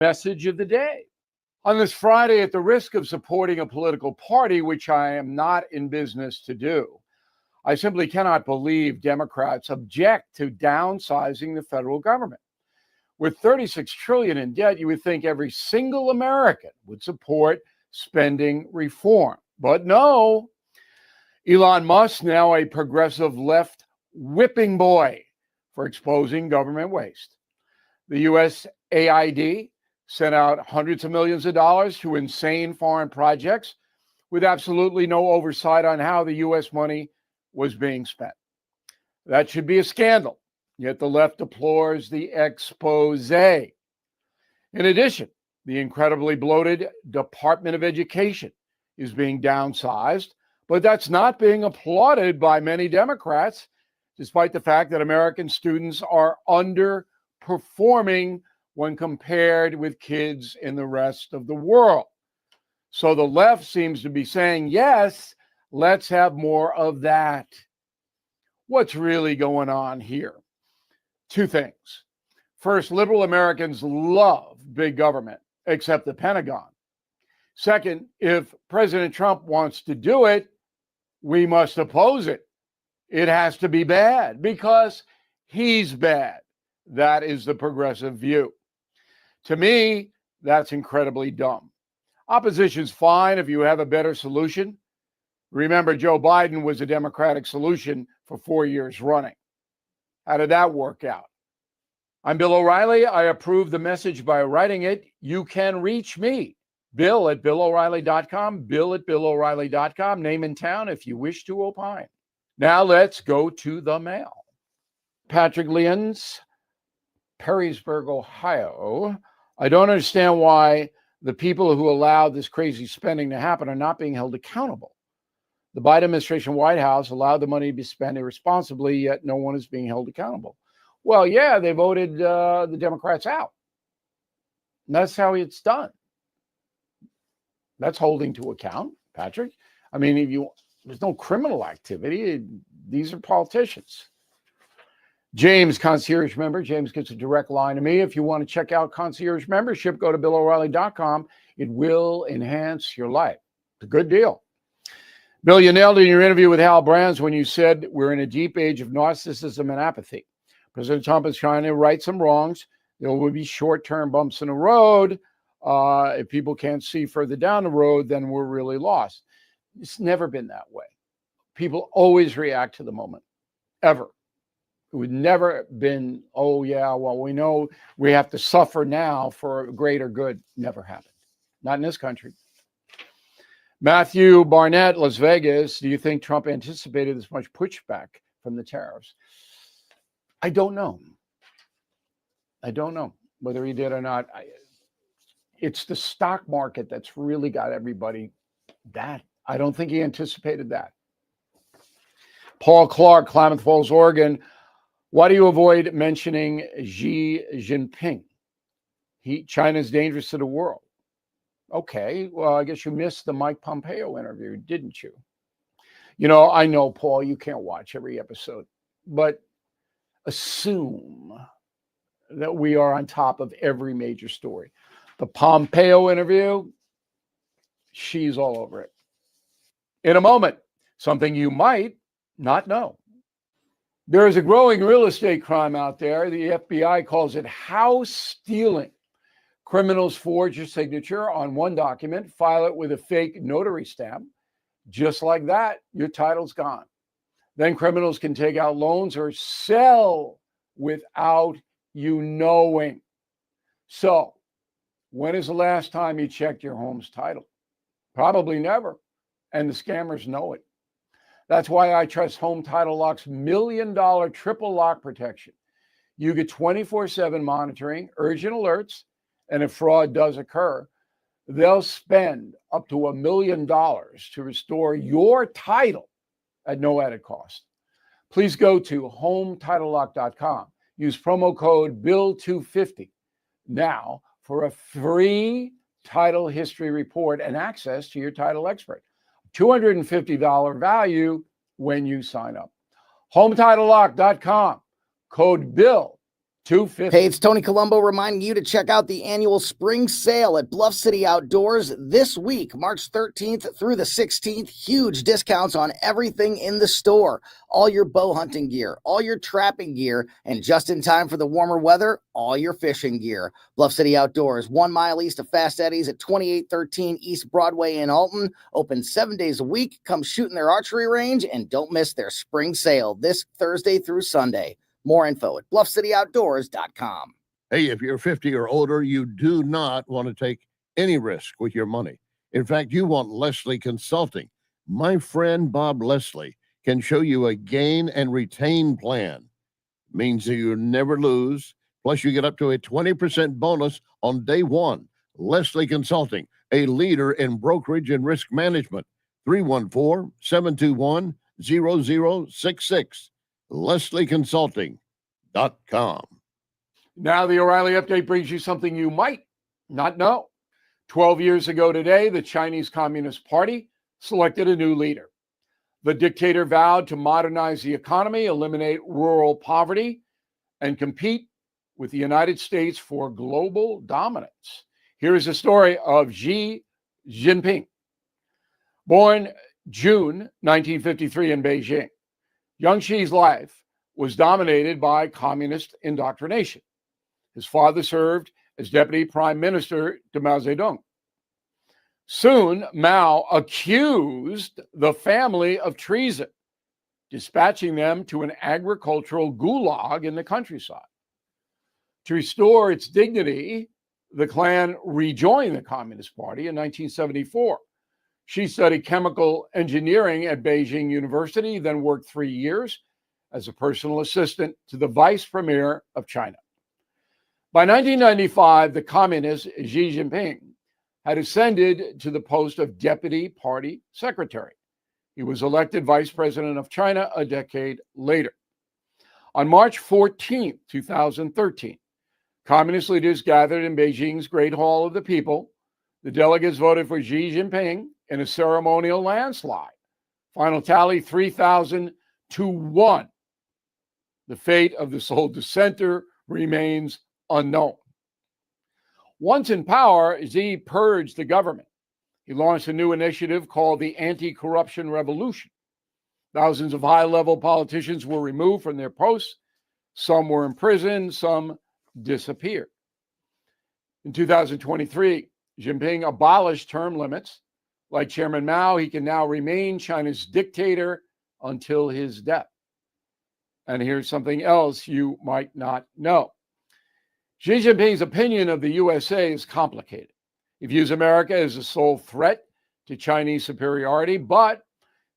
Message of the day. On this Friday, at the risk of supporting a political party, which I am not in business to do, I simply cannot believe Democrats object to downsizing the federal government. With $36 trillion in debt, you would think every single American would support spending reform. But no, Elon Musk, now a progressive left whipping boy for exposing government waste. The USAID sent out hundreds of millions of dollars to insane foreign projects with absolutely no oversight on how the U.S. money was being spent. That should be a scandal, yet the left deplores the expose. In addition, the incredibly bloated Department of Education is being downsized, but that's not being applauded by many Democrats, despite the fact that American students are underperforming when compared with kids in the rest of the world. So the left seems to be saying, yes, let's have more of that. What's really going on here? Two things. First, liberal Americans love big government, except the Pentagon. Second, if President Trump wants to do it, we must oppose it. It has to be bad because he's bad. That is the progressive view. To me, that's incredibly dumb. Opposition's fine if you have a better solution. Remember, Joe Biden was a Democratic solution for 4 years running. How did that work out? I'm Bill O'Reilly. I approve the message by writing it. You can reach me, Bill at BillO'Reilly.com, Bill at BillO'Reilly.com, name and town if you wish to opine. Now let's go to the mail. Patrick Lyons, Perrysburg, Ohio. I don't understand why the people who allowed this crazy spending to happen are not being held accountable. The Biden administration White House allowed the money to be spent irresponsibly, yet no one is being held accountable. Well, yeah, they voted the Democrats out. And that's how it's done. That's holding to account, Patrick. I mean, there's no criminal activity. These are politicians. James, concierge member. James gets a direct line to me. If you want to check out concierge membership, go to BillO'Reilly.com. It will enhance your life. It's a good deal. Bill, you nailed it in your interview with Hal Brands when you said we're in a deep age of narcissism and apathy. President Trump is trying to right some wrongs. There will be short-term bumps in the road. If people can't see further down the road, then we're really lost. It's never been that way. People always react to the moment, ever. It would never been, oh, yeah, well, we know we have to suffer now for greater good. Never happened. Not in this country. Matthew Barnett, Las Vegas. Do you think Trump anticipated this much pushback from the tariffs? I don't know. I don't know whether he did or not. It's the stock market that's really got everybody that. I don't think he anticipated that. Paul Clark, Klamath Falls, Oregon. Why do you avoid mentioning Xi Jinping? China's dangerous to the world. Okay, well, I guess you missed the Mike Pompeo interview, didn't you? You know, I know, Paul, you can't watch every episode, but assume that we are on top of every major story. The Pompeo interview, she's all over it. In a moment, something you might not know. There is a growing real estate crime out there. The FBI calls it house stealing. Criminals forge your signature on one document, file it with a fake notary stamp. Just like that, your title's gone. Then criminals can take out loans or sell without you knowing. So, when is the last time you checked your home's title? Probably never. And the scammers know it. That's why I trust Home Title Lock's $1 million triple lock protection. You get 24/7 monitoring, urgent alerts, and if fraud does occur, they'll spend up to $1 million to restore your title at no added cost. Please go to HomeTitleLock.com. Use promo code BILL250 now for a free title history report and access to your title expert. $250 value when you sign up. HomeTitleLock.com, code BILL $250. Hey, it's Tony Colombo reminding you to check out the annual spring sale at Bluff City Outdoors this week, March 13th through the 16th. Huge discounts on everything in the store. All your bow hunting gear, all your trapping gear, and just in time for the warmer weather, all your fishing gear. Bluff City Outdoors, 1 mile east of Fast Eddie's at 2813 East Broadway in Alton. Open 7 days a week. Come shoot in their archery range and don't miss their spring sale this Thursday through Sunday. More info at bluffcityoutdoors.com. Hey, if you're 50 or older, you do not want to take any risk with your money. In fact, you want Leslie Consulting. My friend Bob Leslie can show you a gain and retain plan. Means that you never lose. Plus, you get up to a 20% bonus on day one. Leslie Consulting, a leader in brokerage and risk management. 314-721-0066. LeslieConsulting.com. Now the O'Reilly Update brings you something you might not know. 12 years ago today, the Chinese Communist Party selected a new leader. The dictator vowed to modernize the economy, eliminate rural poverty, and compete with the United States for global dominance. Here is the story of Xi Jinping. Born June 1953 in Beijing, young Xi's life was dominated by communist indoctrination. His father served as deputy prime minister to Mao Zedong. Soon, Mao accused the family of treason, dispatching them to an agricultural gulag in the countryside. To restore its dignity, the clan rejoined the Communist Party in 1974. She studied chemical engineering at Beijing University, then worked 3 years as a personal assistant to the vice premier of China. By 1995, the communist Xi Jinping had ascended to the post of deputy party secretary. He was elected vice president of China a decade later. On March 14, 2013, communist leaders gathered in Beijing's Great Hall of the People. The delegates voted for Xi Jinping in a ceremonial landslide. Final tally 3,000 to 1. The fate of the sole dissenter remains unknown. Once in power, Xi purged the government. He launched a new initiative called the Anti-Corruption Revolution. Thousands of high-level politicians were removed from their posts. Some were imprisoned, some disappeared. In 2023, Jinping abolished term limits. Like Chairman Mao, he can now remain China's dictator until his death. And here's something else you might not know. Xi Jinping's opinion of the USA is complicated. He views America as a sole threat to Chinese superiority, but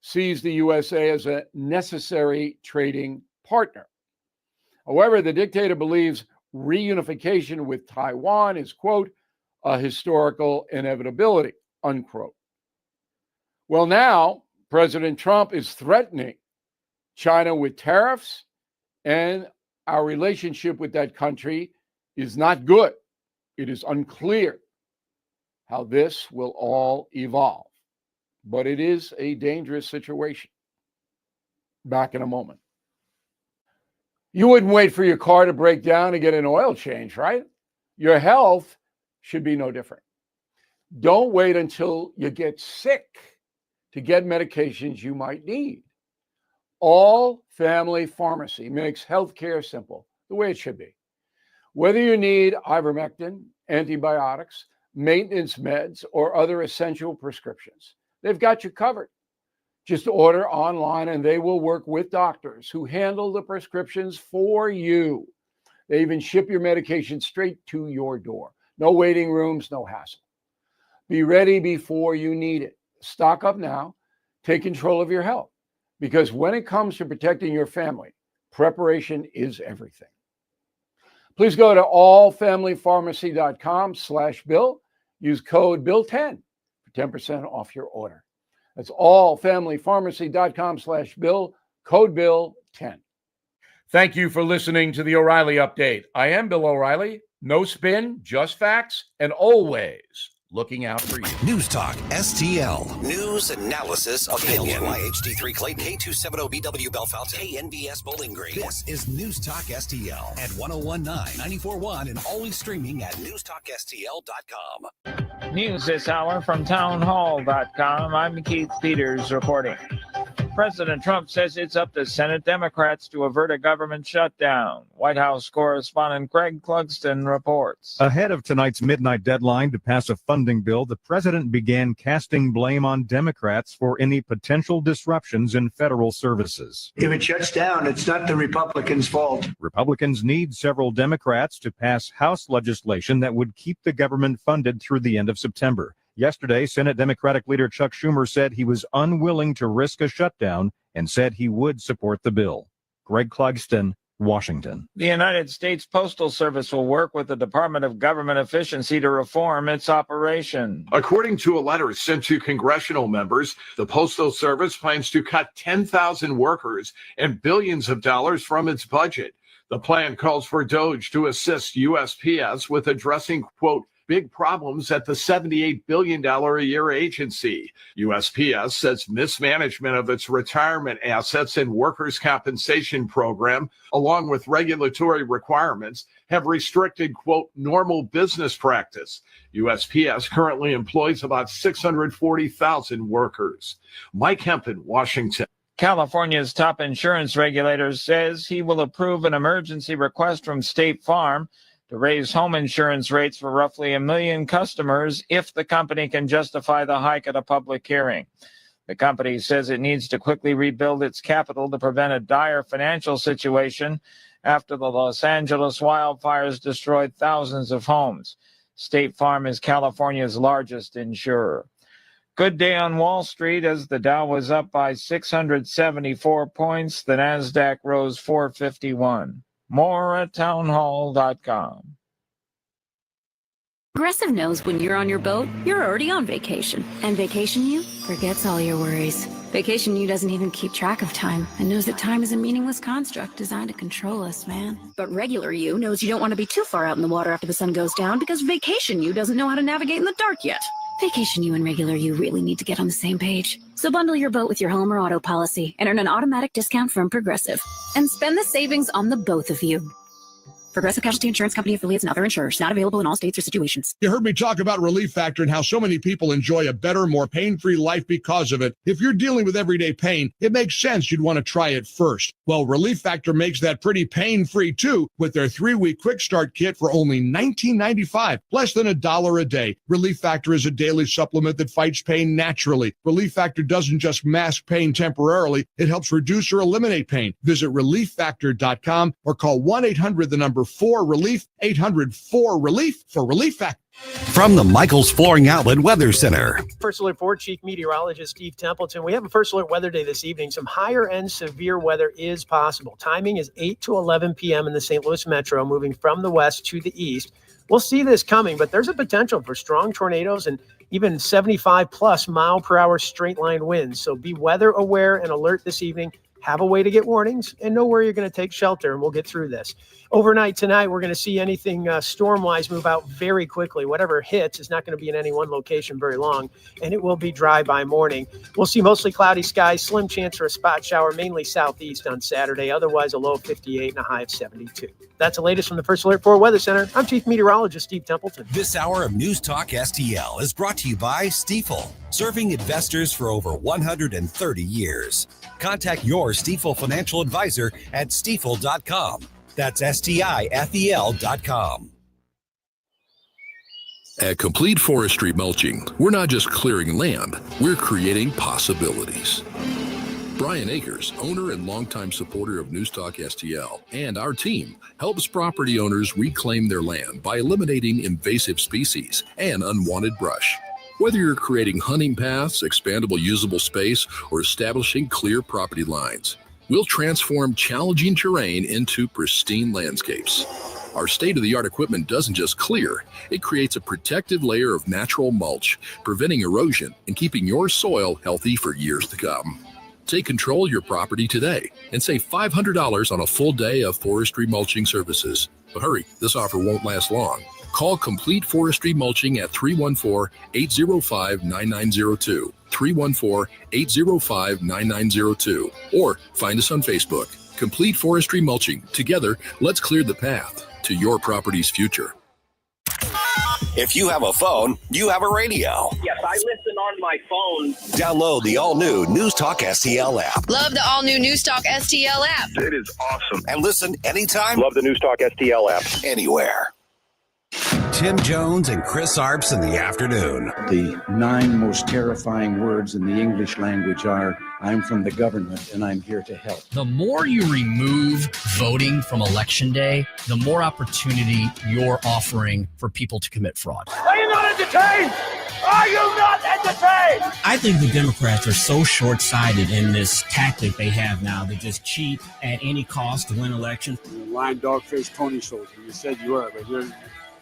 sees the USA as a necessary trading partner. However, the dictator believes reunification with Taiwan is, quote, a historical inevitability, unquote. Well, now President Trump is threatening China with tariffs, and our relationship with that country is not good. It is unclear how this will all evolve, but it is a dangerous situation. Back in a moment. You wouldn't wait for your car to break down to get an oil change, right? Your health should be no different. Don't wait until you get sick to get medications you might need. All Family Pharmacy makes healthcare simple, the way it should be. Whether you need ivermectin, antibiotics, maintenance meds, or other essential prescriptions, they've got you covered. Just order online and they will work with doctors who handle the prescriptions for you. They even ship your medication straight to your door. No waiting rooms, no hassle. Be ready before you need it. Stock up now. Take control of your health. Because when it comes to protecting your family, preparation is everything. Please go to allfamilypharmacy.com/Bill. Use code BILL10 for 10% off your order. That's allfamilypharmacy.com/Bill, code BILL10. Thank you for listening to the O'Reilly Update. I am Bill O'Reilly. No spin, just facts, and always looking out for you. News Talk STL. News, analysis, opinion. KYHD3 Clayton, K270BW Bellefonte, KNBS Bowling Green. This is News Talk STL at 1019, 94.1, and always streaming at newstalkstl.com. News this hour from townhall.com. I'm Keith Peters reporting. President Trump says it's up to Senate Democrats to avert a government shutdown. White House correspondent Greg Clugston reports. Ahead of tonight's midnight deadline to pass a funding bill, the president began casting blame on Democrats for any potential disruptions in federal services. If it shuts down, it's not the Republicans' fault. Republicans need several Democrats to pass House legislation that would keep the government funded through the end of September. Yesterday, Senate Democratic leader Chuck Schumer said he was unwilling to risk a shutdown and said he would support the bill. Greg Clugston, Washington. The United States Postal Service will work with the Department of Government Efficiency to reform its operation. According to a letter sent to congressional members, the Postal Service plans to cut 10,000 workers and billions of dollars from its budget. The plan calls for DOGE to assist USPS with addressing, quote, big problems at the $78 billion a year agency. USPS says mismanagement of its retirement assets and workers' compensation program, along with regulatory requirements, have restricted, quote, normal business practice. USPS currently employs about 640,000 workers. Mike Hempen, Washington. California's top insurance regulator says he will approve an emergency request from State Farm to raise home insurance rates for roughly 1 million customers if the company can justify the hike at a public hearing. The company says it needs to quickly rebuild its capital to prevent a dire financial situation after the Los Angeles wildfires destroyed thousands of homes. State Farm is California's largest insurer. Good day on Wall Street as the Dow was up by 674 points. The Nasdaq rose 451. More at townhall.com. Progressive knows when you're on your boat, you're already on vacation. And Vacation You forgets all your worries. Vacation You doesn't even keep track of time and knows that time is a meaningless construct designed to control us, man. But Regular You knows you don't want to be too far out in the water after the sun goes down because Vacation You doesn't know how to navigate in the dark yet. Vacation You and Regular You really need to get on the same page. So bundle your boat with your home or auto policy and earn an automatic discount from Progressive. And spend the savings on the both of you. Progressive Casualty Insurance Company affiliates and other insurers. Not available in all states or situations. You heard me talk about Relief Factor and how so many people enjoy a better, more pain-free life because of it. If you're dealing with everyday pain, it makes sense you'd want to try it first. Well, Relief Factor makes that pretty pain-free too with their 3-week quick start kit for only $19.95, less than $1 a day. Relief Factor is a daily supplement that fights pain naturally. Relief Factor doesn't just mask pain temporarily, it helps reduce or eliminate pain. Visit relieffactor.com or call 1-800-4RELIEF, 800-4RELIEF for Relief Factor. From the Michaels Flooring Outlet Weather Center. First Alert 4 Chief Meteorologist Steve Templeton. We have a First Alert weather day this evening. Some higher end severe weather is possible. Timing is 8 to 11 p.m. in the St. Louis metro, moving from the west to the east. We'll see this coming, but there's a potential for strong tornadoes and even 75 plus mile per hour straight line winds. So be weather aware and alert this evening. Have a way to get warnings and know where you're going to take shelter, and we'll get through this. Overnight tonight, we're going to see anything storm-wise move out very quickly. Whatever hits is not going to be in any one location very long, and it will be dry by morning. We'll see mostly cloudy skies, slim chance for a spot shower, mainly southeast on Saturday. Otherwise, a low of 58 and a high of 72. That's the latest from the First Alert 4 Weather Center. I'm Chief Meteorologist Steve Templeton. This hour of News Talk STL is brought to you by Stifel, serving investors for over 130 years. Contact your Stifel financial advisor at stifel.com. That's STIFEL.com. At Complete Forestry Mulching, we're not just clearing land, we're creating possibilities. Brian Akers, owner and longtime supporter of News Talk STL, and our team helps property owners reclaim their land by eliminating invasive species and unwanted brush. Whether you're creating hunting paths, expandable usable space, or establishing clear property lines, we'll transform challenging terrain into pristine landscapes. Our state-of-the-art equipment doesn't just clear, it creates a protective layer of natural mulch, preventing erosion and keeping your soil healthy for years to come. Take control of your property today and save $500 on a full day of forestry mulching services. But hurry, this offer won't last long. Call Complete Forestry Mulching at 314-805-9902, 314-805-9902, or find us on Facebook. Complete Forestry Mulching. Together, let's clear the path to your property's future. If you have a phone, you have a radio. Yes, I listen on my phone. Download the all-new News Talk STL app. Love the all-new News Talk STL app. It is awesome. And listen anytime. Love the News Talk STL app. Anywhere. Tim Jones and Chris Arps in the afternoon. The 9 most terrifying words in the English language are, I'm from the government and I'm here to help. The more you remove voting from Election Day, the more opportunity you're offering for people to commit fraud. Are you not entertained? Are you not entertained? I think the Democrats are so short-sighted in this tactic they have now to just cheat at any cost to win elections. Lying dog-faced pony soldier. You said you were, but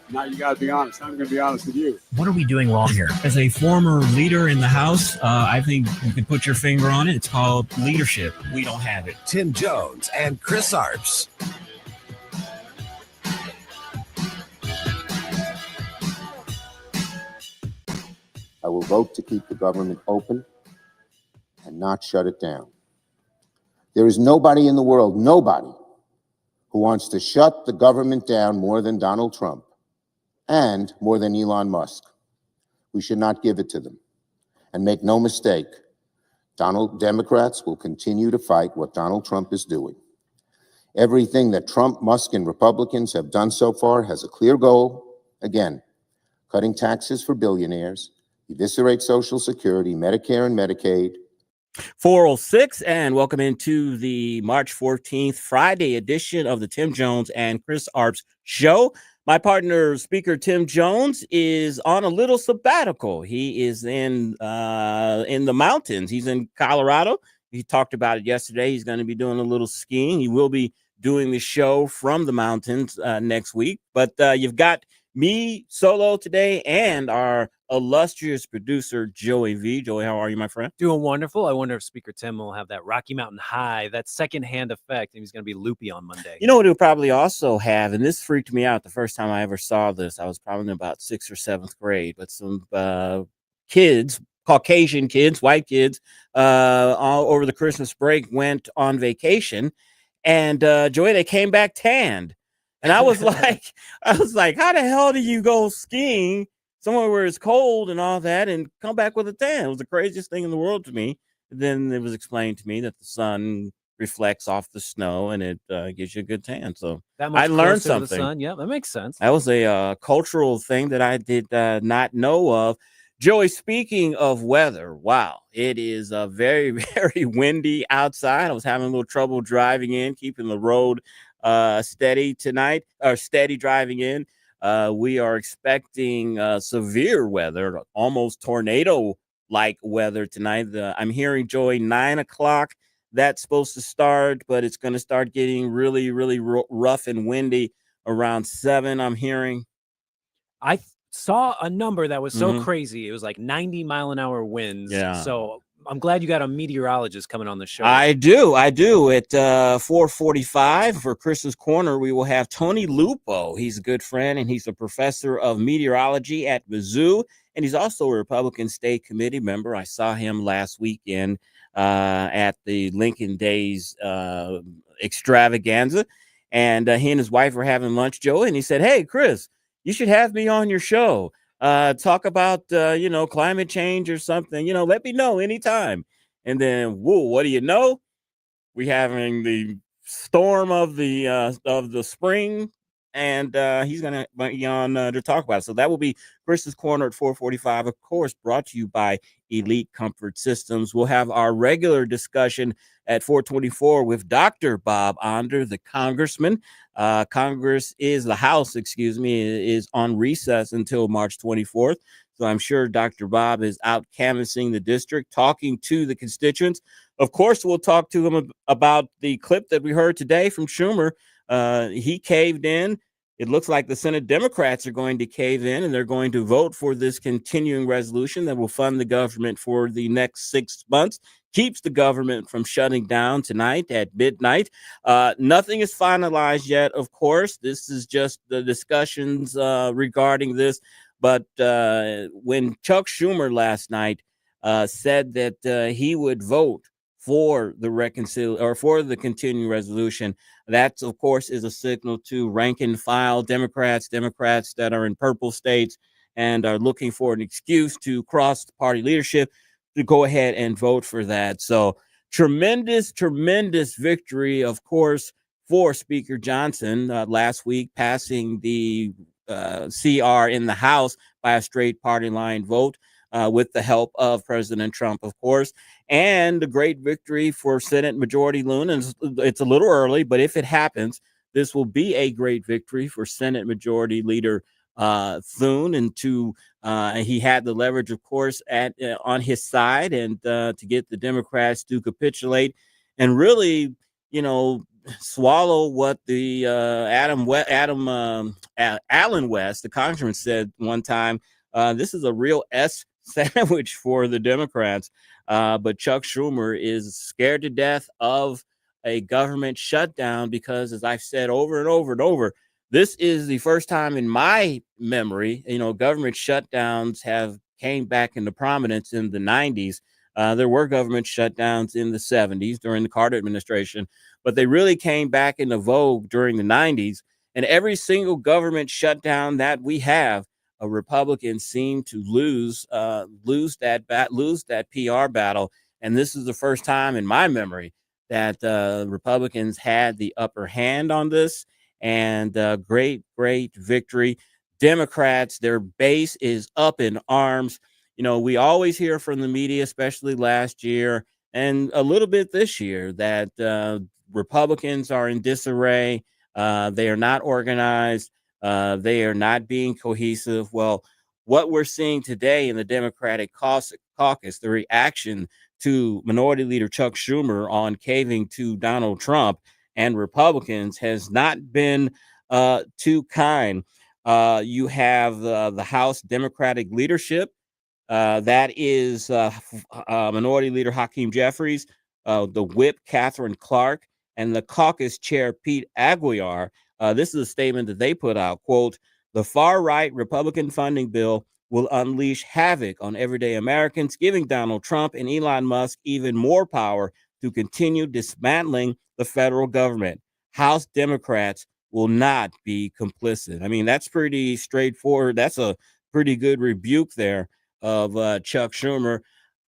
now you got to be honest. I'm going to be honest with you. What are we doing wrong here? As a former leader in the House, I think you could put your finger on it. It's called leadership. We don't have it. Tim Jones and Chris Arps. I will vote to keep the government open and not shut it down. There is nobody in the world, nobody, who wants to shut the government down more than Donald Trump and more than Elon Musk. We should not give it to them. And make no mistake, Democrats will continue to fight what Donald Trump is doing. Everything that Trump, Musk, and Republicans have done so far has a clear goal. Again, cutting taxes for billionaires, eviscerate Social Security, Medicare, and Medicaid. 406, and welcome into the March 14th Friday edition of the Tim Jones and Chris Arps show. My partner, Speaker Tim Jones, is on a little sabbatical. He is in the mountains. He's in Colorado. He talked about it yesterday. He's going to be doing a little skiing. He will be doing the show from the mountains next week. But you've got me solo today and our illustrious producer, Joey V. Joey, how are you, my friend? Doing wonderful. I wonder if Speaker Tim will have that Rocky Mountain High, that secondhand effect, and he's going to be loopy on Monday. You know what he'll probably also have, and this freaked me out the first time I ever saw this. I was probably in about 6th or 7th grade, but some kids, Caucasian kids, white kids, all over the Christmas break went on vacation, and Joey, they came back tanned. And I was like, how the hell do you go skiing somewhere where it's cold and all that and come back with a tan? It was the craziest thing in the world to me. Then it was explained to me that the sun reflects off the snow and it gives you a good tan. So I learned something. The sun. Yeah, that makes sense. That was a cultural thing that I did not know of. Joey, speaking of weather, wow, it is very, very windy outside. I was having a little trouble driving in, keeping the road steady tonight, or steady driving in. We are expecting severe weather, almost tornado-like weather tonight. I'm hearing, Joey, 9 o'clock. That's supposed to start, but it's going to start getting really, really rough and windy around 7, I'm hearing. I saw a number that was so crazy. It was like 90-mile-an-hour winds. Yeah. So I'm glad you got a meteorologist coming on the show. I do. At 4:45 for Chris's Corner, we will have Tony Lupo. He's a good friend, and he's a professor of meteorology at Mizzou, and he's also a Republican State Committee member. I saw him last weekend at the Lincoln Days extravaganza, and he and his wife were having lunch, Joey, and he said, "Hey, Chris, you should have me on your show. Talk about, climate change or something, let me know anytime." And then, whoa, what do you know? We having the storm of the spring, and he's going to be on to talk about it. So that will be Chris's Corner at 4:45, of course, brought to you by Elite Comfort Systems. We'll have our regular discussion at 4:24 with Dr. Bob Onder, the congressman. The House, is on recess until March 24th. So I'm sure Dr. Bob is out canvassing the district, talking to the constituents. Of course, we'll talk to him about the clip that we heard today from Schumer. He caved in, it looks like the Senate Democrats are going to cave in and they're going to vote for this continuing resolution that will fund the government for the next 6 months, keeps the government from shutting down tonight at midnight. Nothing is finalized yet, of course. This is just the discussions regarding this. But when Chuck Schumer last night said that he would vote for the continuing resolution, that, of course, is a signal to rank and file Democrats that are in purple states and are looking for an excuse to cross the party leadership to go ahead and vote for that. So tremendous victory, of course, for Speaker Johnson last week, passing the CR in the House by a straight party line vote with the help of President Trump, of course, and a great victory for Senate Majority Leader. And it's a little early, but if it happens, this will be a great victory for Senate Majority Leader Thune, and he had the leverage, of course, on his side, and to get the Democrats to capitulate and really, swallow what the Alan West, the congressman, said one time. This is a real S sandwich for the Democrats, but Chuck Schumer is scared to death of a government shutdown because, as I've said over and over and over, this is the first time in my memory, government shutdowns have came back into prominence in the 90s. There were government shutdowns in the 70s during the Carter administration, but they really came back into vogue during the 90s. And every single government shutdown that we have, Republicans seem to lose that PR battle. And this is the first time in my memory that Republicans had the upper hand on this. And great victory. Democrats, their base is up in arms. We always hear from the media, especially last year and a little bit this year, that Republicans are in disarray. They are not organized. They are not being cohesive. Well, what we're seeing today in the Democratic caucus, the reaction to Minority Leader Chuck Schumer on caving to Donald Trump and Republicans, has not been too kind. You have the House Democratic leadership. That is Minority Leader Hakeem Jeffries, the whip Catherine Clark, and the caucus chair Pete Aguilar. This is a statement that they put out, quote, "The far-right Republican funding bill will unleash havoc on everyday Americans, giving Donald Trump and Elon Musk even more power to continue dismantling the federal government. House Democrats will not be complicit." I mean, that's pretty straightforward. That's a pretty good rebuke there of Chuck Schumer.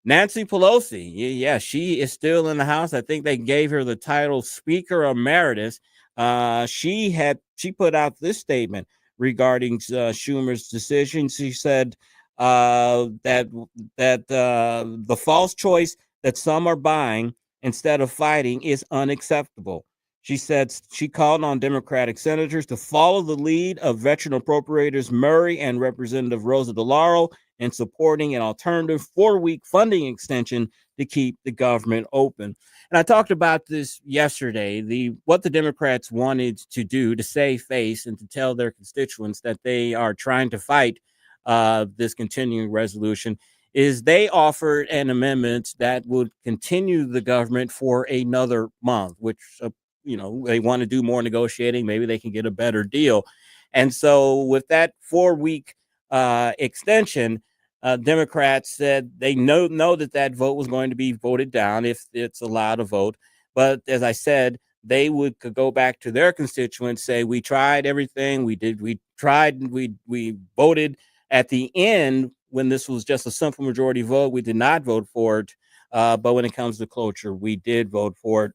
Nancy Pelosi, yeah, she is still in the House. I think they gave her the title Speaker Emeritus. She put out this statement regarding Schumer's decision. She said that the false choice that some are buying instead of fighting is unacceptable. She said she called on Democratic senators to follow the lead of veteran appropriators Murray and Representative Rosa DeLauro in supporting an alternative 4-week funding extension to keep the government open. And I talked about this yesterday, what the Democrats wanted to do to save face and to tell their constituents that they are trying to fight this continuing resolution is they offered an amendment that would continue the government for another month, which they want to do more negotiating. Maybe they can get a better deal. And so with that 4-week extension, Democrats said they know that vote was going to be voted down if it's allowed to vote. But as I said, they could go back to their constituents, say, we tried everything. We voted at the end when this was just a simple majority vote. We did not vote for it. But when it comes to cloture, we did vote for it.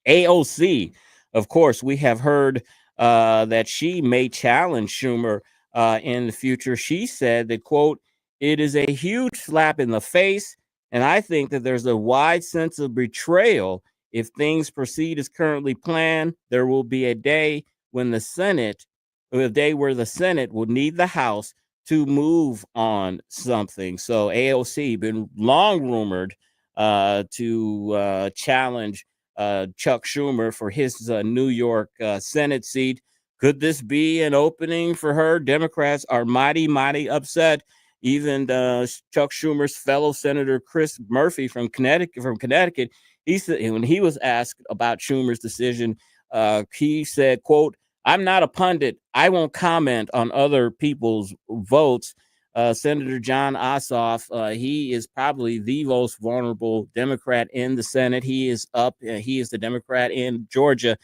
AOC, of course, we have heard that she may challenge Schumer in the future. She said that, quote, "It is a huge slap in the face, and I think that there's a wide sense of betrayal. If things proceed as currently planned, there will be a day where the Senate will need the House to move on something." So AOC been long rumored to challenge Chuck Schumer for his New York Senate seat. Could this be an opening for her? Democrats are mighty, mighty upset. Even Chuck Schumer's fellow Senator Chris Murphy from Connecticut, he said when he was asked about Schumer's decision, he said, "quote I'm not a pundit. I won't comment on other people's votes." Senator John Ossoff, he is probably the most vulnerable Democrat in the Senate. He is up. He is the Democrat in Georgia.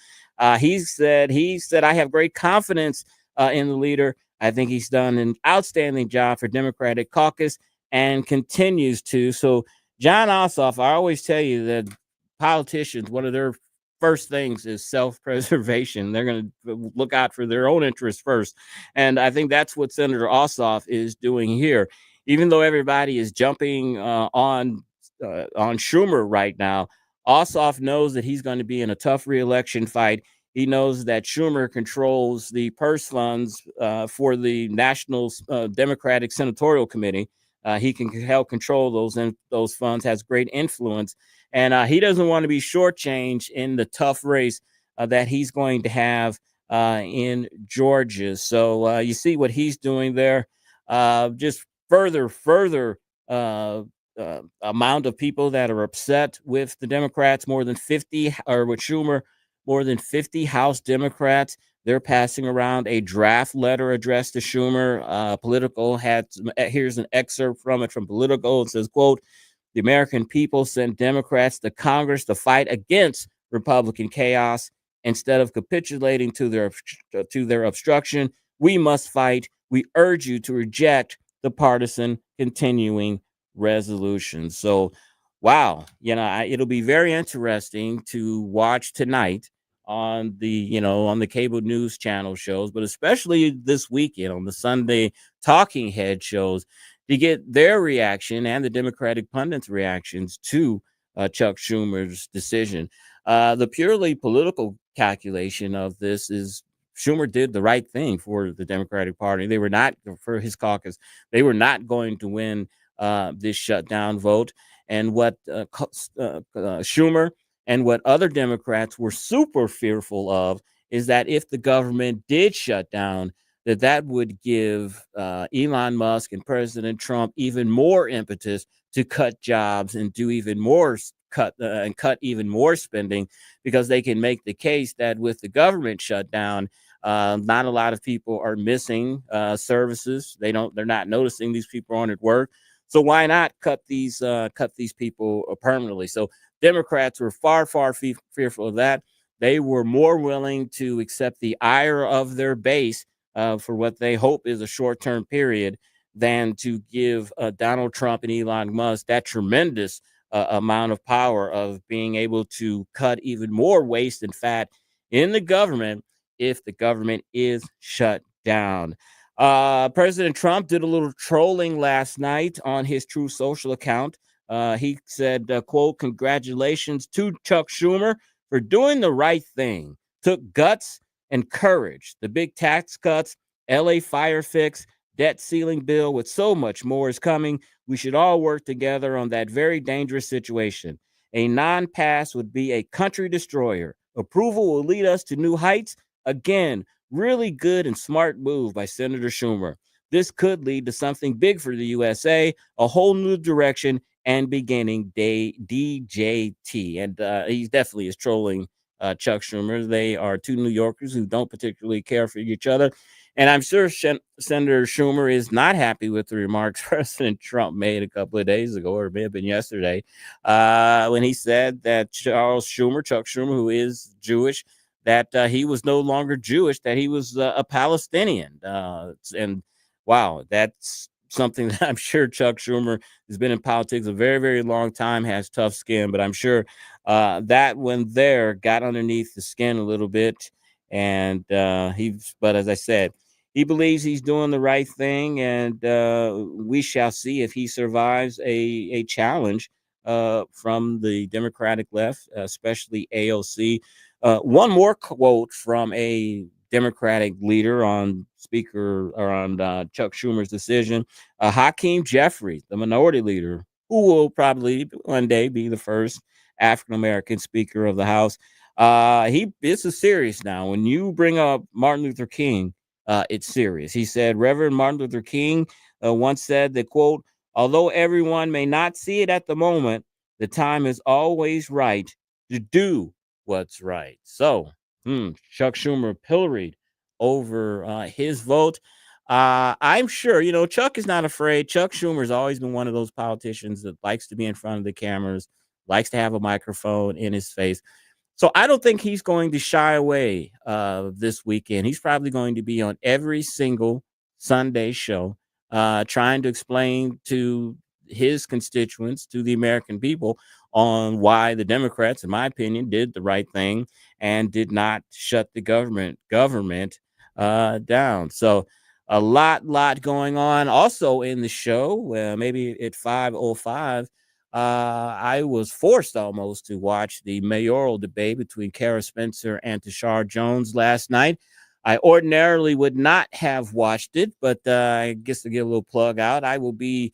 He said, I have great confidence in the leader. I think he's done an outstanding job for Democratic caucus and continues to. So John Ossoff, I always tell you that politicians, one of their first things is self-preservation. They're going to look out for their own interests first. And I think that's what Senator Ossoff is doing here. Even though everybody is jumping on Schumer right now, Ossoff knows that he's going to be in a tough re-election fight. He knows that Schumer controls the purse funds for the National Democratic Senatorial Committee. He can help control those funds, has great influence. And he doesn't want to be shortchanged in the tough race that he's going to have in Georgia. So you see what he's doing there. Just further amount of people that are upset with the Democrats, more than 50, or with Schumer, more than 50 House Democrats. They're passing around a draft letter addressed to Schumer. Politico had here's an excerpt from it from Politico. It says, quote, the American people sent Democrats to Congress to fight against Republican chaos. Instead of capitulating to their obstruction, we must fight. We urge you to reject the partisan continuing resolution. So, wow, it'll be very interesting to watch tonight on the cable news channel shows, but especially this weekend on the Sunday talking head shows, to get their reaction and the Democratic pundits' reactions to Chuck Schumer's decision. The purely political calculation of this is Schumer did the right thing for the Democratic Party. They were not, for his caucus, they were not going to win this shutdown vote. And what Schumer and what other Democrats were super fearful of is that if the government did shut down, that would give Elon Musk and President Trump even more impetus to cut jobs and do even more cut even more spending, because they can make the case that with the government shut down, not a lot of people are missing services. They're not noticing these people aren't at work. So why not cut these people permanently? So Democrats were far fearful of that. They were more willing to accept the ire of their base for what they hope is a short-term period than to give Donald Trump and Elon Musk that tremendous amount of power of being able to cut even more waste and fat in the government if the government is shut down. President Trump did a little trolling last night on his Truth Social account. He said, quote, congratulations to Chuck Schumer for doing the right thing. Took guts and courage. The big tax cuts, LA fire fix, debt ceiling bill, with so much more is coming. We should all work together on that very dangerous situation. A non-pass would be a country destroyer. Approval will lead us to new heights. Again, really good and smart move by Senator Schumer. This could lead to something big for the USA, a whole new direction, and beginning DJT. And he definitely is trolling Chuck Schumer. They are two New Yorkers who don't particularly care for each other. And I'm sure Senator Schumer is not happy with the remarks President Trump made a couple of days ago, or it may have been yesterday, when he said that Chuck Schumer, who is Jewish, that he was no longer Jewish, that he was a Palestinian. And wow, that's something that I'm sure Chuck Schumer has been in politics a very, very long time, has tough skin, but I'm sure that one there got underneath the skin a little bit. And but as I said, he believes he's doing the right thing, and we shall see if he survives a challenge from the Democratic left, especially AOC. One more quote from a Democratic leader on Chuck Schumer's decision. Hakeem Jeffries, the minority leader, who will probably one day be the first African-American Speaker of the House. This is serious now. When you bring up Martin Luther King, it's serious. He said, Reverend Martin Luther King once said that, quote, although everyone may not see it at the moment, the time is always right to do what's right. So, Chuck Schumer pilloried over his vote. I'm sure, Chuck is not afraid. Chuck Schumer has always been one of those politicians that likes to be in front of the cameras, likes to have a microphone in his face. So I don't think he's going to shy away this weekend. He's probably going to be on every single Sunday show trying to explain to his constituents, to the American people, on why the Democrats, in my opinion, did the right thing and did not shut the government down. So a lot going on. Also in the show, maybe at 5:05, I was forced almost to watch the mayoral debate between Kara Spencer and Tashar Jones last night. I ordinarily would not have watched it, but I guess to get a little plug out, I will be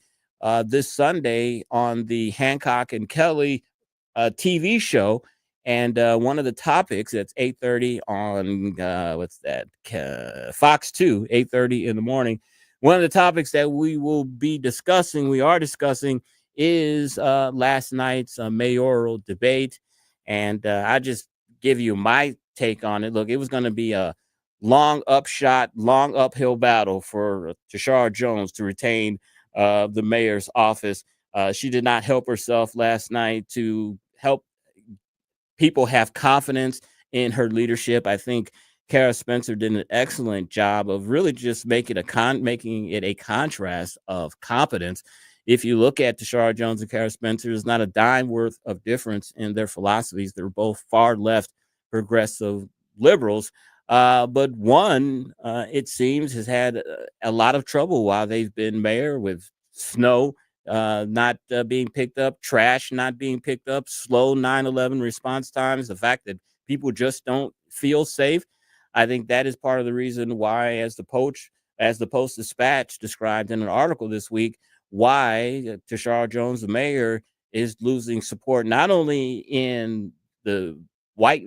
this Sunday on the Hancock and Kelly TV show. And one of the topics, that's 8:30 on, Fox 2, 8:30 in the morning. One of the topics that we are discussing, is last night's mayoral debate. And I just give you my take on it. Look, it was going to be a long uphill battle for Tashar Jones to retain the mayor's office. She did not help herself last night to help people have confidence in her leadership. I think Kara Spencer did an excellent job of really just making it a contrast of competence. If you look at Tashar Jones and Kara Spencer, there's not a dime worth of difference in their philosophies. They're both far left progressive liberals. But one, it seems, has had a lot of trouble while they've been mayor, with snow not being picked up, trash not being picked up, slow 9/11 response times, the fact that people just don't feel safe. I think that is part of the reason why, as the Post-Dispatch described in an article this week, why Tashar Jones, the mayor, is losing support, not only in the white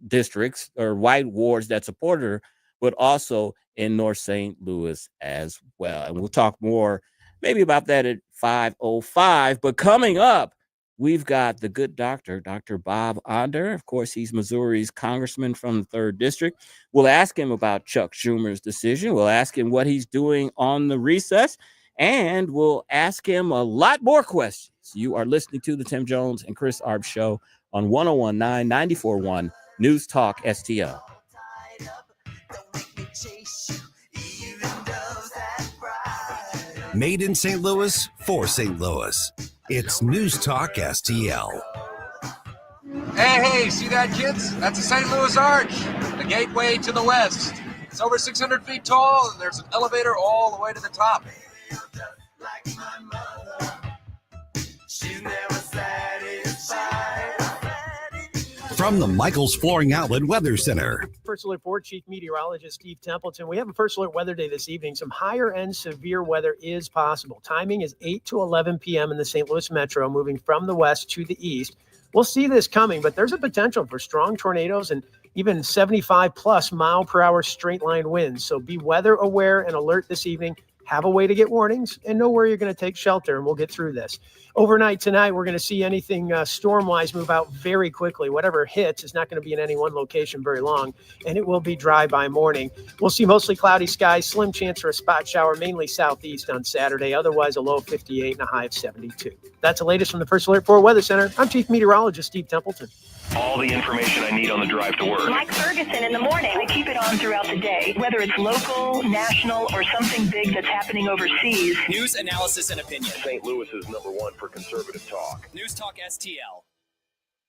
districts or white wards that support her, but also in North St. Louis as well. And we'll talk more maybe about that at 5:05. But coming up, we've got the good doctor, Dr. Bob Onder. Of course, he's Missouri's congressman from the 3rd District. We'll ask him about Chuck Schumer's decision. We'll ask him what he's doing on the recess. And we'll ask him a lot more questions. You are listening to the Tim Jones and Chris Arps Show on 101.9, 94.1 News Talk STL. Made in St. Louis for St. Louis. It's News Talk STL. Hey, see that, kids? That's the St. Louis Arch, the gateway to the west. It's over 600 feet tall, and there's an elevator all the way to the top. From the Michaels Flooring Outlet Weather Center. First Alert 4 Chief Meteorologist Steve Templeton. We have a First Alert weather day this evening. Some higher end severe weather is possible. Timing is 8 to 11 p.m. in the St. Louis metro, moving from the west to the east. We'll see this coming, but there's a potential for strong tornadoes and even 75 plus mile per hour straight line winds. So be weather aware and alert this evening. Have a way to get warnings and know where you're going to take shelter, and we'll get through this. Overnight tonight, we're going to see anything storm-wise move out very quickly. Whatever hits is not going to be in any one location very long, and it will be dry by morning. We'll see mostly cloudy skies, slim chance for a spot shower, mainly southeast on Saturday. Otherwise, a low of 58 and a high of 72. That's the latest from the First Alert 4 Weather Center. I'm Chief Meteorologist Steve Templeton. All the information I need on the drive to work. Mike Ferguson in the morning. We keep it on throughout the day, whether it's local, national, or something big that's happening overseas. News, analysis, and opinion. St. Louis is #1 for conservative talk. News Talk STL.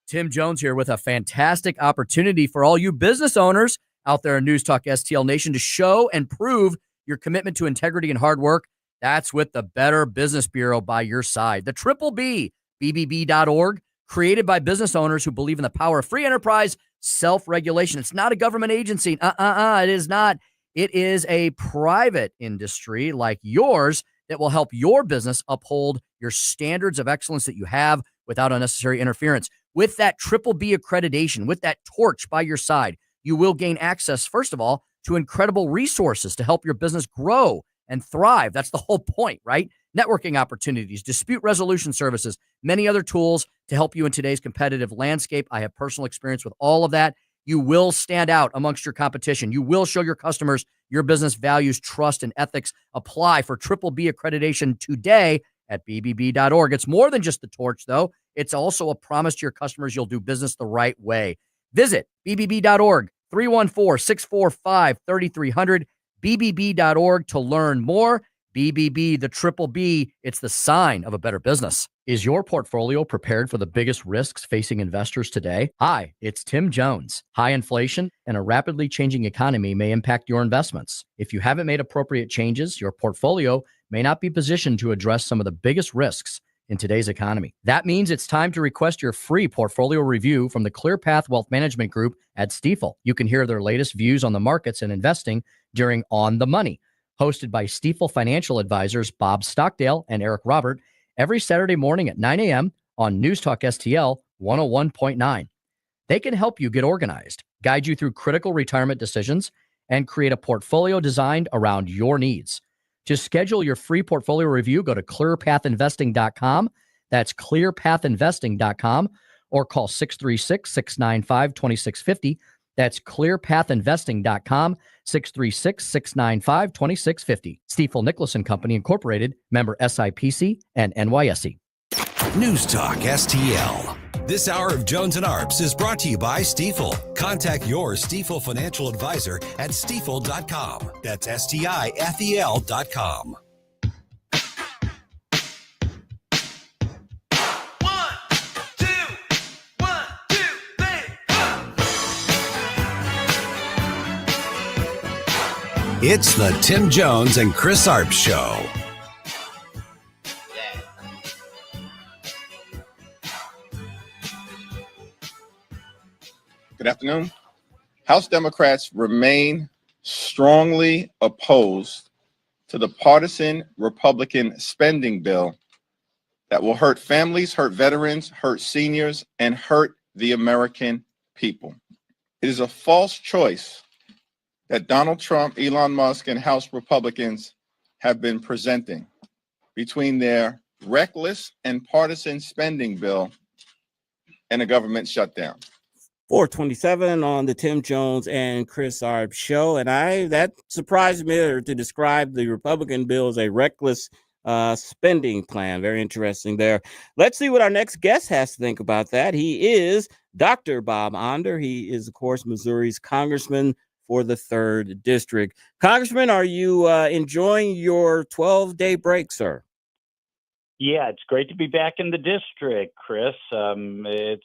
Tim Jones here with a fantastic opportunity for all you business owners out there in News Talk STL Nation to show and prove your commitment to integrity and hard work. That's with the Better Business Bureau by your side. The Triple B, BBB.org, created by business owners who believe in the power of free enterprise, self-regulation. It's not a government agency. It is not. It is a private industry like yours that will help your business uphold your standards of excellence that you have without unnecessary interference. With that triple B accreditation, with that torch by your side, you will gain access, first of all, to incredible resources to help your business grow and thrive. That's the whole point, right? Networking opportunities, dispute resolution services, many other tools to help you in today's competitive landscape. I have personal experience with all of that. You will stand out amongst your competition. You will show your customers your business values, trust, and ethics. Apply for triple B accreditation today at bbb.org. It's more than just the torch, though. It's also a promise to your customers you'll do business the right way. Visit bbb.org, 314-645-3300, bbb.org to learn more. BBB, the triple B, it's the sign of a better business. Is your portfolio prepared for the biggest risks facing investors today? Hi, it's Tim Jones. High inflation and a rapidly changing economy may impact your investments. If you haven't made appropriate changes, your portfolio may not be positioned to address some of the biggest risks in today's economy. That means it's time to request your free portfolio review from the ClearPath Wealth Management Group at Stifel. You can hear their latest views on the markets and investing during On the Money, hosted by Stifel financial advisors Bob Stockdale and Eric Robert, every Saturday morning at 9 a.m. on News Talk STL 101.9. They can help you get organized, guide you through critical retirement decisions, and create a portfolio designed around your needs. To schedule your free portfolio review, go to clearpathinvesting.com. That's clearpathinvesting.com, or call 636-695-2650. That's clearpathinvesting.com, 636-695-2650. Stifel Nicholas & Company Incorporated, member SIPC and NYSE. News Talk STL. This hour of Jones and Arps is brought to you by Stifel. Contact your Stifel financial advisor at stifel.com. That's STIFEL.com. It's the Tim Jones and Chris Arps Show. Good afternoon. House Democrats remain strongly opposed to the partisan Republican spending bill that will hurt families, hurt veterans, hurt seniors, and hurt the American people. It is a false choice that Donald Trump, Elon Musk, and House Republicans have been presenting between their reckless and partisan spending bill and a government shutdown. 427 on the Tim Jones and Chris Arps show. And that surprised me to describe the Republican bill as a reckless spending plan. Very interesting there. Let's see what our next guest has to think about that. He is Dr. Bob Onder. He is, of course, Missouri's congressman for the 3rd District. Congressman, are you enjoying your 12-day break, sir? Yeah, it's great to be back in the district, Chris. It's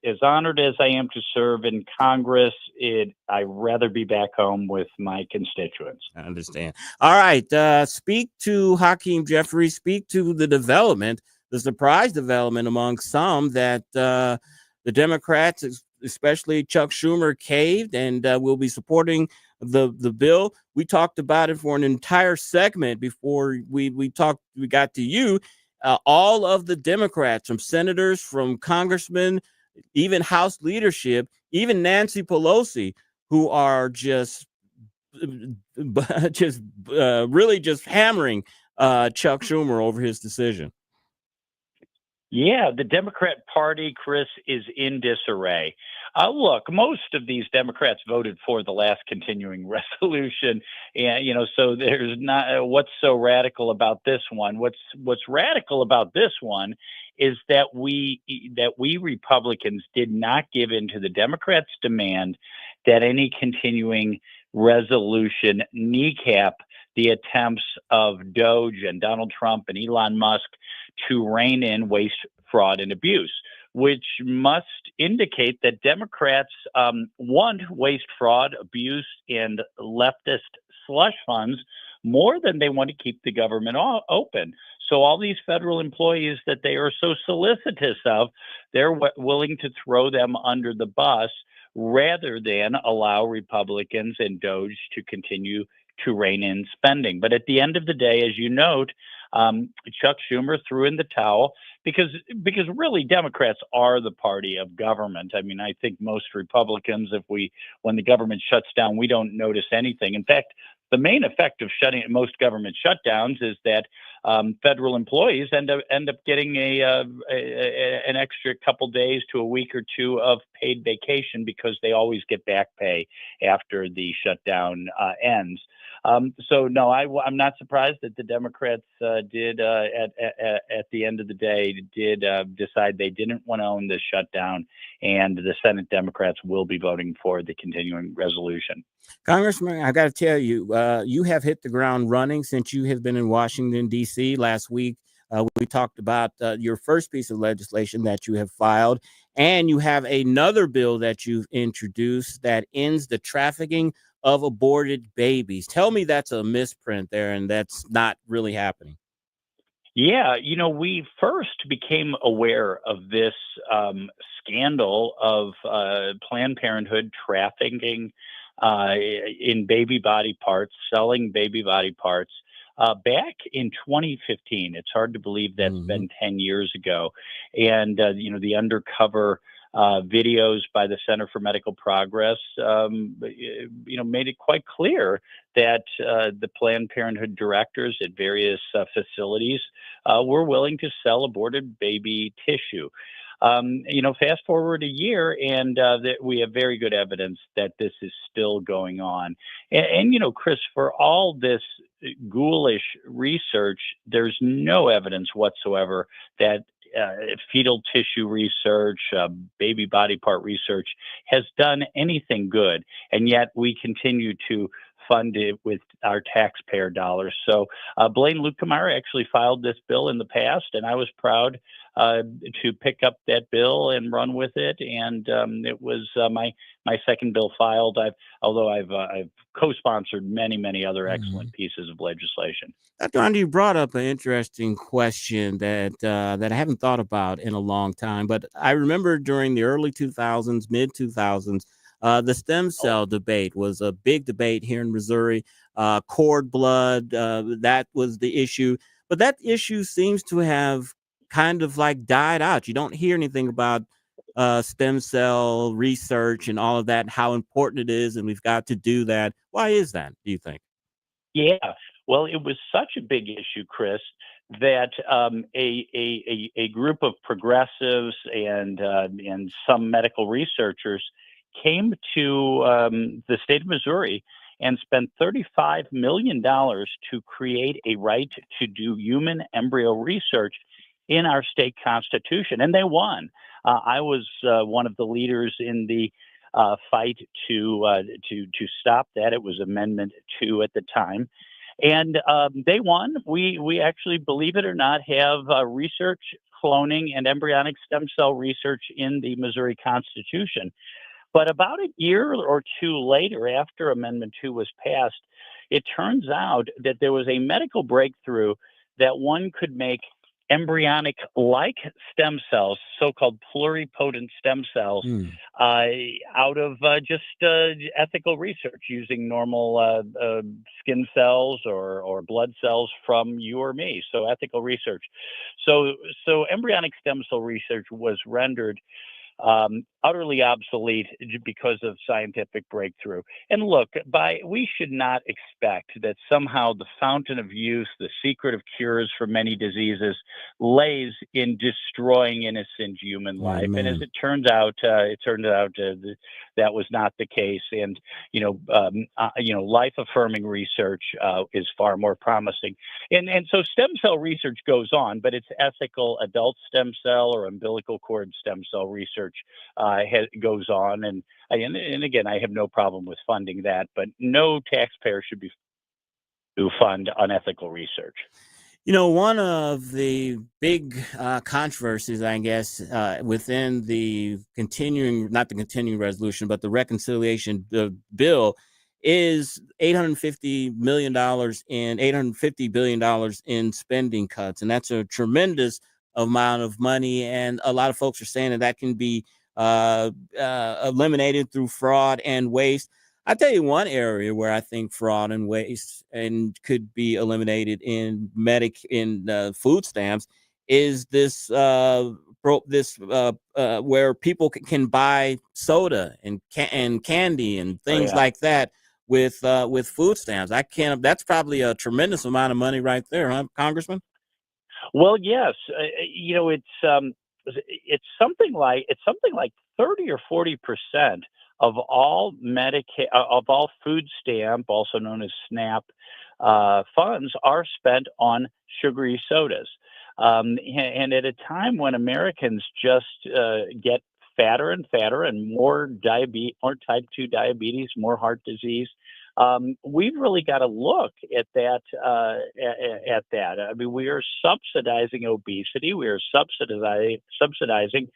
as honored as I am to serve in Congress, I'd rather be back home with my constituents. I understand. All right, speak to Hakeem Jeffries. Speak to the development, the surprise development among some that the Democrats, especially Chuck Schumer, caved and will be supporting the bill. We talked about it for an entire segment before we got to you. All of the Democrats, from senators, from congressmen, even House leadership, even Nancy Pelosi, who are just really just hammering Chuck Schumer over his decision. Yeah, the Democrat Party, Chris, is in disarray. Look, most of these Democrats voted for the last continuing resolution, and so there's not what's so radical about this one. What's radical about this one is that we Republicans did not give in to the Democrats' demand that any continuing resolution kneecap the attempts of Doge and Donald Trump and Elon Musk to rein in waste, fraud, and abuse, which must indicate that Democrats want waste, fraud, abuse, and leftist slush funds more than they want to keep the government open. So all these federal employees that they are so solicitous of, they're willing to throw them under the bus rather than allow Republicans and Doge to continue to rein in spending. But at the end of the day, as you note, Chuck Schumer threw in the towel because really Democrats are the party of government. I mean, I think most Republicans, when the government shuts down, we don't notice anything. In fact, the main effect of most government shutdowns is that federal employees end up getting an extra couple days to a week or two of paid vacation because they always get back pay after the shutdown ends. So no, I'm not surprised that the Democrats did at the end of the day decide they didn't want to own this shutdown, and the Senate Democrats will be voting for the continuing resolution. Congressman, I got to tell you, you have hit the ground running since you have been in Washington, D.C. Last week, we talked about your first piece of legislation that you have filed, and you have another bill that you've introduced that ends the trafficking of aborted babies. Tell me that's a misprint there and that's not really happening. Yeah, we first became aware of this scandal of Planned Parenthood trafficking in baby body parts, selling baby body parts back in 2015. It's hard to believe that's been 10 years ago. And, the undercover videos by the Center for Medical Progress, made it quite clear that the Planned Parenthood directors at various facilities were willing to sell aborted baby tissue. Fast forward a year, and that we have very good evidence that this is still going on. And Chris, for all this ghoulish research, there's no evidence whatsoever that fetal tissue research, baby body part research has done anything good. And yet we continue to fund it with our taxpayer dollars. So Blaine Luetkemeyer actually filed this bill in the past, and I was proud to pick up that bill and run with it. And it was my second bill filed. I've co-sponsored many other excellent pieces of legislation. Dr. Onder, you brought up an interesting question that I haven't thought about in a long time, but I remember during the early 2000s, mid 2000s, the stem cell debate was a big debate here in Missouri. Cord blood, that was the issue. But that issue seems to have kind of like died out. You don't hear anything about stem cell research and all of that, and how important it is, and we've got to do that. Why is that, do you think? Yeah, well, it was such a big issue, Chris, that a group of progressives and some medical researchers came to the state of Missouri and spent $35 million to create a right to do human embryo research in our state constitution, and they won. I was one of the leaders in the fight to stop that. It was Amendment 2 at the time, and they won. We actually, believe it or not, have research, cloning, and embryonic stem cell research in the Missouri Constitution. But about a year or two later, after Amendment 2 was passed, it turns out that there was a medical breakthrough that one could make embryonic-like stem cells, so-called pluripotent stem cells, out of just ethical research using normal skin cells or blood cells from you or me. So ethical research. So embryonic stem cell research was rendered utterly obsolete because of scientific breakthrough. And look, we should not expect that somehow the fountain of youth, the secret of cures for many diseases, lays in destroying innocent human life. Amen. And as it turned out, that was not the case. And life affirming research is far more promising. And so stem cell research goes on, but it's ethical adult stem cell or umbilical cord stem cell research goes on, and again, I have no problem with funding that, but no taxpayer should be to fund unethical research. One of the big controversies, I guess, within the not the continuing resolution, but the reconciliation bill is $850 billion in spending cuts. And that's a tremendous amount of money. And a lot of folks are saying that can be eliminated through fraud and waste. I tell you one area where I think fraud and waste and could be eliminated in food stamps is this where people can buy soda and candy and things like that with food stamps. That's probably a tremendous amount of money right there, huh, Congressman? Well, yes, it's something like 30 or 40% of all of all food stamp, also known as SNAP, funds are spent on sugary sodas. And at a time when Americans just get fatter and fatter and more type 2 diabetes, more heart disease, we've really got to look at that. I mean, we are subsidizing obesity. We are subsidizing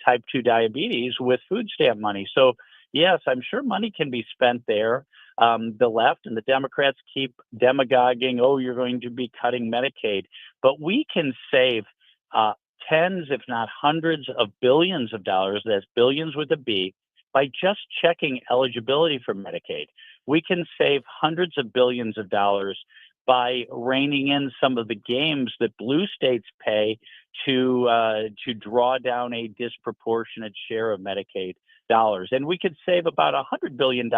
type 2 diabetes with food stamp money. So, yes, I'm sure money can be spent there. The left and the Democrats keep demagoguing, oh, you're going to be cutting Medicaid. But we can save tens, if not hundreds of billions of dollars, that's billions with a B, by just checking eligibility for Medicaid. We can save hundreds of billions of dollars by reining in some of the games that blue states pay to draw down a disproportionate share of Medicaid dollars. And we could save about $100 billion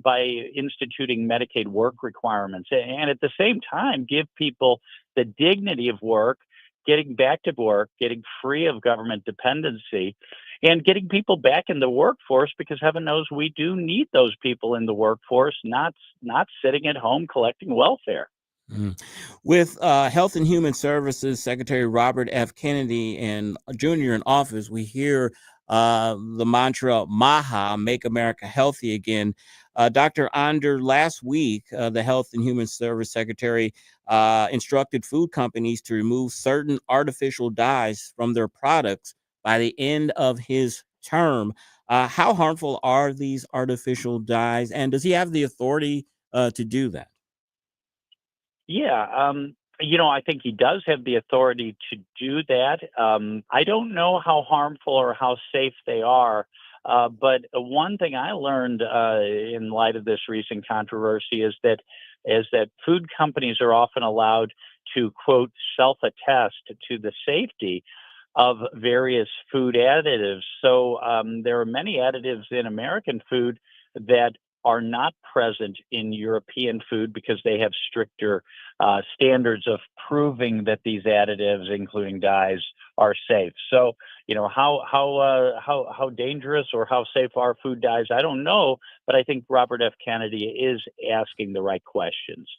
by instituting Medicaid work requirements, and at the same time give people the dignity of work, getting back to work, getting free of government dependency, and getting people back in the workforce, because heaven knows we do need those people in the workforce, not sitting at home collecting welfare. With Health and Human Services Secretary Robert F. Kennedy Jr. in office, we hear the mantra MAHA, Make America Healthy Again. Dr. Onder, last week, the Health and Human Service Secretary instructed food companies to remove certain artificial dyes from their products by the end of his term. How harmful are these artificial dyes, and does he have the authority to do that? Yeah, I think he does have the authority to do that. I don't know how harmful or how safe they are, but one thing I learned in light of this recent controversy is that food companies are often allowed to, quote, self-attest to the safety of various food additives. So there are many additives in American food that are not present in European food because they have stricter standards of proving that these additives, including dyes, are safe. So, how dangerous or how safe are food dyes? I don't know, but I think Robert F. Kennedy is asking the right questions.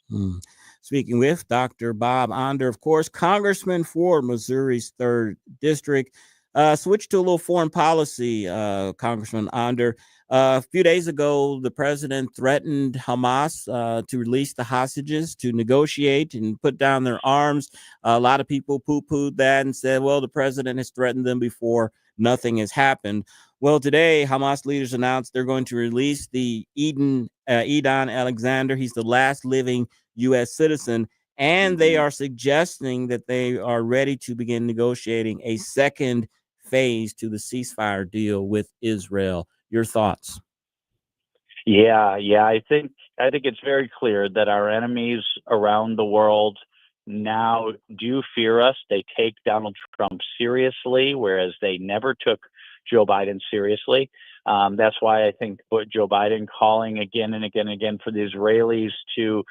Speaking with Dr. Bob Onder, of course, Congressman for Missouri's 3rd District. Switch to a little foreign policy, Congressman Onder. A few days ago, the president threatened Hamas to release the hostages, to negotiate and put down their arms. A lot of people poo-pooed that and said, well, the president has threatened them before. Nothing has happened. Well, today, Hamas leaders announced they're going to release the Edon Alexander. He's the last living U.S. citizen, and they are suggesting that they are ready to begin negotiating a second phase to the ceasefire deal with Israel. Your thoughts? Yeah. I think it's very clear that our enemies around the world now do fear us. They take Donald Trump seriously, whereas they never took Joe Biden seriously. That's why I think Joe Biden calling again and again and again for the Israelis to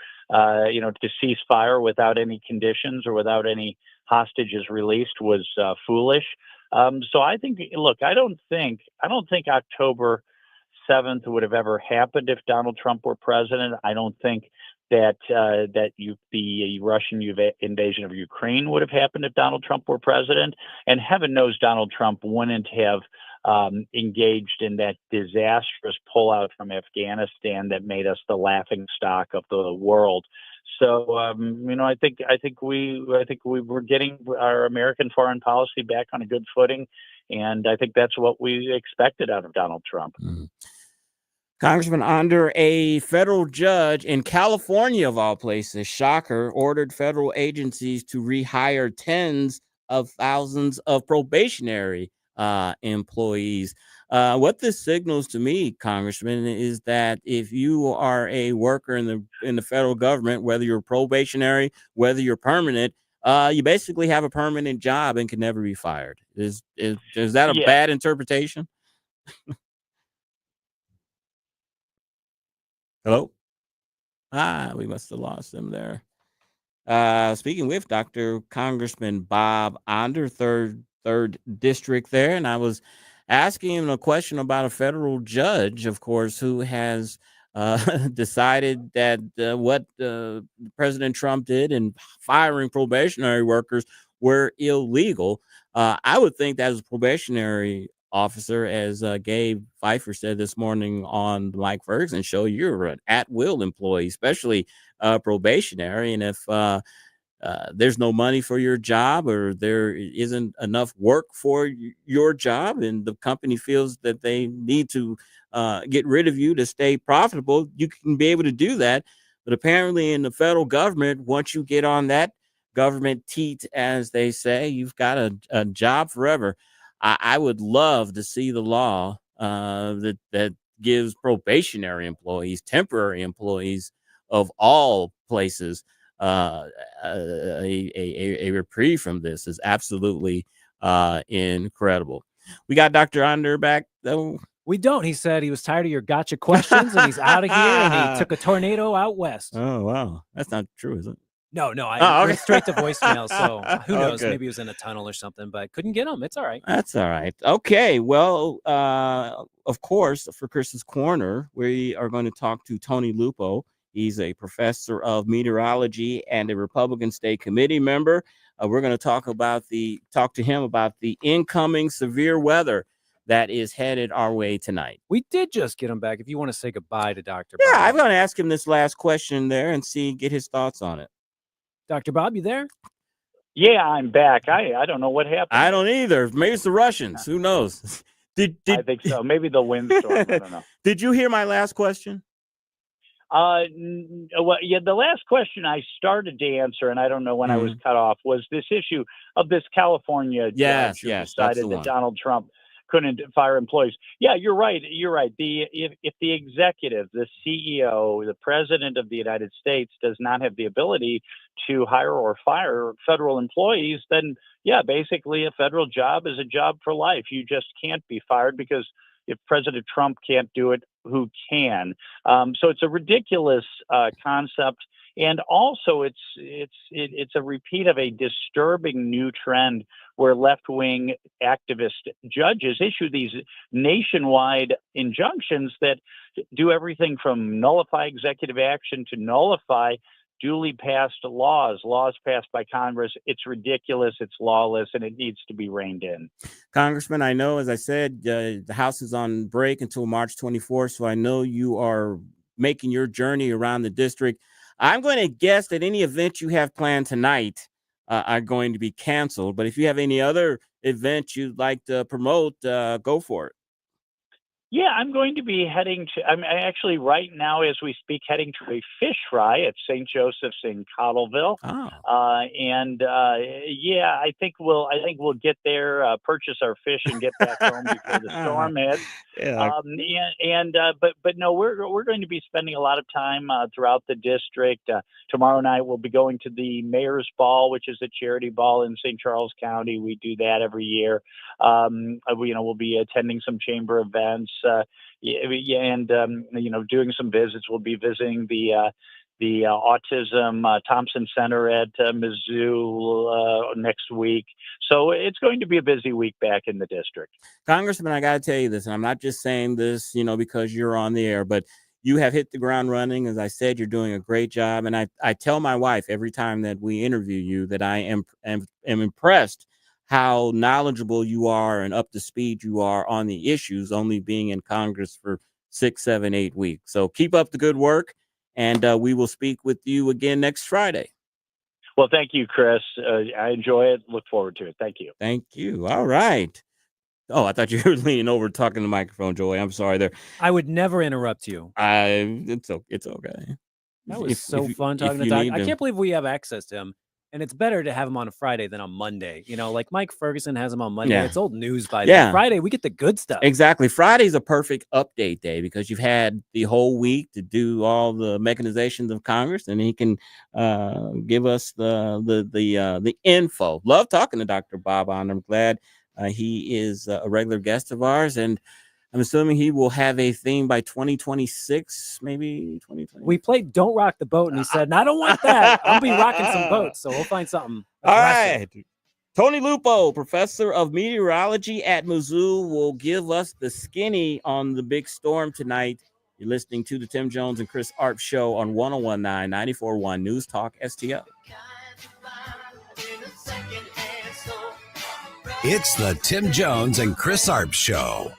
cease fire without any conditions or without any hostages released was foolish. So I think, look, I don't think October 7th would have ever happened if Donald Trump were president. I don't think that the Russian invasion of Ukraine would have happened if Donald Trump were president. And heaven knows Donald Trump wouldn't have engaged in that disastrous pullout from Afghanistan that made us the laughing stock of the world. So I think we were getting our American foreign policy back on a good footing, and I think that's what we expected out of Donald Trump. Congressman Onder, a federal judge in California, of all places, shocker, ordered federal agencies to rehire tens of thousands of probationary employees. What this signals to me, Congressman, is that if you are a worker in the federal government, whether you're probationary, whether you're permanent, you basically have a permanent job and can never be fired. Is that a Yeah. bad interpretation? Hello? We must have lost him there. Speaking with Dr. Congressman Bob Onder, third district there, and I was asking him a question about a federal judge, of course, who has decided that what President Trump did in firing probationary workers were illegal. I would think that as a probationary officer, as Gabe Pfeiffer said this morning on the Mike Ferguson show, you're an at-will employee, especially probationary. And if there's no money for your job, or there isn't enough work for your job, and the company feels that they need to get rid of you to stay profitable, you can be able to do that. But apparently in the federal government, once you get on that government teat, as they say, you've got a job forever. I would love to see the law that gives probationary employees, temporary employees of all places, a reprieve from this. Is absolutely incredible. We got Dr. Onder back though. We don't. He said he was tired of your gotcha questions and he's out of here, and he took a tornado out west. Oh, wow. That's not true, is it? No, I okay. went straight to voicemail. So who knows? Okay. Maybe he was in a tunnel or something, but couldn't get him. It's all right. That's all right. Okay. Well, of course, for Chris's Corner, we are going to talk to Tony Lupo. He's a professor of meteorology and a Republican state committee member. We're going to talk to him about the incoming severe weather that is headed our way tonight. We did just get him back. If you want to say goodbye to Dr. Yeah, Bob. I'm going to ask him this last question there and get his thoughts on it. Dr. Bob, you there? Yeah, I'm back. I don't know what happened. I don't either. Maybe it's the Russians. Who knows? I think so. Maybe the windstorm. I don't know. Did you hear my last question? Well, yeah, the last question I started to answer, and I don't know when I was cut off, was this issue of this California judge who decided that Donald Trump couldn't fire employees. Yeah, you're right. If the executive, the CEO, the president of the United States does not have the ability to hire or fire federal employees, then yeah, basically a federal job is a job for life. You just can't be fired, because if President Trump can't do it, who can? So it's a ridiculous concept. And also, it's a repeat of a disturbing new trend where left-wing activist judges issue these nationwide injunctions that do everything from nullify executive action to nullify duly passed laws passed by Congress. It's ridiculous, it's lawless, and it needs to be reined in. Congressman, I know, as I said, the House is on break until March 24th, so I know you are making your journey around the district. I'm going to guess that any event you have planned tonight are going to be canceled. But if you have any other events you'd like to promote, go for it. Yeah, I'm going to be I'm actually right now as we speak heading to a fish fry at St. Joseph's in Cottleville. Oh. Yeah, I think we'll get there, purchase our fish, and get back home before the storm hits. Yeah. But no, we're going to be spending a lot of time throughout the district. Tomorrow night we'll be going to the Mayor's Ball, which is a charity ball in St. Charles County. We do that every year. We'll be attending some chamber events. And doing some visits. We'll be visiting the Autism Thompson Center at Mizzou next week. So it's going to be a busy week back in the district. Congressman, I got to tell you this, and I'm not just saying this, because you're on the air, but you have hit the ground running. As I said, you're doing a great job. And I tell my wife every time that we interview you that I am impressed how knowledgeable you are and up to speed you are on the issues, only being in Congress for 6, 7, 8 weeks. So keep up the good work, and we will speak with you again next Friday. Well, thank you, Chris. I enjoy it. Look forward to it. Thank you. Thank you. All right. Oh, I thought you were leaning over talking to the microphone, Joey. I'm sorry there. I would never interrupt you. It's okay. That was so fun talking to Doc. I can't believe we have access to him And it's better to have him on a Friday than on Monday. You know, like Mike Ferguson has him on Monday. Yeah. It's old news by Yeah. then. Friday, we get the good stuff. Exactly. Friday's a perfect update day because you've had the whole week to do all the mechanizations of Congress, and he can give us the info. Love talking to Dr. Bob on. I'm glad he is a regular guest of ours, and I'm assuming he will have a theme by 2026, maybe 2020. We played Don't Rock the Boat, and he said, "No, I don't want that. I'll be rocking some boats, so we'll find something." All aggressive." right. Tony Lupo, professor of meteorology at Mizzou, will give us the skinny on the big storm tonight. You're listening to the Tim Jones and Chris Arps show on 1019 94.1 News Talk STL. It's the Tim Jones and Chris Arps show.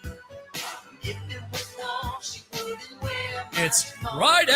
It's Friday!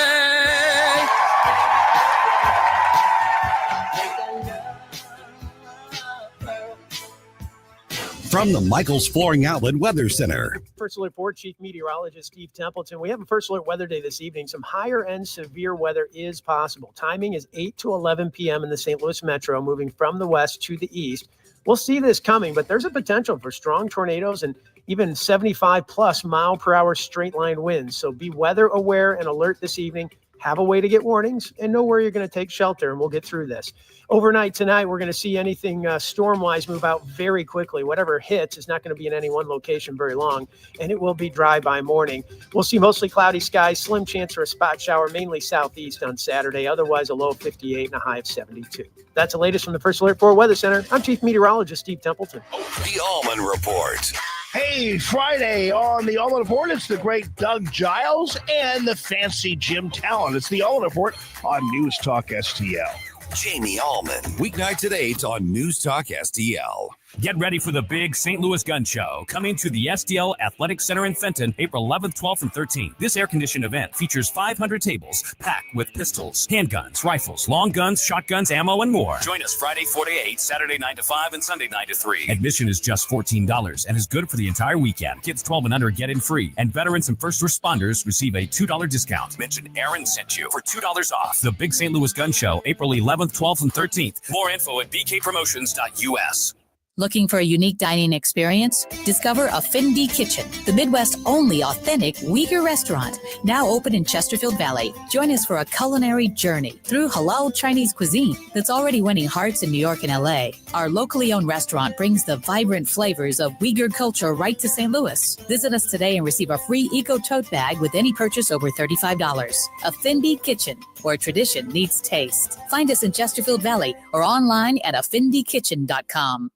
From the Michaels Flooring Outlet Weather Center. First Alert 4 Chief Meteorologist Steve Templeton. We have a First Alert weather day this evening. Some higher end severe weather is possible. Timing is 8 to 11 p.m. in the St. Louis metro, moving from the west to the east. We'll see this coming, but there's a potential for strong tornadoes and even 75 plus mile per hour straight line winds. So be weather aware and alert this evening. Have a way to get warnings and know where you're going to take shelter, and we'll get through this. Overnight tonight, we're going to see anything storm-wise move out very quickly. Whatever hits is not going to be in any one location very long, and it will be dry by morning. We'll see mostly cloudy skies, slim chance for a spot shower, mainly southeast on Saturday. Otherwise, a low of 58 and a high of 72. That's the latest from the First Alert 4 Weather Center. I'm Chief Meteorologist Steve Templeton. The Allman Report. Hey, Friday on the Allman Report, it's the great Doug Giles and the fancy Jim Talon. It's the Allman Report on News Talk STL. Jamie Allman. Weeknights at 8 on News Talk STL. Get ready for the big St. Louis Gun Show, coming to the STL Athletic Center in Fenton, April 11th, 12th, and 13th. This air-conditioned event features 500 tables packed with pistols, handguns, rifles, long guns, shotguns, ammo, and more. Join us Friday 4 to 8, Saturday 9 to 5, and Sunday 9 to 3. Admission is just $14 and is good for the entire weekend. Kids 12 and under get in free, and veterans and first responders receive a $2 discount. Mention Aaron sent you for $2 off. The big St. Louis Gun Show, April 11th, 12th, and 13th. More info at bkpromotions.us. Looking for a unique dining experience? Discover Affinity Kitchen, the Midwest's only authentic Uyghur restaurant, now open in Chesterfield Valley. Join us for a culinary journey through halal Chinese cuisine that's already winning hearts in New York and LA. Our locally owned restaurant brings the vibrant flavors of Uyghur culture right to St. Louis. Visit us today and receive a free eco tote bag with any purchase over $35. Affinity Kitchen, where tradition meets taste. Find us in Chesterfield Valley or online at affinityKitchen.com.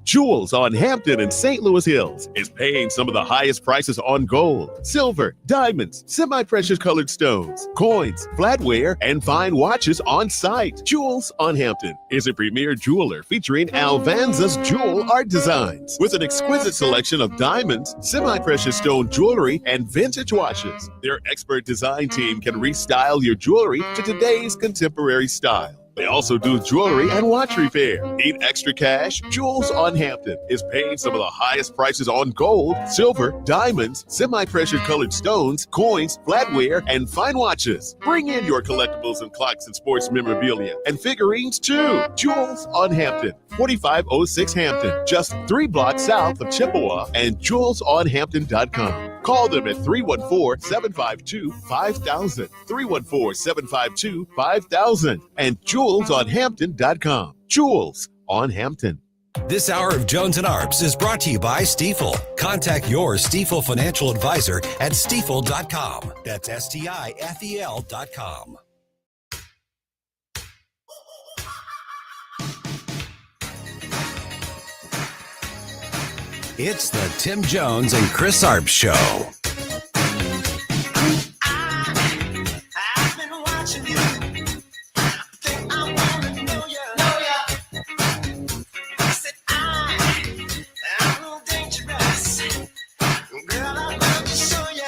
Jewels on Hampton and St. Louis Hills is paying some of the highest prices on gold, silver, diamonds, semi-precious colored stones, coins, flatware, and fine watches on site. Jewels on Hampton is a premier jeweler featuring Alvanza's jewel art designs with an exquisite selection of diamonds, semi-precious stone jewelry, and vintage watches. Their expert design team can restyle your jewelry to today's contemporary style. They also do jewelry and watch repair. Need extra cash? Jewels on Hampton is paying some of the highest prices on gold, silver, diamonds, semi-precious colored stones, coins, flatware, and fine watches. Bring in your collectibles and clocks and sports memorabilia and figurines too. Jewels on Hampton, 4506 Hampton, just 3 blocks south of Chippewa, and jewelsonhampton.com. Call them at 314-752-5000, 314-752-5000, and jewelsonhampton.com. Jewels on Hampton. This hour of Jones and Arps is brought to you by Stifel. Contact your Stifel financial advisor at stifel.com. That's STIFEL.com. It's the Tim Jones and Chris Arps Show. I've been watching you. Think I wanna know ya. I said I'm a little dangerous. Girl, I love to show ya.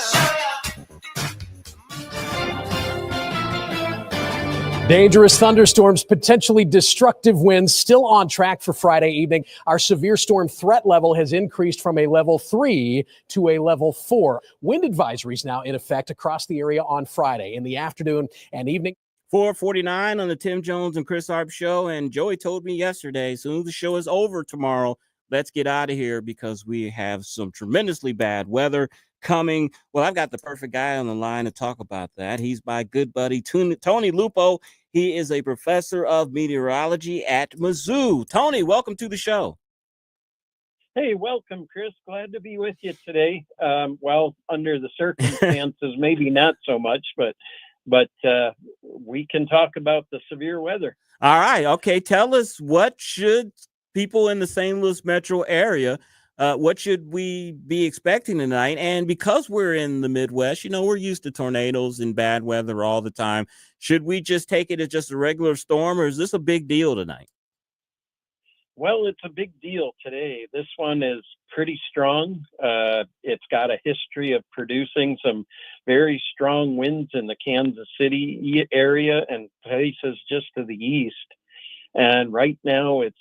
Dangerous thunderstorms, potentially destructive winds, still on track for Friday evening. Our severe storm threat level has increased from a level 3 to a level 4. Wind advisories now in effect across the area on Friday in the afternoon and evening. 4:49 on the Tim Jones and Chris Arps show. And Joey told me yesterday, as soon as the show is over tomorrow, let's get out of here because we have some tremendously bad weather coming. Well, I've got the perfect guy on the line to talk about that. He's my good buddy, Tony Lupo. He is a professor of meteorology at Mizzou. Tony, welcome to the show. Hey, welcome, Chris. Glad to be with you today. Well, under the circumstances, maybe not so much, but we can talk about the severe weather. All right. Okay. Tell us, what should people in the St. Louis metro area, what should we be expecting tonight? And because we're in the Midwest, we're used to tornadoes and bad weather all the time. Should we just take it as just a regular storm, or is this a big deal tonight? Well, it's a big deal today. This one is pretty strong. It's got a history of producing some very strong winds in the Kansas City area and places just to the east. And right now it's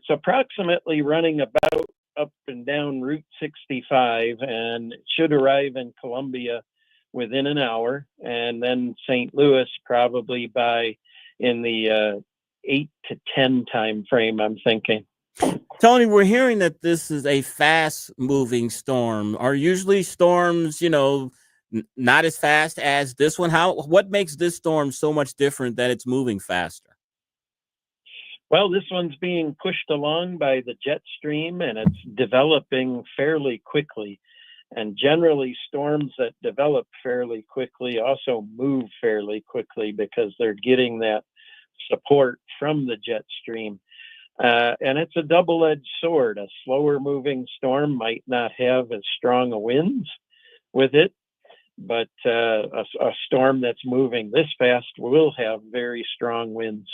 approximately running about up and down Route 65 and should arrive in Columbia within an hour. And then St. Louis probably in the 8 to 10 time frame, I'm thinking. Tony, we're hearing that this is a fast moving storm. Are usually storms, not as fast as this one? What makes this storm so much different that it's moving faster? Well, this one's being pushed along by the jet stream and it's developing fairly quickly. And generally storms that develop fairly quickly also move fairly quickly because they're getting that support from the jet stream. And it's a double-edged sword. A slower moving storm might not have as strong a winds with it, but a storm that's moving this fast will have very strong winds.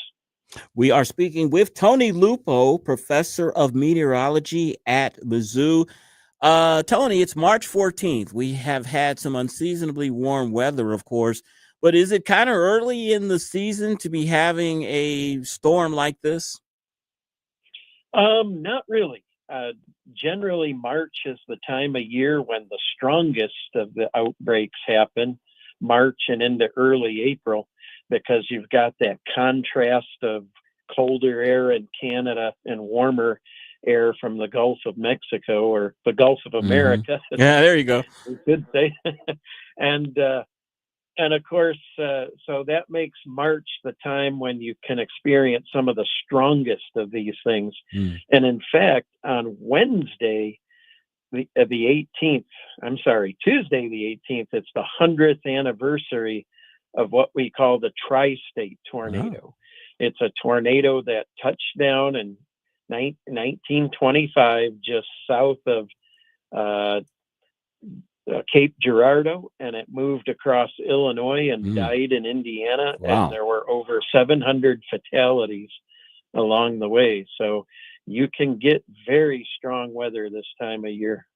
We are speaking with Tony Lupo, professor of meteorology at Mizzou. Tony, it's March 14th. We have had some unseasonably warm weather, of course, but is it kind of early in the season to be having a storm like this? Not really. Generally, March is the time of year when the strongest of the outbreaks happen, March and into early April, because you've got that contrast of colder air in Canada and warmer air from the Gulf of Mexico or the Gulf of America. Mm-hmm. Yeah, there you go. We could say. And of course, so that makes March the time when you can experience some of the strongest of these things. And in fact, on Tuesday the 18th, it's the 100th anniversary of what we call the tri-state tornado. Oh. It's a tornado that touched down in 1925 just south of Cape Girardeau, and it moved across Illinois and died in Indiana. Wow. And there were over 700 fatalities along the way. So you can get very strong weather this time of year.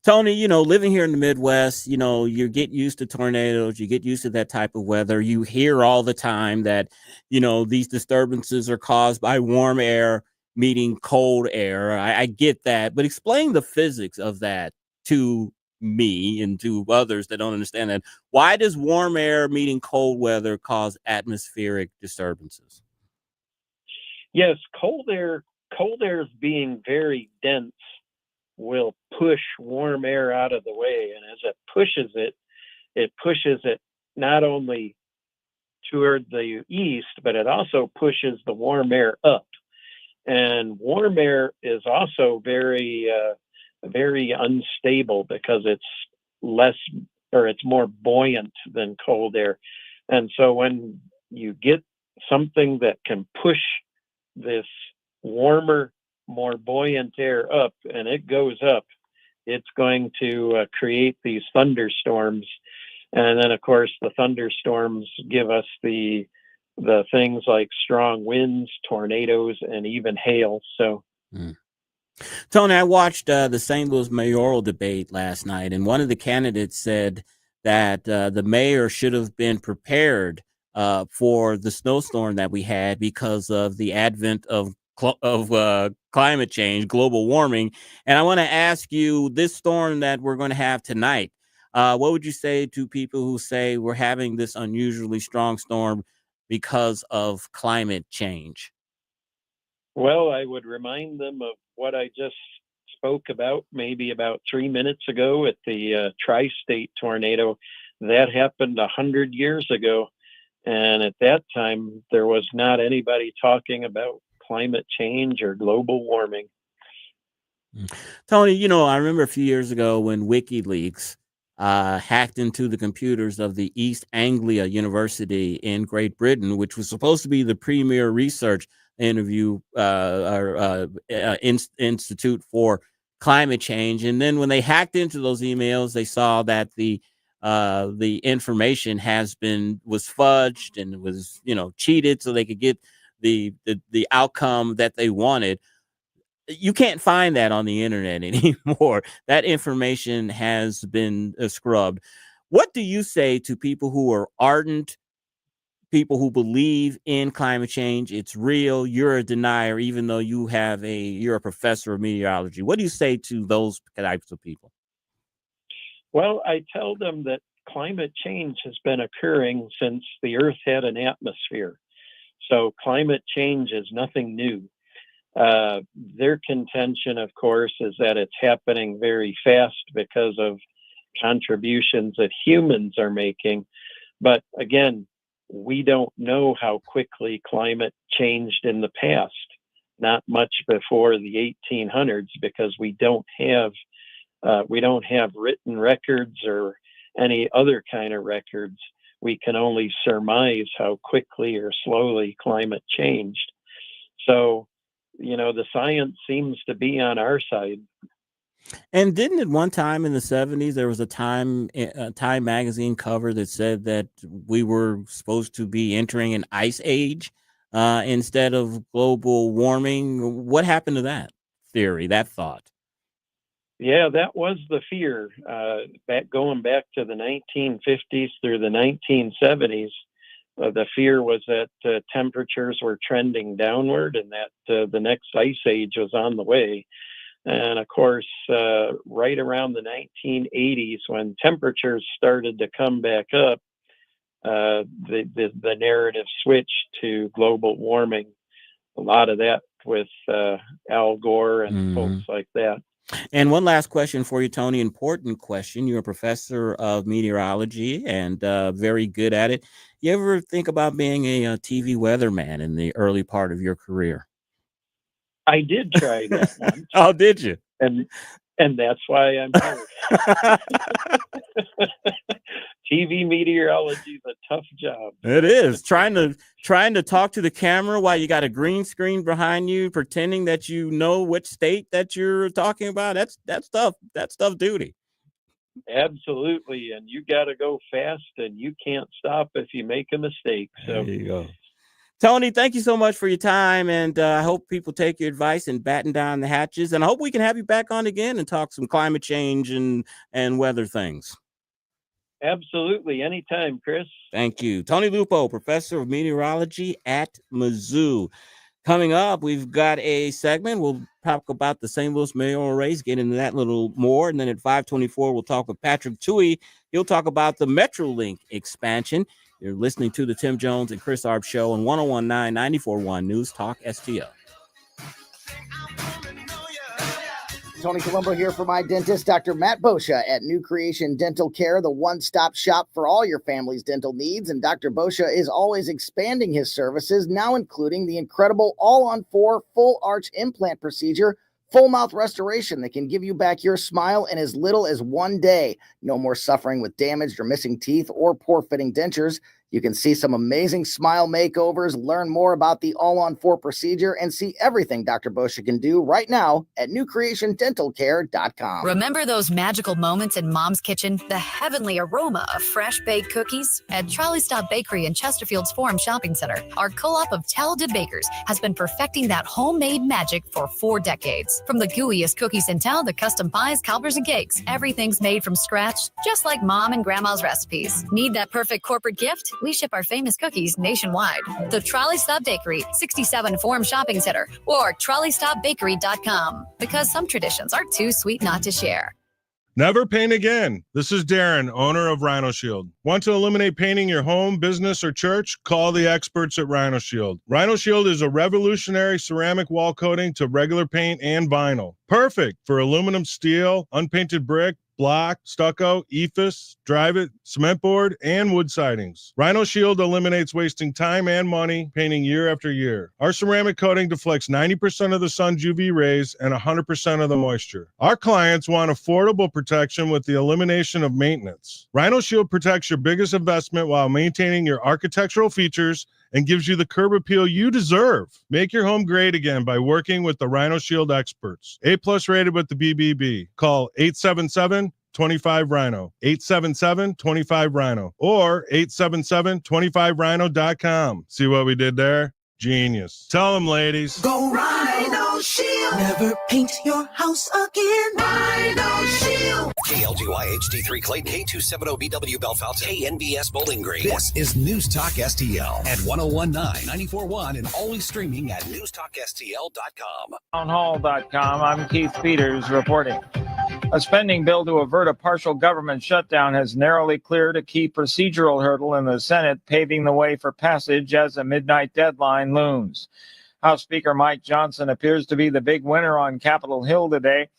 Tony, living here in the Midwest, you get used to tornadoes, you get used to that type of weather. You hear all the time that, these disturbances are caused by warm air meeting cold air. I get that, but explain the physics of that to me and to others that don't understand that. Why does warm air meeting cold weather cause atmospheric disturbances? Yes, cold air is being very dense will push warm air out of the way. And as it pushes it not only toward the east, but it also pushes the warm air up. And warm air is also very unstable because it's more buoyant than cold air. And so when you get something that can push this warmer, more buoyant air up and it goes up, it's going to create these thunderstorms. And then of course the thunderstorms give us the things like strong winds, tornadoes, and even hail. So Tony, I watched the St. Louis mayoral debate last night, and one of the candidates said that the mayor should have been prepared for the snowstorm that we had because of the advent of climate change, global warming. And I want to ask you, this storm that we're going to have tonight, What would you say to people who say we're having this unusually strong storm because of climate change? Well, I would remind them of what I just spoke about maybe about 3 minutes ago at the tri-state tornado. That happened 100 years ago. And at that time, there was not anybody talking about climate change or global warming. Tony, I remember a few years ago when WikiLeaks hacked into the computers of the East Anglia University in Great Britain, which was supposed to be the premier research institute for climate change. And then when they hacked into those emails, they saw that the information was fudged and was cheated so they could get the outcome that they wanted. You can't find that on the internet anymore. That information has been scrubbed. What do you say to people who are ardent, people who believe in climate change? It's real. You're a denier, even though you're a professor of meteorology. What do you say to those types of people? Well, I tell them that climate change has been occurring since the Earth had an atmosphere. So climate change is nothing new. Their contention, of course, is that it's happening very fast because of contributions that humans are making. But again, we don't know how quickly climate changed in the past, not much before the 1800s, because we don't have written records or any other kind of records. We can only surmise how quickly or slowly climate changed. So, the science seems to be on our side. And didn't at one time in the 70s, there was a Time magazine cover that said that we were supposed to be entering an ice age instead of global warming? What happened to that theory, that thought? Yeah, that was the fear. Going back to the 1950s through the 1970s, the fear was that temperatures were trending downward and that the next ice age was on the way. And of course, right around the 1980s, when temperatures started to come back up, the narrative switched to global warming. A lot of that with Al Gore and folks like that. And one last question for you, Tony. Important question. You're a professor of meteorology and very good at it. You ever think about being a TV weatherman in the early part of your career? I did try that once. Oh, did you? And that's why I'm here. TV meteorology is a tough job. It is. Trying to talk to the camera while you got a green screen behind you, pretending that you know which state that you're talking about. That's tough. That's tough duty. Absolutely. And you got to go fast and you can't stop if you make a mistake. So there you go. Tony, thank you so much for your time. And I hope people take your advice and batten down the hatches. And I hope we can have you back on again and talk some climate change and weather things. Absolutely. Anytime, Chris. Thank you. Tony Lupo, professor of meteorology at Mizzou. Coming up, we've got a segment. We'll talk about the St. Louis mayoral race, get into that a little more. And then at 5:24, we'll talk with Patrick Tuohey. He'll talk about the MetroLink expansion. You're listening to the Tim Jones and Chris Arps show on 101.9 94.1 News Talk STL. Tony Colombo here for my dentist, Dr. Matt Boscia at New Creation Dental Care, the one-stop shop for all your family's dental needs. And Dr. Boscia is always expanding his services, now including the incredible all-on-4 full arch implant procedure, full mouth restoration that can give you back your smile in as little as 1 day. No more suffering with damaged or missing teeth or poor-fitting dentures. You can see some amazing smile makeovers, learn more about the all-on-4 procedure, and see everything Dr. Boscia can do right now at newcreationdentalcare.com. Remember those magical moments in Mom's kitchen? The heavenly aroma of fresh baked cookies? At Trolley Stop Bakery in Chesterfield's Forum Shopping Center, our co-op of talented bakers has been perfecting that homemade magic for 4 decades. From the gooeyest cookies in town to custom pies, cobbers, and cakes, everything's made from scratch, just like Mom and Grandma's recipes. Need that perfect corporate gift? We ship our famous cookies nationwide. The Trolley Stop Bakery, 67 Forum Shopping Center, or TrolleyStopBakery.com. Because some traditions are too sweet not to share. Never paint again. This is Darren, owner of Rhino Shield. Want to eliminate painting your home, business, or church? Call the experts at Rhino Shield. Rhino Shield is a revolutionary ceramic wall coating to regular paint and vinyl. Perfect for aluminum, steel, unpainted brick, block, stucco, ephes, drive-it, cement board, and wood sidings. Rhino Shield eliminates wasting time and money painting year after year. Our ceramic coating deflects 90% of the sun's UV rays and 100% of the moisture. Our clients want affordable protection with the elimination of maintenance. Rhino Shield protects your biggest investment while maintaining your architectural features and gives you the curb appeal you deserve. Make your home great again by working with the Rhino Shield experts. A+ rated with the BBB. Call 877-25-RHINO, 877-25-RHINO, or 877-25rhino.com. See what we did there? Genius. Tell them, ladies. Go Rhino Shield. Never paint your house again. Rhino Shield. KLGY HD3 Clayton, K270BW Bellefontaine, KNBS Bowling Green. This is News Talk STL at 1019, 94.1, and always streaming at newstalkstl.com. Townhall.com. I'm Keith Peters reporting. A spending bill to avert a partial government shutdown has narrowly cleared a key procedural hurdle in the Senate, paving the way for passage as a midnight deadline looms. House Speaker Mike Johnson appears to be the big winner on Capitol Hill today.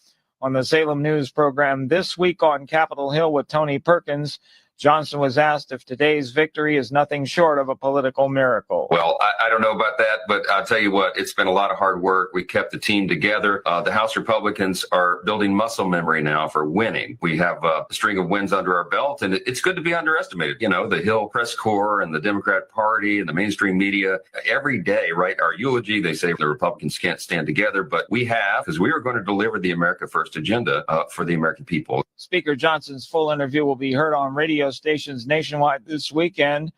On the Salem News program This Week on Capitol Hill with Tony Perkins, Johnson was asked if today's victory is nothing short of a political miracle. Well, I don't know about that, but I'll tell you what, it's been a lot of hard work. We kept the team together. The House Republicans are building muscle memory now for winning. We have a string of wins under our belt, and it's good to be underestimated. You know, the Hill Press Corps and the Democrat Party and the mainstream media, every day, right, our eulogy, they say the Republicans can't stand together, but we have, because we are going to deliver the America First agenda for the American people. Speaker Johnson's full interview will be heard on radio stations nationwide this weekend,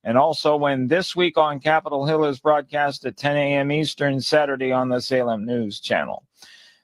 and also when This Week on Capitol Hill is broadcast at 10 a.m. Eastern Saturday on the Salem News Channel.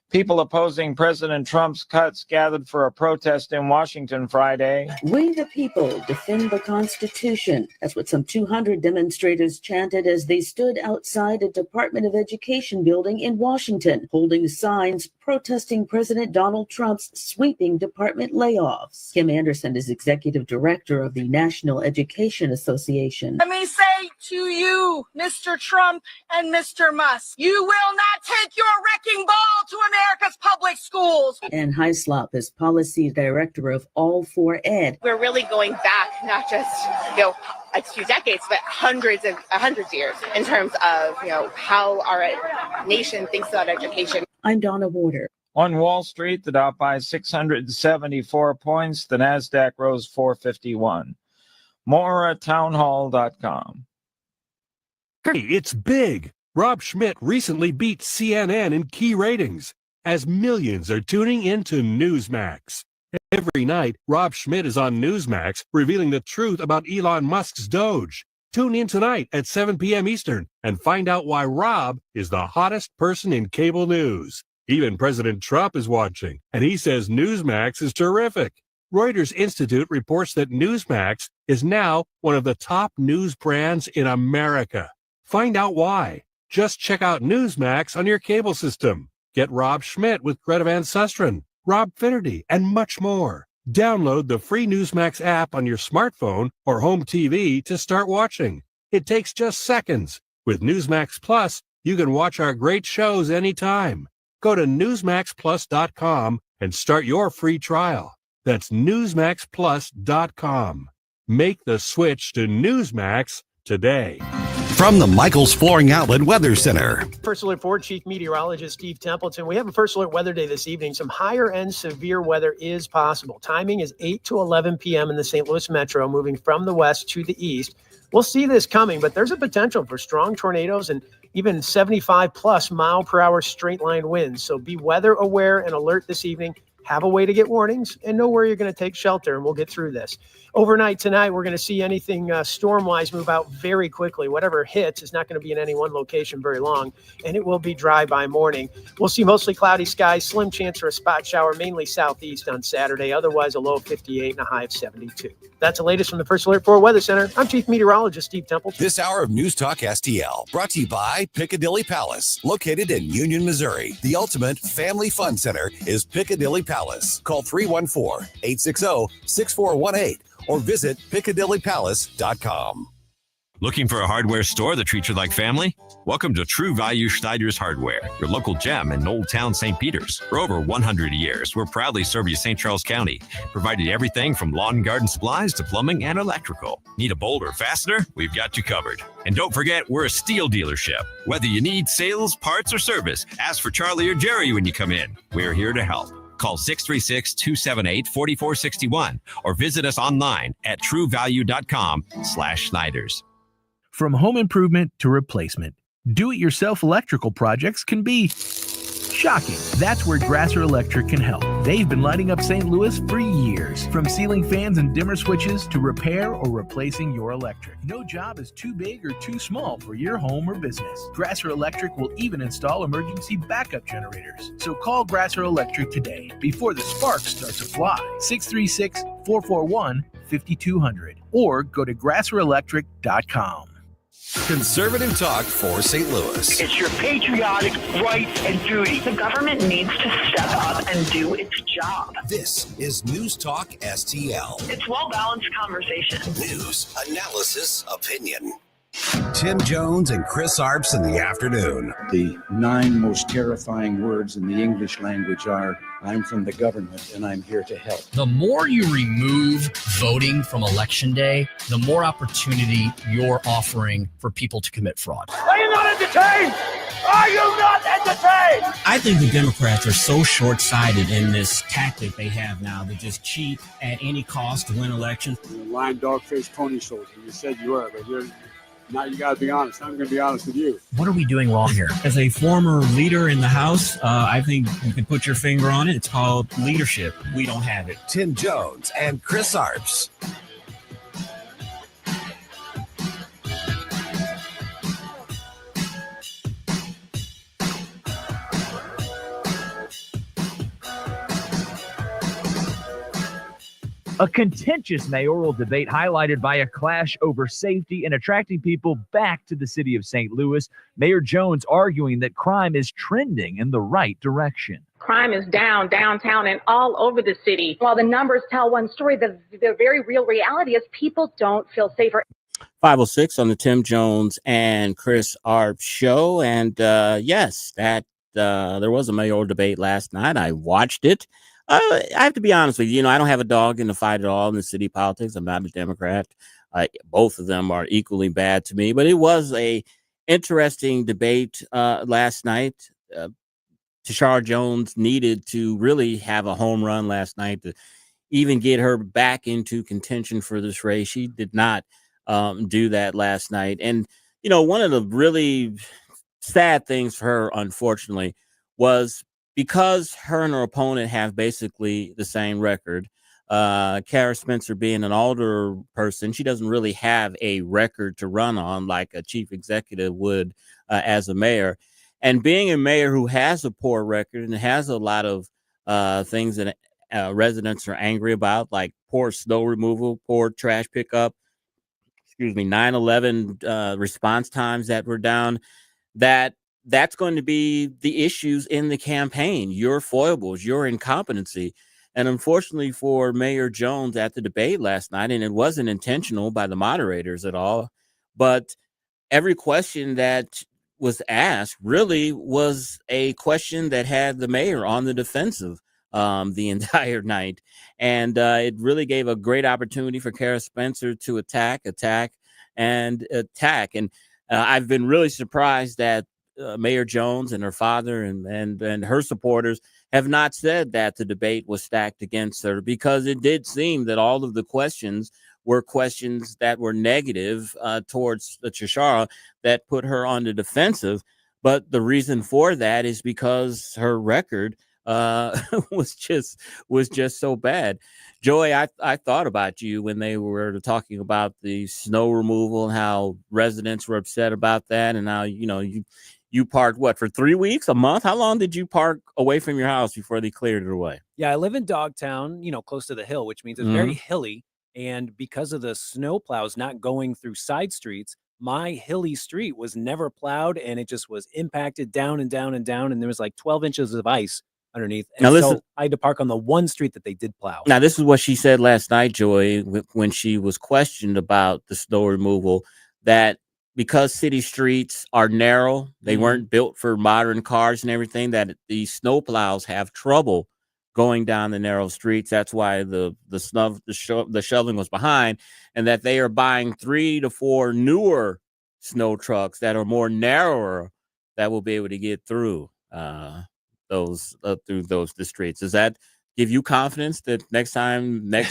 People opposing President Trump's cuts gathered for a protest in Washington Friday. We the people defend the Constitution. That's what some 200 demonstrators chanted as they stood outside a Department of Education building in Washington, holding signs protesting President Donald Trump's sweeping department layoffs. Kim Anderson is executive director of the National Education Association. Let me say to you, Mr. Trump and Mr. Musk, you will not take your wrecking ball to America's public schools. And Hyslop is policy director of All for Ed. We're really going back, not just, a few decades, but hundreds of years in terms of, how our nation thinks about education. I'm Donna Warder. On Wall Street, the Dow by 674 points. The NASDAQ rose 451. More at townhall.com. Hey, it's big. Rob Schmidt recently beat CNN in key ratings as millions are tuning into Newsmax. Every night, Rob Schmidt is on Newsmax revealing the truth about Elon Musk's Doge. Tune in tonight at 7 p.m. Eastern and find out why Rob is the hottest person in cable news. Even President Trump is watching, and he says Newsmax is terrific. Reuters Institute reports that Newsmax is now one of the top news brands in America. Find out why. Just check out Newsmax on your cable system. Get Rob Schmidt with Greta Van Susteren, Rob Finnerty, and much more. Download the free Newsmax app on your smartphone or home TV to start watching. It takes just seconds. With Newsmax Plus, you can watch our great shows anytime. Go to newsmaxplus.com and start your free trial. That's newsmaxplus.com. Make the switch to Newsmax today. From the Michaels Flooring Outlet Weather Center. First Alert 4 Chief Meteorologist Steve Templeton. We have a First Alert weather day this evening. Some higher end severe weather is possible. Timing is 8 to 11 p.m. in the St. Louis metro, moving from the west to the east. We'll see this coming, but there's a potential for strong tornadoes and even 75 plus mile per hour straight line winds. So be weather aware and alert this evening. Have a way to get warnings and know where you're going to take shelter, and we'll get through this. Overnight tonight, we're going to see anything storm-wise move out very quickly. Whatever hits is not going to be in any one location very long, and it will be dry by morning. We'll see mostly cloudy skies, slim chance for a spot shower, mainly southeast on Saturday. Otherwise, a low of 58 and a high of 72. That's the latest from the First Alert 4 Weather Center. I'm Chief Meteorologist Steve Templeton. This hour of News Talk STL brought to you by Piccadilly Palace, located in Union, Missouri. The ultimate family fun center is Piccadilly Palace. Call 314-860-6418 or visit piccadillypalace.com. Looking for a hardware store that treats you like family? Welcome to True Value Schneider's Hardware, your local gem in Old Town St. Peters. For over 100 years, we're proudly serve you St. Charles County, providing everything from lawn and garden supplies to plumbing and electrical. Need a bolt or fastener? We've got you covered. And don't forget, we're a steel dealership. Whether you need sales, parts, or service, ask for Charlie or Jerry when you come in. We're here to help. Call 636-278-4461 or visit us online at truevalue.com/Schneiders. From home improvement to replacement, do-it-yourself electrical projects can be shocking. That's where Grasser Electric can help. They've been lighting up St. Louis for years. From sealing fans and dimmer switches to repair or replacing your electric. No job is too big or too small for your home or business. Grasser Electric will even install emergency backup generators. So call Grasser Electric today before the sparks start to fly. 636-441-5200 or go to grasserelectric.com. Conservative talk for St. Louis. It's your patriotic right and duty. The government needs to step up and do its job. This is News Talk STL. It's well-balanced conversation. News, analysis, opinion. Tim Jones and Chris Arps in the afternoon. The 9 most terrifying words in the English language are, I'm from the government and I'm here to help. The more you remove voting from Election Day, the more opportunity you're offering for people to commit fraud. Are you not entertained? Are you not entertained? I think the Democrats are so short-sighted in this tactic they have now to just cheat at any cost to win elections. You're a lying dog-faced pony soldier. You said you were, but now you got to be honest. I'm going to be honest with you. What are we doing wrong here? As a former leader in the House, I think you can put your finger on it. It's called leadership. We don't have it. Tim Jones and Chris Arps. A contentious mayoral debate highlighted by a clash over safety and attracting people back to the city of St. Louis. Mayor Jones arguing that crime is trending in the right direction. Crime is down downtown and all over the city. While the numbers tell one story, the very real reality is people don't feel safer. 506 on the Tim Jones and Chris Arps show. And yes, there was a mayoral debate last night. I watched it. I have to be honest with you. I don't have a dog in the fight at all in the city politics. I'm not a Democrat. Both of them are equally bad to me. But it was a interesting debate last night. Tashara Jones needed to really have a home run last night to even get her back into contention for this race. She did not do that last night. And, one of the really sad things for her, unfortunately, was because her and her opponent have basically the same record. Kara Spencer being an older person, she doesn't really have a record to run on like a chief executive would as a mayor. And being a mayor who has a poor record and has a lot of things that residents are angry about, like poor snow removal, poor trash pickup, 9/11 response times that were down, that's going to be the issues in the campaign, your foibles, your incompetency. And unfortunately for Mayor Jones at the debate last night, and it wasn't intentional by the moderators at all, but every question that was asked really was a question that had the mayor on the defensive the entire night. And it really gave a great opportunity for Kara Spencer to attack. And I've been really surprised that Mayor Jones and her father and her supporters have not said that the debate was stacked against her, because it did seem that all of the questions were questions that were negative towards the Tashara that put her on the defensive. But the reason for that is because her record was just so bad. Joey, I thought about you when they were talking about the snow removal and how residents were upset about that, and how you parked for 3 weeks, a month? How long did you park away from your house before they cleared it away? Yeah, I live in Dogtown, close to the hill, which means it's very hilly. And because of the snow plows not going through side streets, my hilly street was never plowed and it just was impacted down and down and down. And there was like 12 inches of ice underneath. And Now so listen, I had to park on the one street that they did plow. now this is what she said last night, Joy, when she was questioned about the snow removal, that because city streets are narrow, they weren't built for modern cars and everything, that the snow plows have trouble going down the narrow streets. That's why the shoveling was behind, and that they are buying 3 to 4 newer snow trucks that are more narrower that will be able to get through the streets. Does that give you confidence that next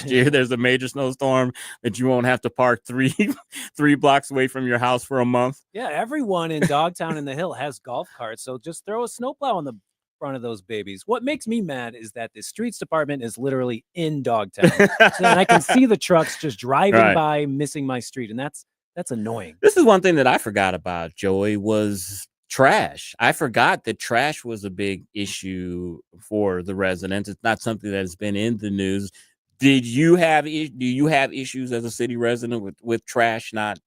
year there's a major snowstorm, that you won't have to park three blocks away from your house for a month? Yeah, everyone in Dogtown and the Hill has golf carts, so just throw a snowplow on the front of those babies. What makes me mad is that the streets department is literally in Dogtown, so I can see the trucks just driving by, missing my street, and that's annoying. This is one thing that I forgot about, Joey, was trash. I forgot that trash was a big issue for the residents. It's not something that has been in the news. Do you have issues as a city resident with trash not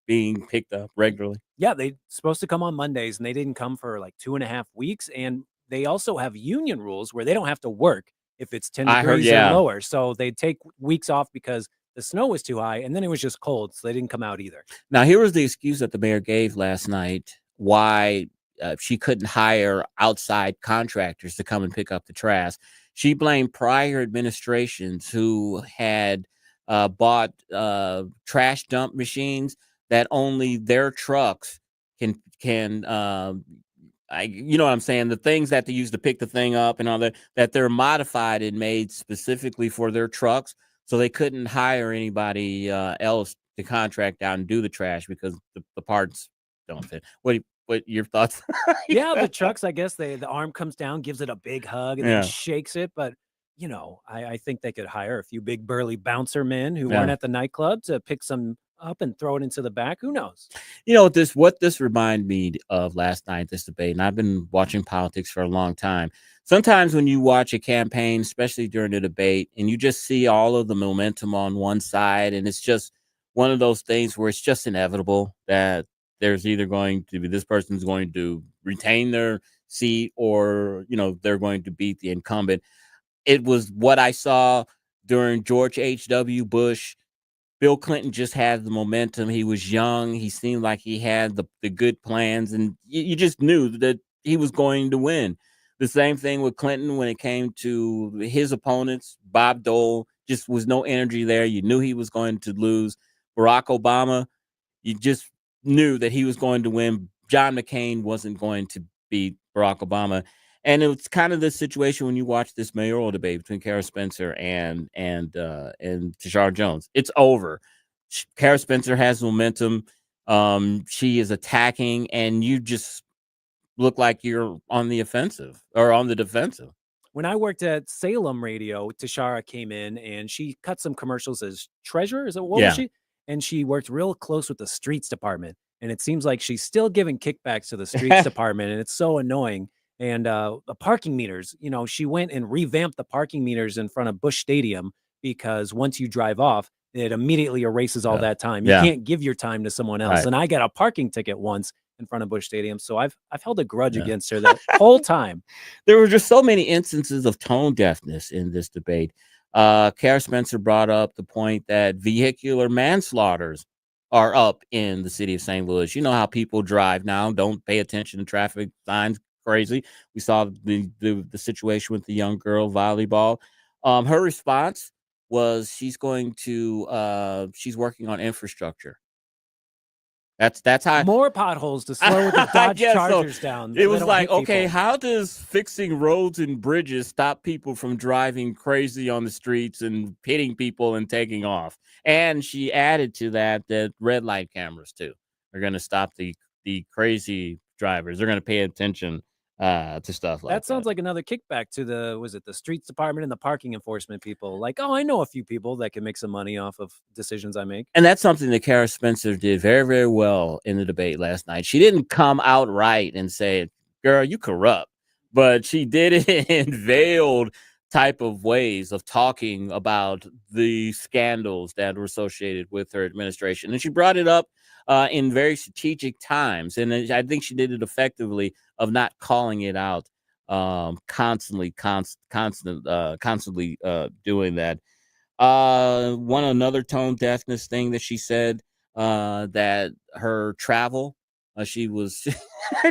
being picked up regularly? Yeah, they're supposed to come on Mondays, and they didn't come for like 2.5 weeks. And they also have union rules where they don't have to work if it's 10 degrees or lower. So they take weeks off because the snow was too high, and then it was just cold, so they didn't come out either. Now, here was the excuse that the mayor gave last night why she couldn't hire outside contractors to come and pick up the trash. She blamed prior administrations who had bought trash dump machines that only their trucks can you know what I'm saying? The things that they use to pick the thing up and all that they're modified and made specifically for their trucks. So they couldn't hire anybody else to contract out and do the trash because the parts don't fit. What your thoughts? Yeah, the trucks, I guess the arm comes down, gives it a big hug, and then shakes it. But I think they could hire a few big burly bouncer men who weren't at the nightclub to pick some up and throw it into the back. Who knows? What this reminded me of last night, this debate, and I've been watching politics for a long time. Sometimes when you watch a campaign, especially during the debate, and you just see all of the momentum on one side, and it's just one of those things where it's just inevitable that there's either going to be this person's going to retain their seat or, they're going to beat the incumbent. It was what I saw during George H.W. Bush. Bill Clinton just had the momentum. He was young. He seemed like he had the good plans, and you just knew that he was going to win. The same thing with Clinton when it came to his opponents. Bob Dole, just was no energy there. You knew he was going to lose. Barack Obama, you just knew that he was going to win. John McCain wasn't going to beat Barack Obama. And it was kind of this situation when you watch this mayoral debate between Kara Spencer and Tashara Jones. It's over. Kara Spencer has momentum. She is attacking, and you just look like you're on the offensive or on the defensive. When I worked at Salem Radio, Tashara came in and she cut some commercials as treasurer. Is that what was she? And she worked real close with the streets department. And it seems like she's still giving kickbacks to the streets department, and it's so annoying. And the parking meters, she went and revamped the parking meters in front of Busch Stadium because once you drive off, it immediately erases all that time. You can't give your time to someone else. Right. And I got a parking ticket once in front of Busch Stadium, so I've held a grudge against her that whole time. There were just so many instances of tone deafness in this debate. Kara Spencer brought up the point that vehicular manslaughters are up in the city of St. Louis. You know how people drive now, don't pay attention to traffic signs. Crazy. We saw the situation with the young girl volleyball. Her response was she's working on infrastructure. That's how more potholes to slow the Dodge Chargers down. It was like, okay, how does fixing roads and bridges stop people from driving crazy on the streets and hitting people and taking off? And she added to that red light cameras too are going to stop the crazy drivers. They're going to pay attention to stuff like that. That sounds like another kickback to the streets department and the parking enforcement people. Like, oh, I know a few people that can make some money off of decisions I make. And that's something that Kara Spencer did very, very well in the debate last night. She didn't come outright and say, girl, you corrupt, but she did it in veiled type of ways of talking about the scandals that were associated with her administration. And she brought it up in very strategic times. And I think she did it effectively of not calling it out constantly doing that. Another tone deafness thing that she said, that her travel, she was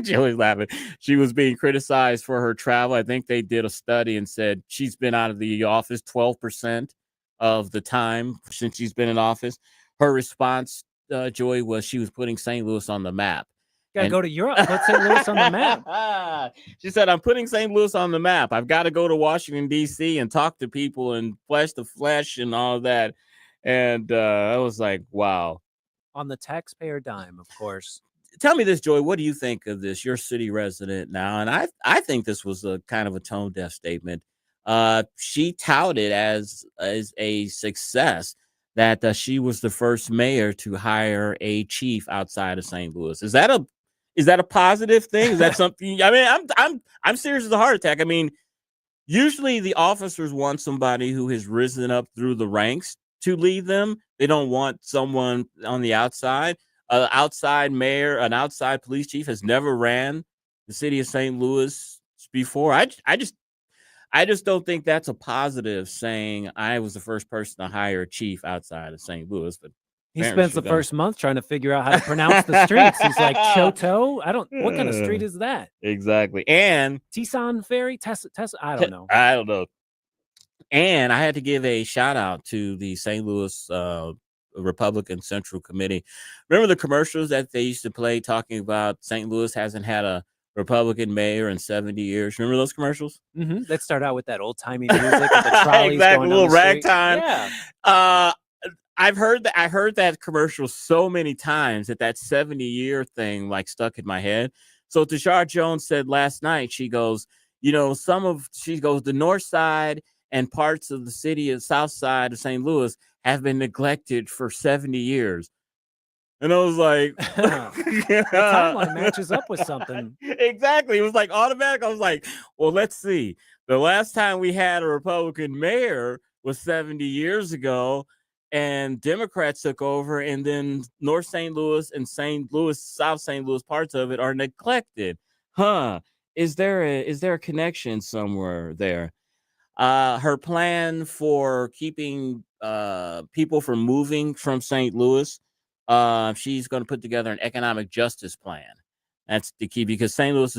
Joey's laughing. She was being criticized for her travel. I think they did a study and said she's been out of the office 12% of the time since she's been in office. Her response, Joey, was she was putting St. Louis on the map. Gotta go to Europe. Put St. Louis on the map. She said, I'm putting St. Louis on the map. I've got to go to Washington, D.C. and talk to people and flesh to flesh and all that. And I was like, wow. On the taxpayer dime, of course. Tell me this, Joy. What do you think of this? You're a city resident now. And I think this was a kind of a tone deaf statement. She touted as a success that she was the first mayor to hire a chief outside of St. Louis. Is that a positive thing? Is that something? I mean, I'm serious as a heart attack. I mean, usually the officers want somebody who has risen up through the ranks to lead them. They don't want someone on the outside. An outside mayor, an outside police chief has never ran the city of St. Louis before. I just don't think that's a positive, saying I was the first person to hire a chief outside of St. Louis. But he spends the first month trying to figure out how to pronounce the streets. He's like, Choteau? What kind of street is that? Exactly. And Tucson Ferry? Tessa, I don't know. I don't know. And I had to give a shout out to the St. Louis Republican Central Committee. Remember the commercials that they used to play talking about St. Louis hasn't had a Republican mayor in 70 years? Remember those commercials? Mm-hmm. Let's start out with that old timey music with the trolleys exactly, going a little ragtime. Yeah. I heard that commercial so many times that 70-year thing like stuck in my head. So Tashara Jones said last night, she goes, the north side and parts of the city of south side of St. Louis have been neglected for 70 years. And I was like, the timeline matches up with something. Exactly. It was like automatic. I was like, well, let's see. The last time we had a Republican mayor was 70 years ago, and Democrats took over, and then North St. Louis and St. Louis, South St. Louis, parts of it are neglected. Is there a connection somewhere there? Her plan for keeping people from moving from St. Louis, she's going to put together an economic justice plan. That's the key, because St. Louis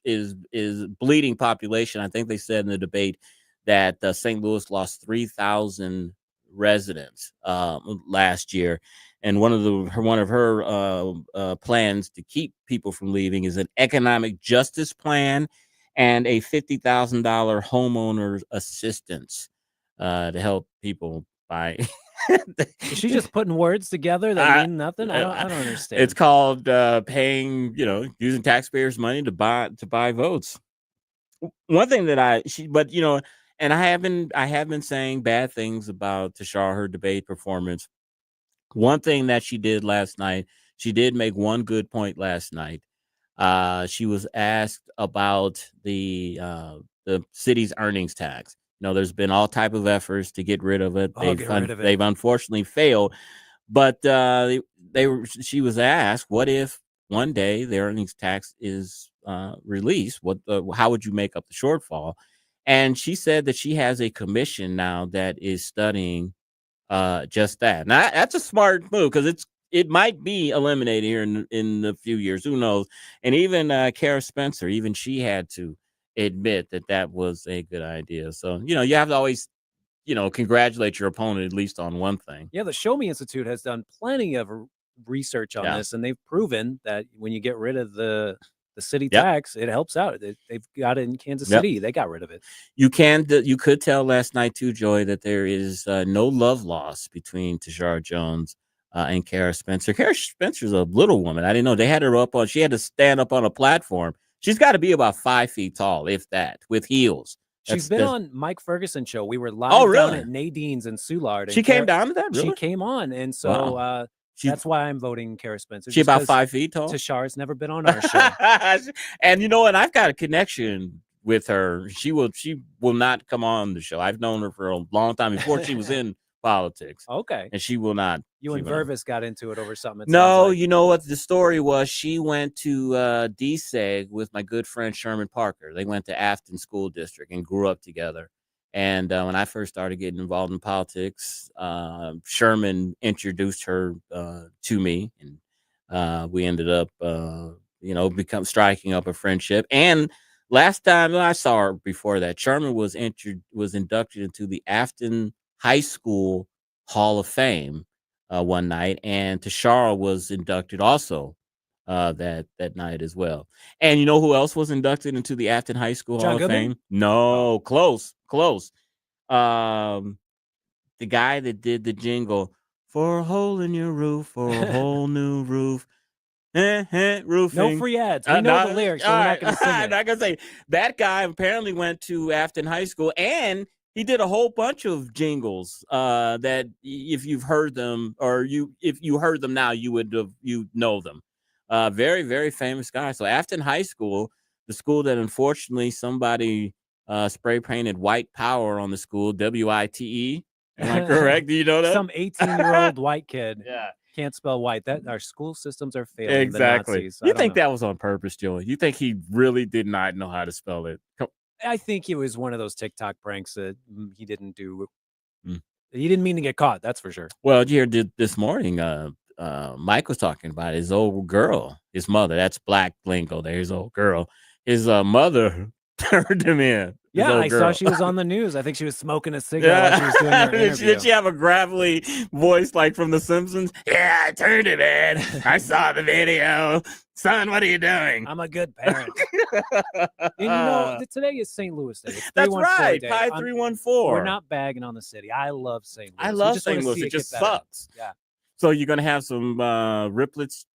is bleeding population. I think they said in the debate that St. Louis lost 3,000 residents last year, and one of her plans to keep people from leaving is an economic justice plan and a $50,000 homeowner assistance to help people buy. Is she just putting words together that mean nothing? I don't understand. It's called paying, using taxpayers' money to buy votes. One thing that and I have been saying bad things about Tashara, her debate performance. One thing that she did last night, she did make one good point last night. She was asked about the city's earnings tax. There's been all type of efforts to get rid of it. They've unfortunately failed. But she was asked, what if one day the earnings tax is released? How would you make up the shortfall? And she said that she has a commission now that is studying just that. Now, that's a smart move, because it might be eliminated here in a few years. Who knows? And even Kara Spencer, even she had to admit that was a good idea. So, you have to always, congratulate your opponent at least on one thing. Yeah, the Show Me Institute has done plenty of research on this, and they've proven that when you get rid of the city tax, it helps out. They've got it in Kansas City. They got rid of it. You could tell last night too, Joy, that there is no love lost between Tashara Jones and Kara Spencer. Kara Spencer's a little woman. I didn't know they had her up on. She had to stand up on a platform. She's got to be about 5 feet tall, if that, with heels. She's been on Mike Ferguson show. We were live down at Nadine's in Soulard. She came down to that? Really? She came on, and so that's why I'm voting Kara Spencer. She's about 5 feet tall? Tashar's never been on our show. And I've got a connection with her. She will not come on the show. I've known her for a long time before she was in politics. Okay. And she will not. You and Vervis got into it over something. No, you know what the story was? She went to DSEG with my good friend Sherman Parker. They went to Afton School District and grew up together. And when I first started getting involved in politics, Sherman introduced her to me, and we ended up, striking up a friendship. And last time I saw her before that, Sherman was inducted into the Afton High School Hall of Fame one night, and Tashara was inducted also that night as well. And you know who else was inducted into the Afton High School Hall of Fame? No, close. The guy that did the jingle for a hole in your roof, for a whole new roof. Roofing. No free ads. We know the lyrics, so we're not going to sing it. I'm not going to say that guy apparently went to Afton High School, and he did a whole bunch of jingles that if you've heard them, or if you heard them now, you know them. Very, very famous guy. So Afton High School, the school that unfortunately somebody spray painted white power on the school, WITE. Am I correct? Do you know that? Some 18-year-old white kid. Yeah. Can't spell white. That our school systems are failing. Exactly. The Nazis. You think that was on purpose, Joey? You think he really did not know how to spell it? I think it was one of those TikTok pranks that he didn't do. He didn't mean to get caught. That's for sure. Well, you heard this morning, Mike was talking about his old girl, his mother. That's black lingo. There's old girl. His mother turned him in. Yeah, I saw she was on the news. I think she was smoking a cigarette while she was doing her interview. Did she have a gravelly voice like from The Simpsons? Yeah, I turned it in. I saw the video. Son, what are you doing? I'm a good parent. And today is St. Louis Day. That's right. Pi 314. We're not bagging on the city. I love St. Louis. I love St. Louis. It just sucks. Yeah. So you're going to have some Riplets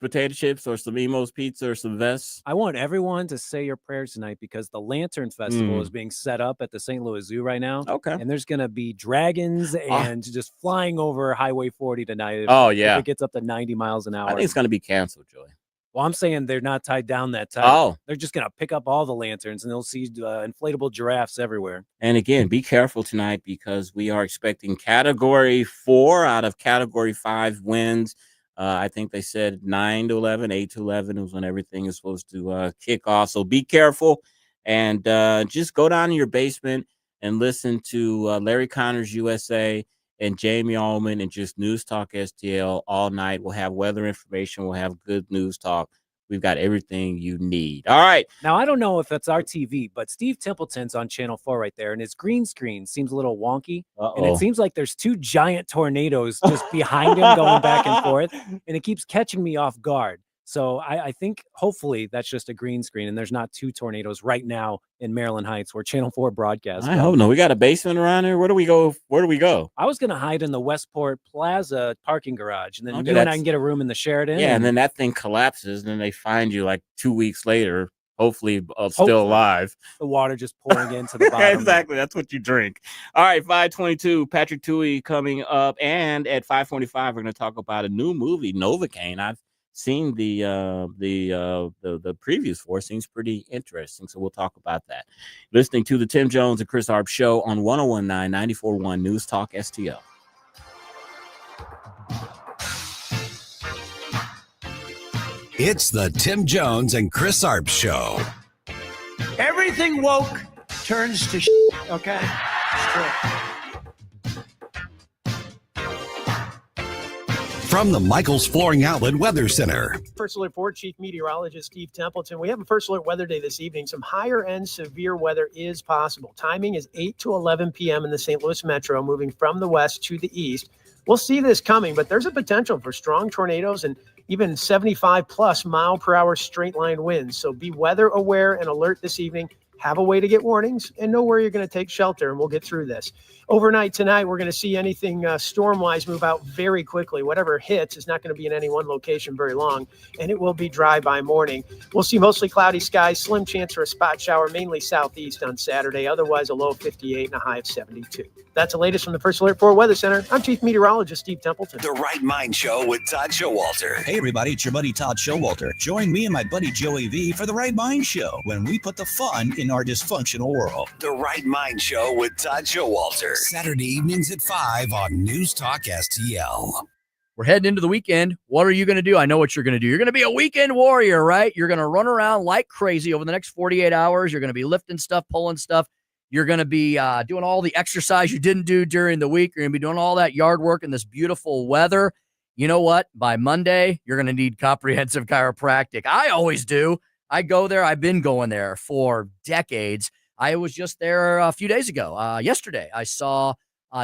potato chips or some Emo's pizza or some vests? I want everyone to say your prayers tonight because the Lantern Festival is being set up at the St. Louis Zoo right now. Okay. And there's going to be dragons and just flying over Highway 40 tonight. If it gets up to 90 miles an hour. I think it's going to be canceled, Joey. Well, I'm saying they're not tied down that tight. Oh. They're just going to pick up all the lanterns and they'll see inflatable giraffes everywhere. And again, be careful tonight because we are expecting Category 4 out of Category 5 winds. I think they said 9 to 11, 8 to 11 is when everything is supposed to kick off. So be careful and just go down in your basement and listen to Larry Connors USA and Jamie Allman and just News Talk STL all night. We'll have weather information. We'll have good news talk. We've got everything you need. All right. Now, I don't know if it's our TV, but Steve Templeton's on Channel 4 right there, and his green screen seems a little wonky. And it seems like there's two giant tornadoes just behind him going back and forth, and it keeps catching me off guard. So I think hopefully that's just a green screen, and there's not two tornadoes right now in Maryland Heights where Channel 4 broadcasts. I hope no. We got a basement around here. Where do we go? I was going to hide in the Westport Plaza parking garage, and then you and I can get a room in the Sheraton. Yeah, and then that thing collapses, and then they find you like 2 weeks later, hopefully still alive. The water just pouring into the bottom. Exactly. That's what you drink. All right, 5:22, Patrick Tuohey coming up. And at 5:45, we're going to talk about a new movie, Novocaine. I've seen the previews for it. Seems pretty interesting, so we'll talk about that. Listening to the Tim Jones and Chris Arps show on 101.9 94.1 News Talk STL. It's the Tim Jones and Chris Arps show. Everything woke turns to shit, okay? It's true. From the Michaels Flooring Outlet Weather Center. First Alert 4 Chief Meteorologist Steve Templeton. We have a First Alert weather day this evening. Some higher end severe weather is possible. Timing is 8 to 11 p.m. in the St. Louis metro, moving from the west to the east. We'll see this coming, but there's a potential for strong tornadoes and even 75 plus mile per hour straight line winds. So be weather aware and alert this evening. Have a way to get warnings and know where you're going to take shelter, and we'll get through this. Overnight tonight, we're going to see anything storm-wise move out very quickly. Whatever hits is not going to be in any one location very long, and it will be dry by morning. We'll see mostly cloudy skies, slim chance for a spot shower, mainly southeast on Saturday. Otherwise, a low of 58 and a high of 72. That's the latest from the First Alert 4 Weather Center. I'm Chief Meteorologist Steve Templeton. The Right Mind Show with Todd Showalter. Hey, everybody, it's your buddy Todd Showalter. Join me and my buddy Joey V for The Right Mind Show when we put the fun in our dysfunctional world. The Right Mind Show with Todd Showalter. Saturday evenings at 5 on News Talk STL. We're heading into the weekend. What are you going to do? I know what you're going to do. You're going to be a weekend warrior, right? You're going to run around like crazy over the next 48 hours. You're going to be lifting stuff, pulling stuff. You're going to be doing all the exercise you didn't do during the week. You're going to be doing all that yard work in this beautiful weather. You know what? By Monday, you're going to need comprehensive chiropractic. I always do. I go there. I've been going there for decades. I was just there a few days ago. Yesterday, I saw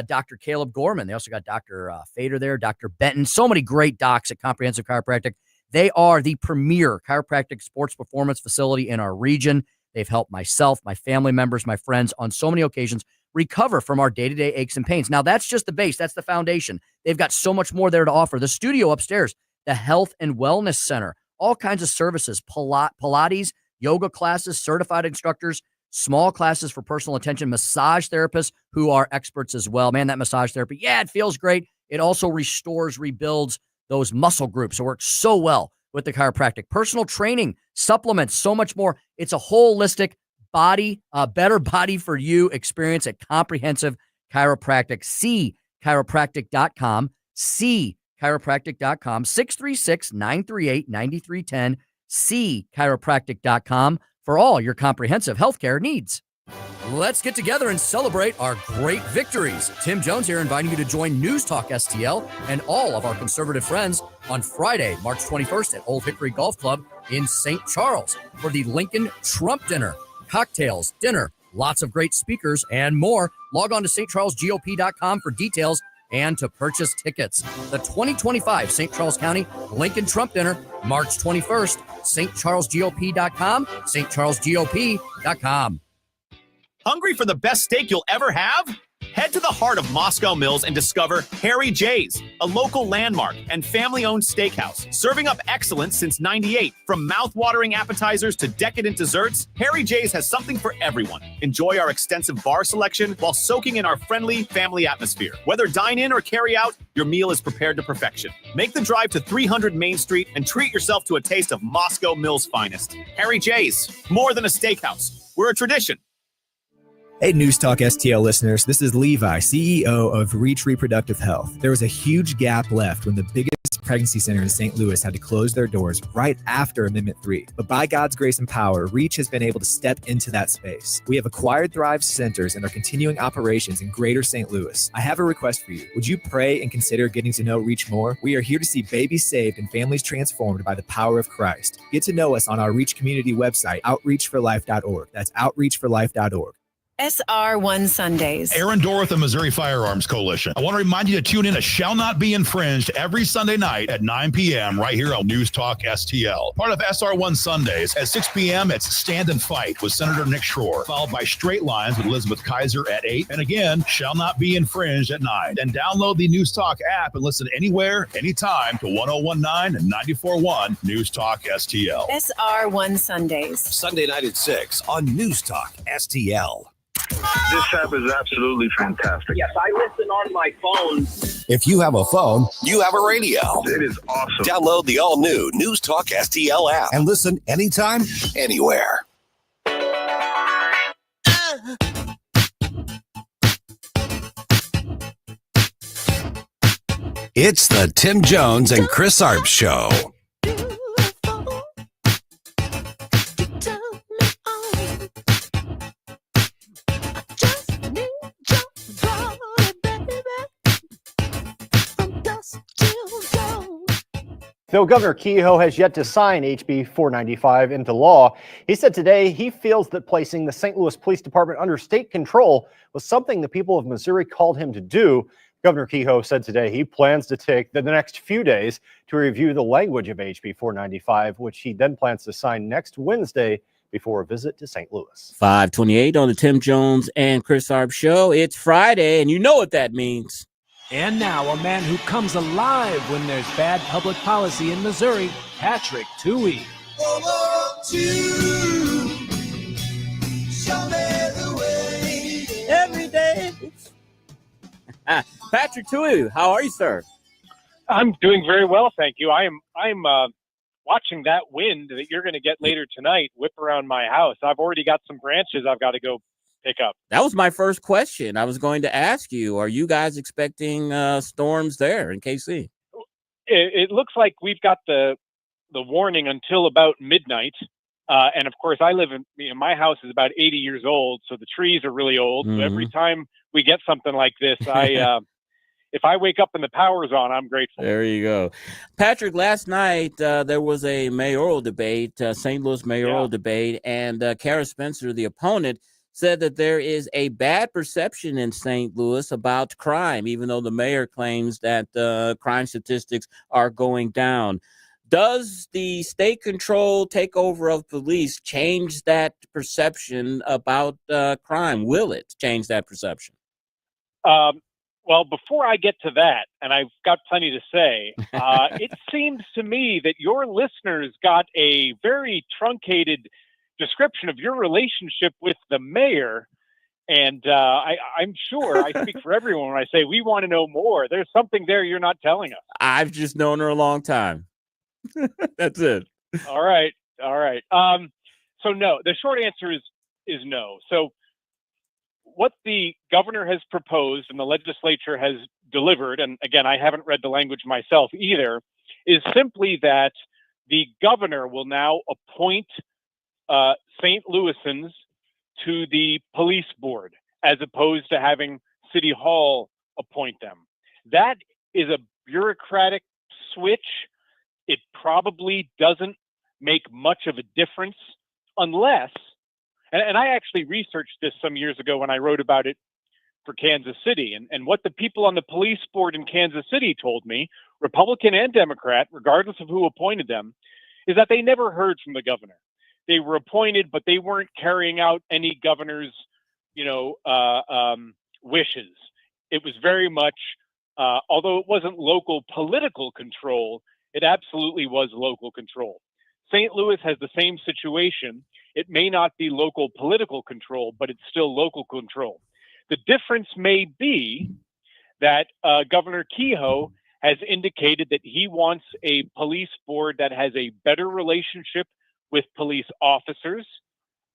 Dr. Caleb Gorman. They also got Dr. Fader there, Dr. Benton. So many great docs at Comprehensive Chiropractic. They are the premier chiropractic sports performance facility in our region. They've helped myself, my family members, my friends on so many occasions recover from our day-to-day aches and pains. Now, that's just the base. That's the foundation. They've got so much more there to offer. The studio upstairs, the Health and Wellness Center, all kinds of services, Pilates, yoga classes, certified instructors, small classes for personal attention, massage therapists who are experts as well. Man, that massage therapy, yeah, it feels great. It also restores, rebuilds those muscle groups. It works so well with the chiropractic. Personal training, supplements, so much more. It's a holistic body, better body for you experience at Comprehensive Chiropractic. See chiropractic.com. See chiropractic.com. 636-938-9310. See chiropractic.com for all your comprehensive healthcare needs. Let's get together and celebrate our great victories. Tim Jones here, inviting you to join News Talk STL and all of our conservative friends on Friday, March 21st at Old Hickory Golf Club in St. Charles for the Lincoln Trump Dinner. Cocktails, dinner, lots of great speakers, and more. Log on to stcharlesgop.com for details and to purchase tickets. The 2025 St. Charles County Lincoln Trump Dinner, March 21st, stcharlesgop.com, stcharlesgop.com. Hungry for the best steak you'll ever have? Head to the heart of Moscow Mills and discover Harry J's, a local landmark and family-owned steakhouse, serving up excellence since '98. From mouth-watering appetizers to decadent desserts, Harry J's has something for everyone. Enjoy our extensive bar selection while soaking in our friendly family atmosphere. Whether dine in or carry out, your meal is prepared to perfection. Make the drive to 300 Main Street and treat yourself to a taste of Moscow Mills' finest. Harry J's, more than a steakhouse. We're a tradition. Hey, News Talk STL listeners, this is Levi, CEO of Reach Reproductive Health. There was a huge gap left when the biggest pregnancy center in St. Louis had to close their doors right after Amendment 3. But by God's grace and power, Reach has been able to step into that space. We have acquired Thrive centers and are continuing operations in greater St. Louis. I have a request for you. Would you pray and consider getting to know Reach more? We are here to see babies saved and families transformed by the power of Christ. Get to know us on our Reach community website, outreachforlife.org. That's outreachforlife.org. SR1 Sundays. Aaron Dorr with the Missouri Firearms Coalition. I want to remind you to tune in to Shall Not Be Infringed every Sunday night at 9 p.m. right here on News Talk STL. Part of SR1 Sundays at 6 p.m. it's Stand and Fight with Senator Nick Schroer, followed by Straight Lines with Elizabeth Kaiser at 8. And again, Shall Not Be Infringed at 9. And download the News Talk app and listen anywhere, anytime to 1019 and 94.1 News Talk STL. SR1 Sundays. Sunday night at 6 on News Talk STL. This app is absolutely fantastic. Yes, I listen on my phone. If you have a phone, you have a radio. It is awesome. Download the all-new News Talk STL app and listen anytime, anywhere. It's the Tim Jones and Chris Arps Show. Though Governor Kehoe has yet to sign HB 495 into law, he said today he feels that placing the St. Louis Police Department under state control was something the people of Missouri called him to do. Governor Kehoe said today he plans to take the next few days to review the language of HB 495, which he then plans to sign next Wednesday before a visit to St. Louis. 528 on the Tim Jones and Chris Arps Show. It's Friday, and you know what that means. And now a man who comes alive when there's bad public policy in Missouri, Patrick Tuohey. Every day. Patrick Tuohey, how are you, sir? I'm doing very well, thank you. I'm watching that wind that you're going to get later tonight whip around my house. I've already got some branches I've got to go pick up. That was my first question. I was going to ask you, are you guys expecting storms there in KC? It looks like we've got the warning until about midnight. And of course, I live my house is about 80 years old, so the trees are really old. So every time we get something like this, if I wake up and the power's on, I'm grateful. There you go. Patrick, last night there was a mayoral debate, St. Louis mayoral debate, and Kara Spencer, the opponent, said that there is a bad perception in St. Louis about crime, even though the mayor claims that crime statistics are going down. Does the state-controlled takeover of police change that perception about crime? Will it change that perception? Well, before I get to that, and I've got plenty to say, it seems to me that your listeners got a very truncated description of your relationship with the mayor. And I'm sure I speak for everyone when I say we want to know more. There's something there you're not telling us. I've just known her a long time. That's it. All right. So no, the short answer is no. So what the governor has proposed and the legislature has delivered, and again, I haven't read the language myself either, is simply that the governor will now appoint St. Louisans to the police board as opposed to having City Hall appoint them. That is a bureaucratic switch. It probably doesn't make much of a difference unless, and I actually researched this some years ago when I wrote about it for Kansas City, and what the people on the police board in Kansas City told me, Republican and Democrat, regardless of who appointed them, is that they never heard from the governor. They were appointed, but they weren't carrying out any governor's, wishes. It was very much, although it wasn't local political control, it absolutely was local control. St. Louis has the same situation. It may not be local political control, but it's still local control. The difference may be that Governor Kehoe has indicated that he wants a police board that has a better relationship with police officers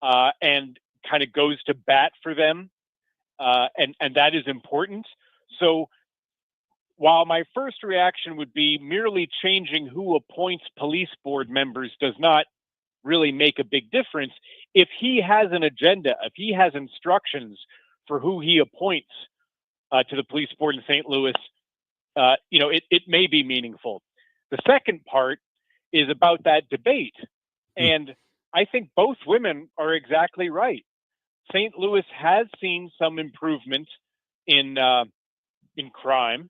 and kind of goes to bat for them. And that is important. So while my first reaction would be merely changing who appoints police board members does not really make a big difference, if he has an agenda, if he has instructions for who he appoints to the police board in St. Louis, it may be meaningful. The second part is about that debate. And I think both women are exactly right. St. Louis has seen some improvement in crime.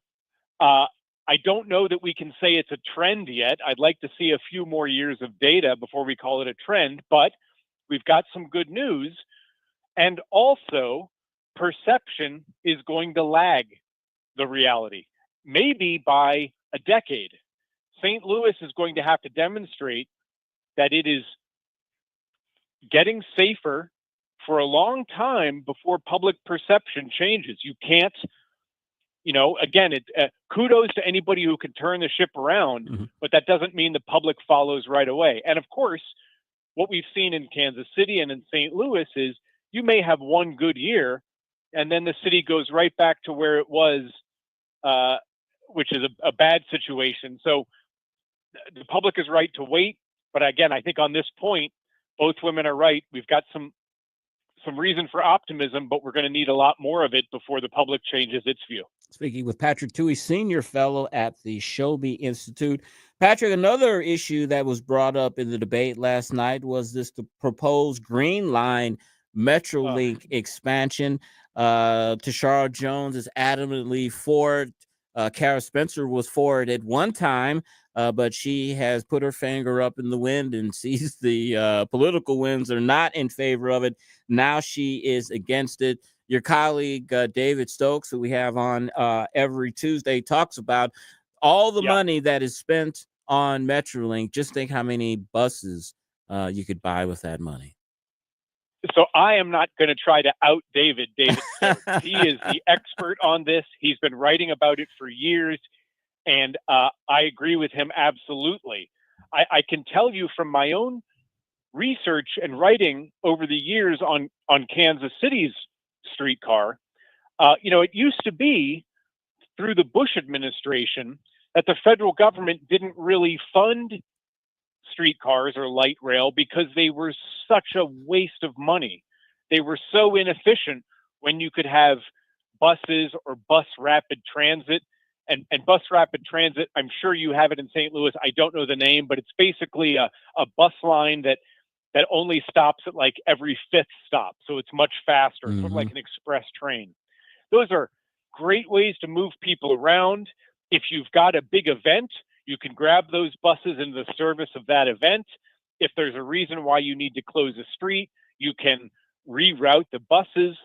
I don't know that we can say it's a trend yet. I'd like to see a few more years of data before we call it a trend, but we've got some good news. And also, perception is going to lag the reality, maybe by a decade. St. Louis is going to have to demonstrate that it is getting safer for a long time before public perception changes. You can't, again, kudos to anybody who can turn the ship around, but that doesn't mean the public follows right away. And of course, what we've seen in Kansas City and in St. Louis is you may have one good year, and then the city goes right back to where it was, which is a bad situation. So the public is right to wait. But again, I think on this point, both women are right. We've got some reason for optimism, but we're going to need a lot more of it before the public changes its view. Speaking with Patrick Tuohey, Senior Fellow at the Shelby Institute. Patrick, another issue that was brought up in the debate last night was the proposed Green Line Metrolink expansion. Tashara Jones is adamantly for it. Kara Spencer was for it at one time, but she has put her finger up in the wind and sees the political winds are not in favor of it. Now she is against it. Your colleague, David Stokes, who we have on every Tuesday, talks about all the money that is spent on Metrolink. Just think how many buses you could buy with that money. So I am not going to try to out David. David Stokes. He is the expert on this. He's been writing about it for years, and I agree with him absolutely. I can tell you from my own research and writing over the years on Kansas City's streetcar, it used to be through the Bush administration that the federal government didn't really fund streetcars or light rail because they were such a waste of money. They were so inefficient when you could have buses or bus rapid transit. And bus rapid transit, I'm sure you have it in St. Louis. I don't know the name, but it's basically a bus line that only stops at like every fifth stop. So it's much faster, sort of like an express train. Those are great ways to move people around. If you've got a big event, you can grab those buses into the service of that event. If there's a reason why you need to close a street, you can reroute the buses.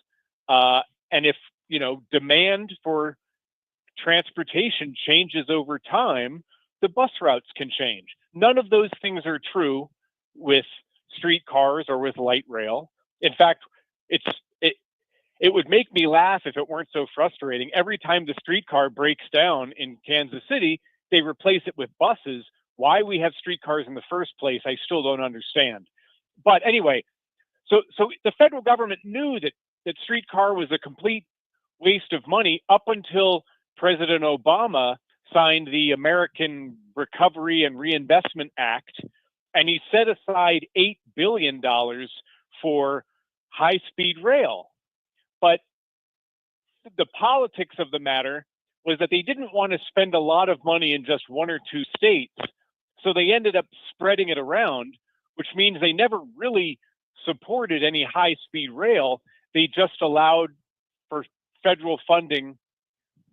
And if, demand for transportation changes over time, the bus routes can change. None of those things are true with streetcars or with light rail. In fact, it would make me laugh if it weren't so frustrating. Every time the streetcar breaks down in Kansas City, they replace it with buses. Why we have streetcars in the first place, I still don't understand. But anyway, so the federal government knew that streetcar was a complete waste of money up until President Obama signed the American Recovery and Reinvestment Act, and he set aside $8 billion for high-speed rail. But the politics of the matter was that they didn't want to spend a lot of money in just one or two states, so they ended up spreading it around, which means they never really supported any high-speed rail. They just allowed for federal funding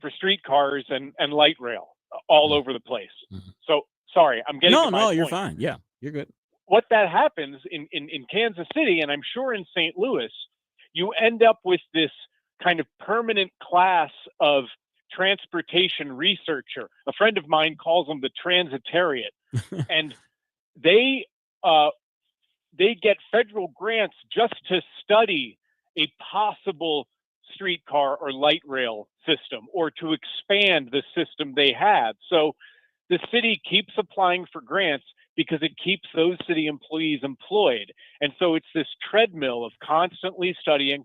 for streetcars and light rail all over the place. So sorry, I'm getting to my point. You're fine. Yeah, you're good. What that happens in Kansas City, and I'm sure in St. Louis, you end up with this kind of permanent class of transportation researcher. A friend of mine calls them the transitariat, and they get federal grants just to study a possible streetcar or light rail system or to expand the system they have. So the city keeps applying for grants because it keeps those city employees employed. And so it's this treadmill of constantly studying.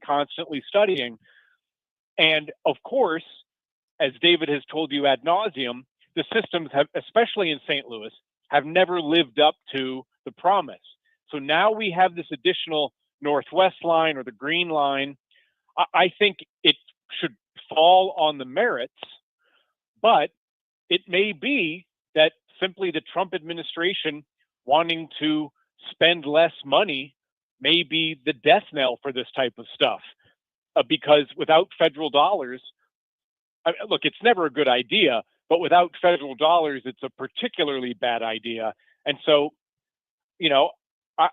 And of course, as David has told you ad nauseum, the systems have, especially in St. Louis, have never lived up to the promise. So now we have this additional Northwest line or the Green Line. I think it should fall on the merits, but it may be that simply the Trump administration wanting to spend less money may be the death knell for this type of stuff. Because without federal dollars, look, it's never a good idea, but without federal dollars, it's a particularly bad idea. And so,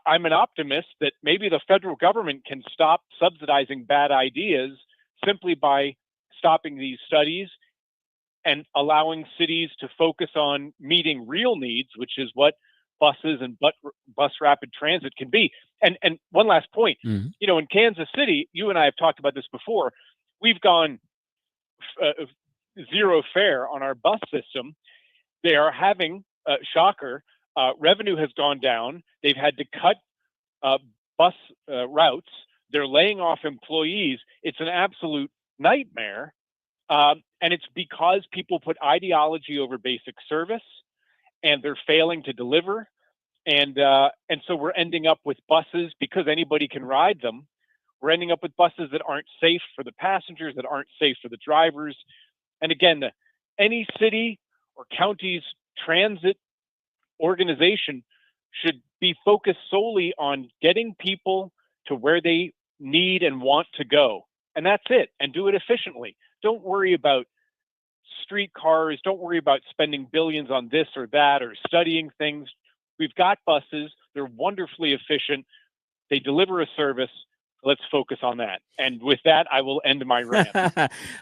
I'm an optimist that maybe the federal government can stop subsidizing bad ideas simply by stopping these studies and allowing cities to focus on meeting real needs, which is what buses and bus rapid transit can be. And one last point, in Kansas City, you and I have talked about this before, we've gone zero fare on our bus system. They are having, shocker, revenue has gone down. They've had to cut bus routes. They're laying off employees. It's an absolute nightmare. And it's because people put ideology over basic service, and they're failing to deliver. And so we're ending up with buses, because anybody can ride them. We're ending up with buses that aren't safe for the passengers, that aren't safe for the drivers. And again, any city or county's transit organization should be focused solely on getting people to where they need and want to go. And that's it. And do it efficiently. Don't worry about streetcars. Don't worry about spending billions on this or that or studying things. We've got buses. They're wonderfully efficient. They deliver a service. Let's focus on that. And with that, I will end my rant.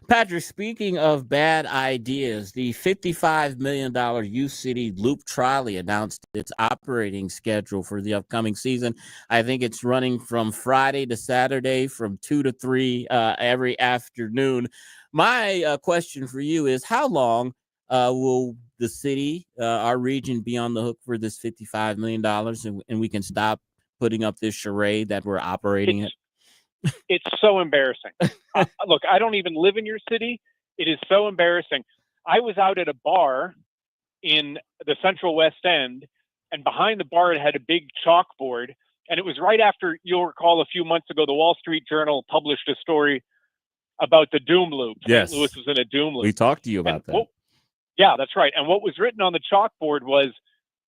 Patrick, speaking of bad ideas, the $55 million U City Loop Trolley announced its operating schedule for the upcoming season. I think it's running from Friday to Saturday from 2 to 3 every afternoon. My question for you is, how long will the city, our region, be on the hook for this $55 million, and we can stop putting up this charade that we're operating in? It's so embarrassing. Look, I don't even live in your city. It is so embarrassing. I was out at a bar in the Central West End, and behind the bar it had a big chalkboard, and it was right after, you'll recall, a few months ago, the Wall Street Journal published a story about the doom loop. Yes. St. Louis was in a doom loop. We talked to you about that. Yeah, that's right. And what was written on the chalkboard was,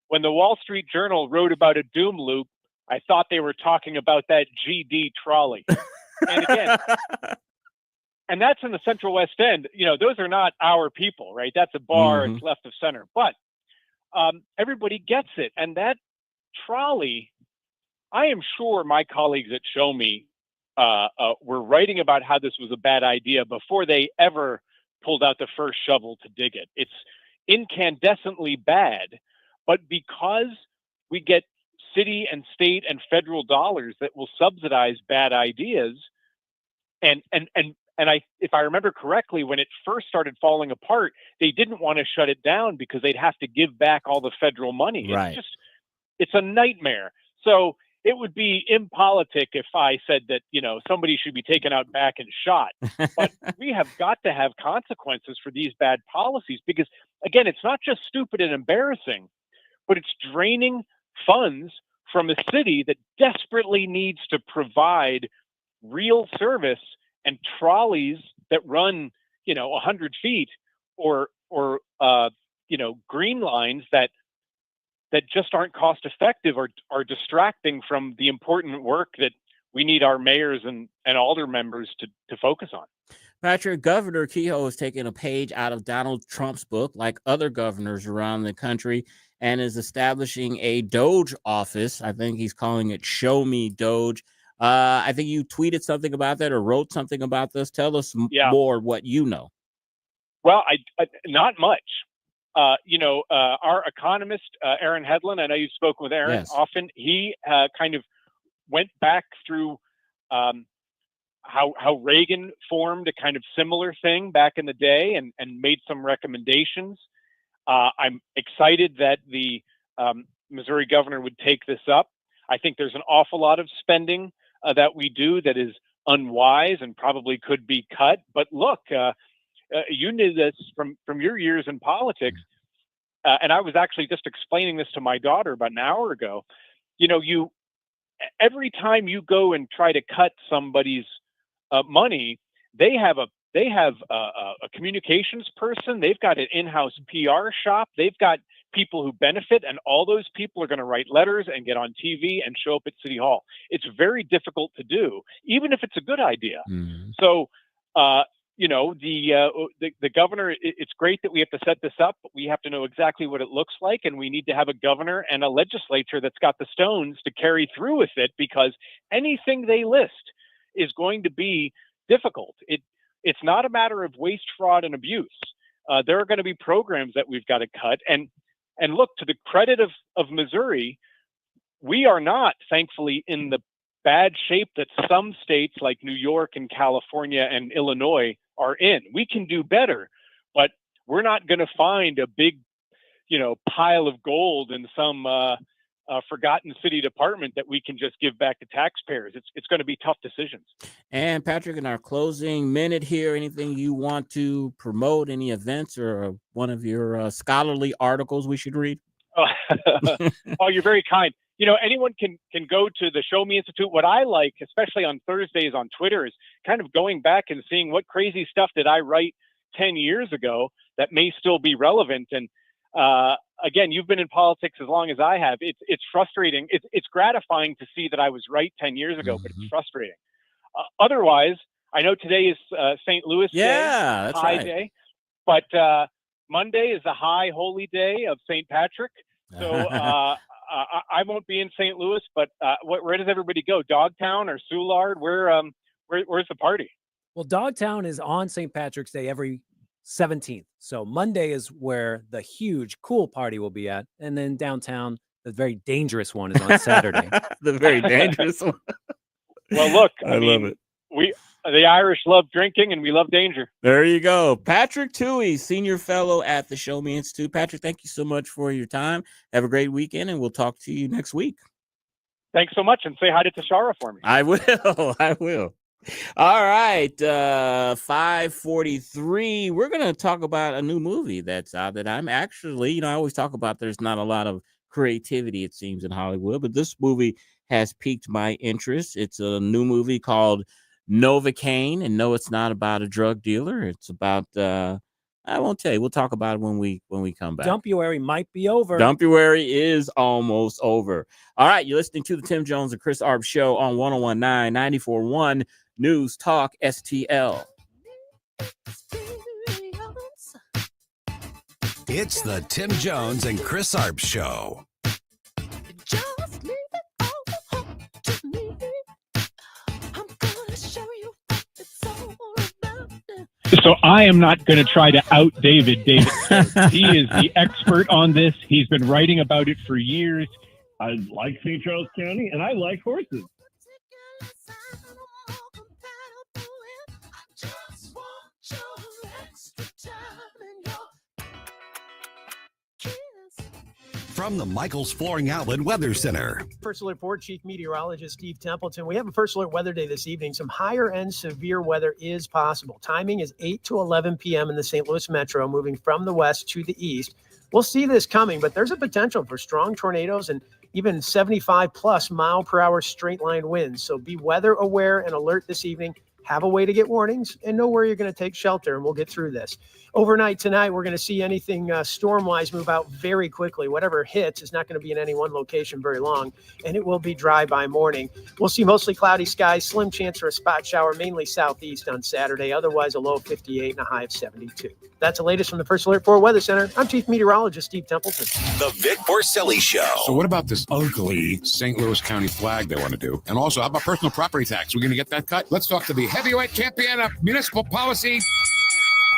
when the Wall Street Journal wrote about a doom loop, I thought they were talking about that GD trolley. And again, and that's in the Central West End. You know, those are not our people, right? That's a bar. It's left of center. But everybody gets it. And that trolley, I am sure my colleagues at Show Me were writing about how this was a bad idea before they ever pulled out the first shovel to dig it. It's incandescently bad. But because we get city and state and federal dollars that will subsidize bad ideas, and if I remember correctly, when it first started falling apart, they didn't want to shut it down because they'd have to give back all the federal money. Right. It's a nightmare. So it would be impolitic if I said that, you know, somebody should be taken out back and shot. But we have got to have consequences for these bad policies, because, again, it's not just stupid and embarrassing, but it's draining funds from a city that desperately needs to provide real service, and trolleys that run, 100 feet, or green lines that just aren't cost effective, or are distracting from the important work that we need our mayors and alder members to focus on. Patrick, Governor Kehoe is taking a page out of Donald Trump's book, like other governors around the country, and is establishing a Doge office. I think he's calling it Show Me Doge. I think you tweeted something about that or wrote something about this. Tell us more what you know. Well, I not much. Our economist, Aaron Hedlund, I know you've spoken with Aaron often. He kind of went back through how Reagan formed a kind of similar thing back in the day, and made some recommendations. I'm excited that the Missouri governor would take this up. I think there's an awful lot of spending that we do that is unwise and probably could be cut. But look, you knew this from your years in politics, and I was actually just explaining this to my daughter about an hour ago. Every time you go and try to cut somebody's money, they have a communications person. They've got an in-house PR shop. They've got people who benefit, and all those people are going to write letters and get on TV and show up at City Hall. It's very difficult to do, even if it's a good idea. So, the governor, it's great that we have to set this up, but we have to know exactly what it looks like, and we need to have a governor and a legislature that's got the stones to carry through with it, because anything they list is going to be difficult. It's not a matter of waste, fraud, and abuse. There are going to be programs that we've got to cut. And look, to the credit of Missouri, we are not, thankfully, in the bad shape that some states like New York and California and Illinois are in. We can do better, but we're not going to find a big, pile of gold in some forgotten city department that we can just give back to taxpayers. It's going to be tough decisions. And Patrick, in our closing minute here, anything you want to promote, any events or one of your scholarly articles we should read? Oh, you're very kind. Anyone can go to the Show Me Institute. What I like, especially on Thursdays on Twitter, is kind of going back and seeing what crazy stuff did I write 10 years ago that may still be relevant. And again, you've been in politics as long as I have. It's frustrating. It's gratifying to see that I was right 10 years ago, but it's frustrating. Otherwise, I know today is St. Louis Day, that's High right. Day, but Monday is the High Holy Day of St. Patrick. So I won't be in St. Louis, but where does everybody go? Dogtown or Soulard? Where's the party? Well, Dogtown is on St. Patrick's Day every 17th. So Monday is where the huge cool party will be at. And then downtown, the very dangerous one is on Saturday. The very dangerous one. Well, look, I love it. The Irish love drinking, and we love danger. There you go. Patrick Tuohey, Senior Fellow at the Show Me Institute. Patrick, thank you so much for your time. Have a great weekend, and we'll talk to you next week. Thanks so much, and say hi to Tashara for me. I will. I will. All right. 5:43. We're going to talk about a new movie that's out that I'm actually, I always talk about there's not a lot of creativity, it seems, in Hollywood, but this movie has piqued my interest. It's a new movie called Novocaine, and no, it's not about a drug dealer. It's about I won't tell you. We'll talk about it when we come back. Dumpuary might be over. Dumpuary is almost over. All right, you're listening to the Tim Jones and Chris Arps show on 101.9 94.1 News Talk STL. It's the Tim Jones and Chris Arps show. Just leave it all up to me. I'm gonna show you what it's all about. So I am not going to try to out David. He is the expert on this. He's been writing about it for years. I like St. Charles County, and I like horses. From the Michaels Flooring Outlet Weather Center. First Alert 4 Chief Meteorologist Steve Templeton. We have a First Alert weather day this evening. Some higher end severe weather is possible. Timing is 8 to 11 p.m. in the St. Louis metro, moving from the west to the east. We'll see this coming, but there's a potential for strong tornadoes and even 75 plus mile per hour straight line winds. So be weather aware and alert this evening. Have a way to get warnings and know where you're going to take shelter, and we'll get through this. Overnight tonight, we're going to see anything storm-wise move out very quickly. Whatever hits is not going to be in any one location very long, and it will be dry by morning. We'll see mostly cloudy skies, slim chance for a spot shower, mainly southeast on Saturday. Otherwise, a low of 58 and a high of 72. That's the latest from the First Alert 4 Weather Center. I'm Chief Meteorologist Steve Templeton. The Vic Porcelli Show. So what about this ugly St. Louis County flag they want to do? And also, how about personal property tax? We're going to get that cut? Let's talk to the heavyweight champion of municipal policy,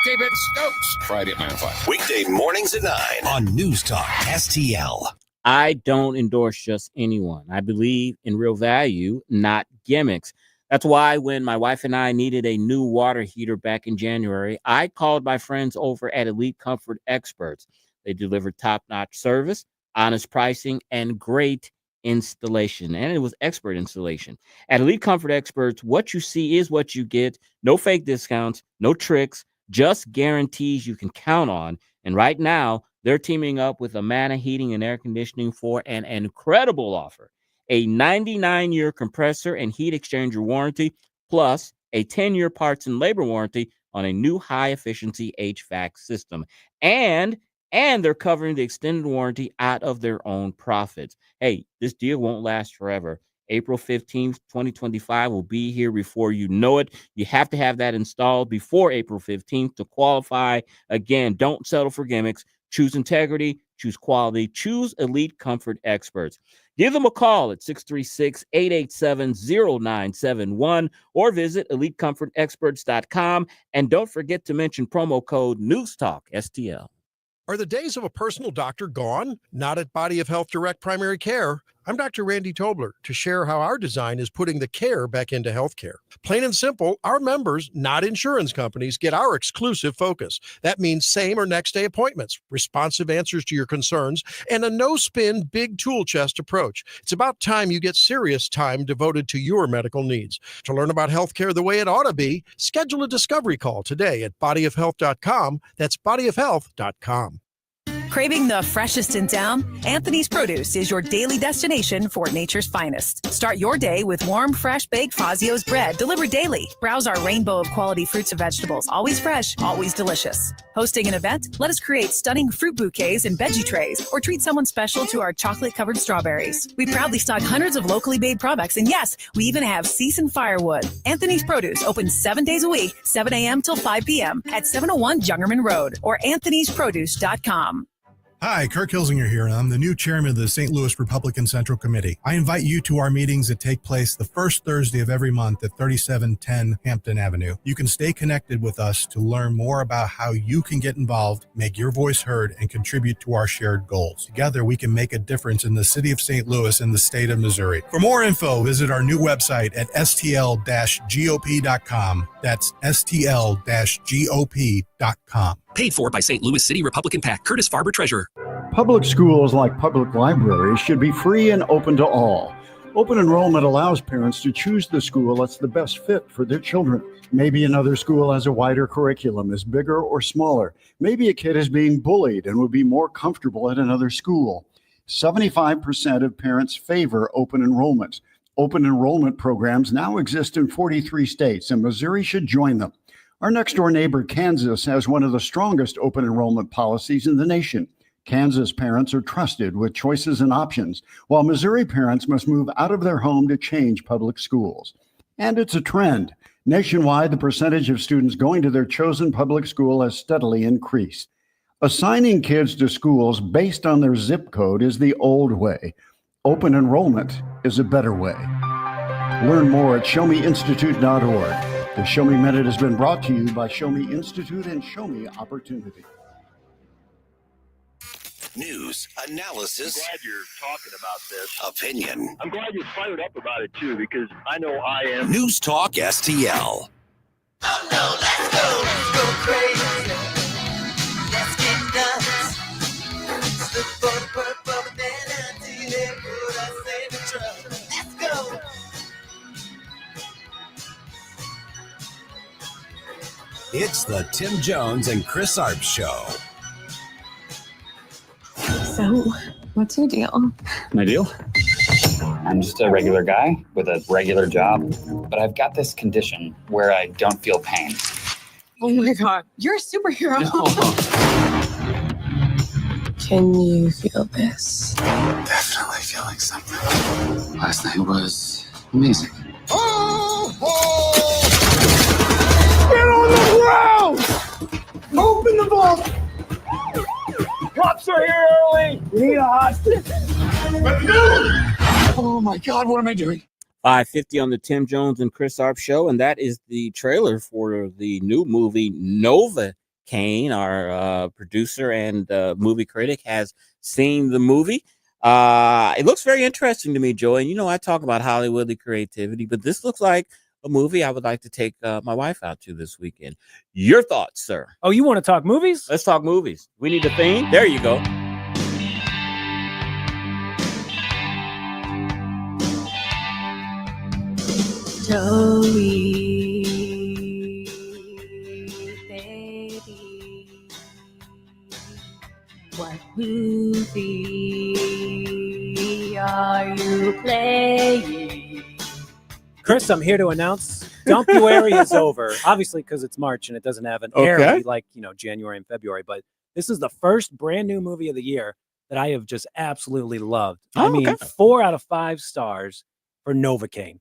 David Stokes. Friday at 9 o'clock. Weekday mornings at 9 on News Talk STL. I don't endorse just anyone. I believe in real value, not gimmicks. That's why when my wife and I needed a new water heater back in January, I called my friends over at Elite Comfort Experts. They delivered top-notch service, honest pricing, and great installation. And it was expert installation. At Elite Comfort Experts, what you see is what you get. No fake discounts, no tricks, just guarantees you can count on. And right now, they're teaming up with Amana Heating and Air Conditioning for an incredible offer. A 99-year compressor and heat exchanger warranty, plus a 10-year parts and labor warranty on a new high-efficiency HVAC system. And they're covering the extended warranty out of their own profits. Hey, this deal won't last forever. April 15th, 2025 will be here before you know it. You have to have that installed before April 15th to qualify. Again, don't settle for gimmicks. Choose integrity, choose quality, choose Elite Comfort Experts. Give them a call at 636-887-0971 or visit EliteComfortExperts.com. And don't forget to mention promo code NewsTalkSTL. Are the days of a personal doctor gone? Not at Body of Health Direct Primary Care. I'm Dr. Randy Tobler to share how our design is putting the care back into healthcare. Plain and simple, our members, not insurance companies, get our exclusive focus. That means same or next day appointments, responsive answers to your concerns, and a no-spin, big tool chest approach. It's about time you get serious time devoted to your medical needs. To learn about healthcare the way it ought to be, schedule a discovery call today at bodyofhealth.com. That's bodyofhealth.com. Craving the freshest in town? Anthony's Produce is your daily destination for nature's finest. Start your day with warm, fresh baked Fazio's bread delivered daily. Browse our rainbow of quality fruits and vegetables, always fresh, always delicious. Hosting an event? Let us create stunning fruit bouquets and veggie trays, or treat someone special to our chocolate-covered strawberries. We proudly stock hundreds of locally made products, and yes, we even have seasoned firewood. Anthony's Produce opens 7 days a week, 7 a.m. till 5 p.m. at 701 Jungerman Road or anthonysproduce.com. Hi, Kirk Hilsinger here, and I'm the new chairman of the St. Louis Republican Central Committee. I invite you to our meetings that take place the first Thursday of every month at 3710 Hampton Avenue. You can stay connected with us to learn more about how you can get involved, make your voice heard, and contribute to our shared goals. Together, we can make a difference in the city of St. Louis and the state of Missouri. For more info, visit our new website at stl-gop.com. That's stl-gop.com. Paid for by St. Louis City Republican PAC. Curtis Farber, Treasurer. Public schools, like public libraries, should be free and open to all. Open enrollment allows parents to choose the school that's the best fit for their children. Maybe another school has a wider curriculum, is bigger or smaller. Maybe a kid is being bullied and would be more comfortable at another school. 75% of parents favor open enrollment. Open enrollment programs now exist in 43 states, and Missouri should join them. Our next-door neighbor, Kansas, has one of the strongest open enrollment policies in the nation. Kansas parents are trusted with choices and options, while Missouri parents must move out of their home to change public schools. And it's a trend. Nationwide, the percentage of students going to their chosen public school has steadily increased. Assigning kids to schools based on their zip code is the old way. Open enrollment is a better way. Learn more at showmeinstitute.org. The Show Me Minute has been brought to you by Show Me Institute and Show Me Opportunity. News, analysis. I'm glad you're talking about this. Opinion. I'm glad you're fired up about it too, because I know I am. News Talk STL. Oh no, let's go crazy. Let's get nuts. Slip for the purple banana till they put us in the truck. Let's go. It's the Tim Jones and Chris Arps Show. So, what's your deal? My deal? I'm just a regular guy with a regular job, but I've got this condition where I don't feel pain. Oh my god, you're a superhero. Can you feel this? Definitely feeling something. Last night was amazing. Get on the ground! Open the vault! Cops are here early! We need a hostage! Oh my God, what am I doing? 5:50 on the Tim Jones and Chris Arps Show, and that is the trailer for the new movie Novocaine. Our producer and movie critic has seen the movie. It looks very interesting to me, Joey. And you know, I talk about Hollywood, the creativity, but this looks like a movie I would like to take my wife out to this weekend. Your thoughts, sir? Oh, you want to talk movies? Let's talk movies. We need a theme. There you go. Joey, baby, what movie are you playing? Chris, I'm here to announce Dumpuary is over. Obviously, because it's March and it doesn't have an air like, January and February. But this is the first brand new movie of the year that I have just absolutely loved. I mean, 4 out of 5 stars for Novocaine.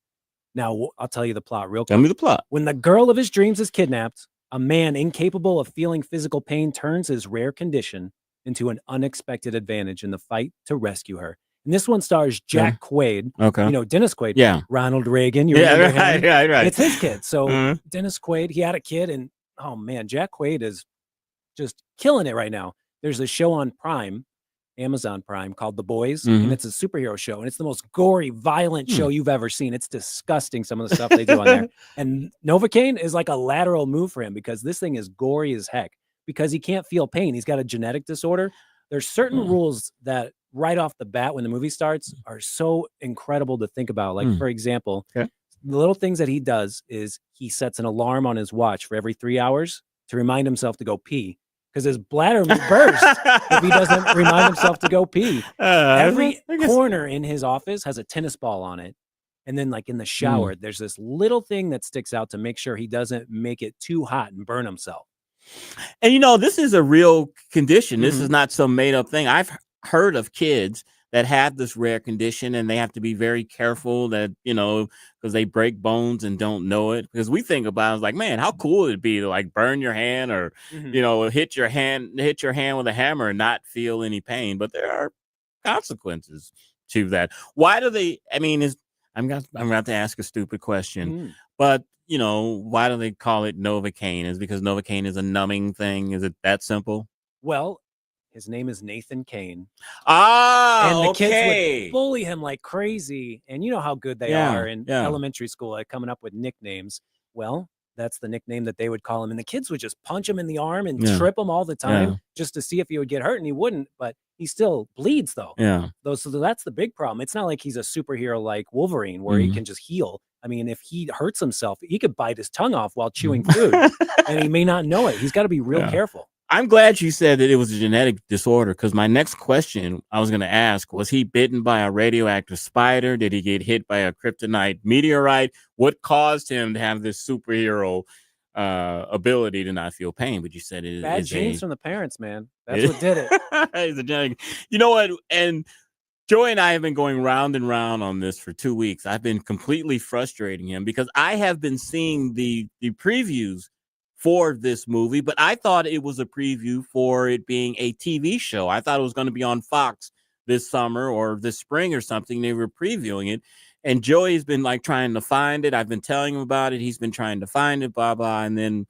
Now, I'll tell you the plot real quick. Tell me the plot. When the girl of his dreams is kidnapped, a man incapable of feeling physical pain turns his rare condition into an unexpected advantage in the fight to rescue her. And this one stars Jack Quaid. Okay. Dennis Quaid. Yeah. Ronald Reagan. You Yeah, remember right, him? right. It's his kid. So Dennis Quaid, he had a kid, and oh man, Jack Quaid is just killing it right now. There's a show on Prime, Amazon Prime, called The Boys, and it's a superhero show, and it's the most gory, violent show you've ever seen. It's disgusting, some of the stuff they do on there. And Novocaine is like a lateral move for him because this thing is gory as heck because he can't feel pain. He's got a genetic disorder. There's certain rules that right off the bat when the movie starts are so incredible to think about. Like, for example, the little things that he does is he sets an alarm on his watch for every 3 hours to remind himself to go pee. Because his bladder will burst if he doesn't remind himself to go pee. Every corner in his office has a tennis ball on it. And then, like in the shower, there's this little thing that sticks out to make sure he doesn't make it too hot and burn himself. And this is a real condition. This is not some made up thing. I've heard of kids that have this rare condition, and they have to be very careful that, because they break bones and don't know it. Because we think about it like, man, how cool would it be to like burn your hand or, hit your hand with a hammer and not feel any pain. But there are consequences to that. Why do they, I'm going to ask a stupid question, but why do they call it Novocaine? Is it because Novocaine is a numbing thing? Is it that simple? Well, his name is Nathan Kane. And the kids would bully him like crazy. And you know how good they are in elementary school at coming up with nicknames. Well, that's the nickname that they would call him. And the kids would just punch him in the arm and trip him all the time just to see if he would get hurt. And he wouldn't, but he still bleeds though. Yeah. So that's the big problem. It's not like he's a superhero like Wolverine where he can just heal. I mean, if he hurts himself, he could bite his tongue off while chewing food and he may not know it. He's got to be real careful. I'm glad you said that it was a genetic disorder, because my next question I was going to ask, was he bitten by a radioactive spider? Did he get hit by a kryptonite meteorite? What caused him to have this superhero ability to not feel pain? But you said it bad is genes from the parents, man. That's what did it. It's a genetic. You know what? And Joey and I have been going round and round on this for 2 weeks. I've been completely frustrating him because I have been seeing the previews for this movie, but I thought it was a preview for it being a TV show. I thought it was going to be on Fox this summer or this spring or something. They were previewing it, and Joey's been like trying to find it. I've been telling him about it. He's been trying to find it, blah, blah. And then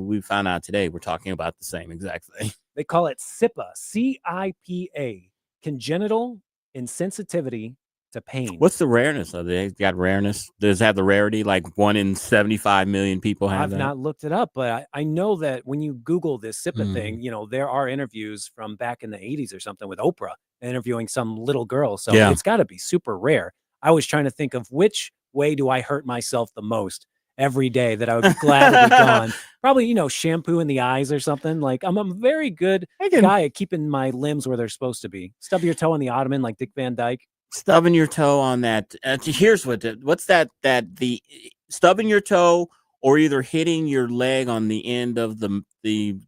we found out today we're talking about the same exact thing. They call it CIPA, C-I-P-A, congenital insensitivity to pain. What's the rareness of it? They got rareness. Does it have the rarity like 1 in 75 million people have that? I've not looked it up, but I know that when you Google this CIPA thing, there are interviews from back in the 80s or something with Oprah interviewing some little girl. So it's got to be super rare. I was trying to think of which way do I hurt myself the most every day that I would be glad to be gone. Probably, shampoo in the eyes or something. Like I'm a very good guy at keeping my limbs where they're supposed to be. Stub your toe on the ottoman like Dick Van Dyke. Stubbing your toe on that. Here's what's that the stubbing your toe or either hitting your leg on the end of the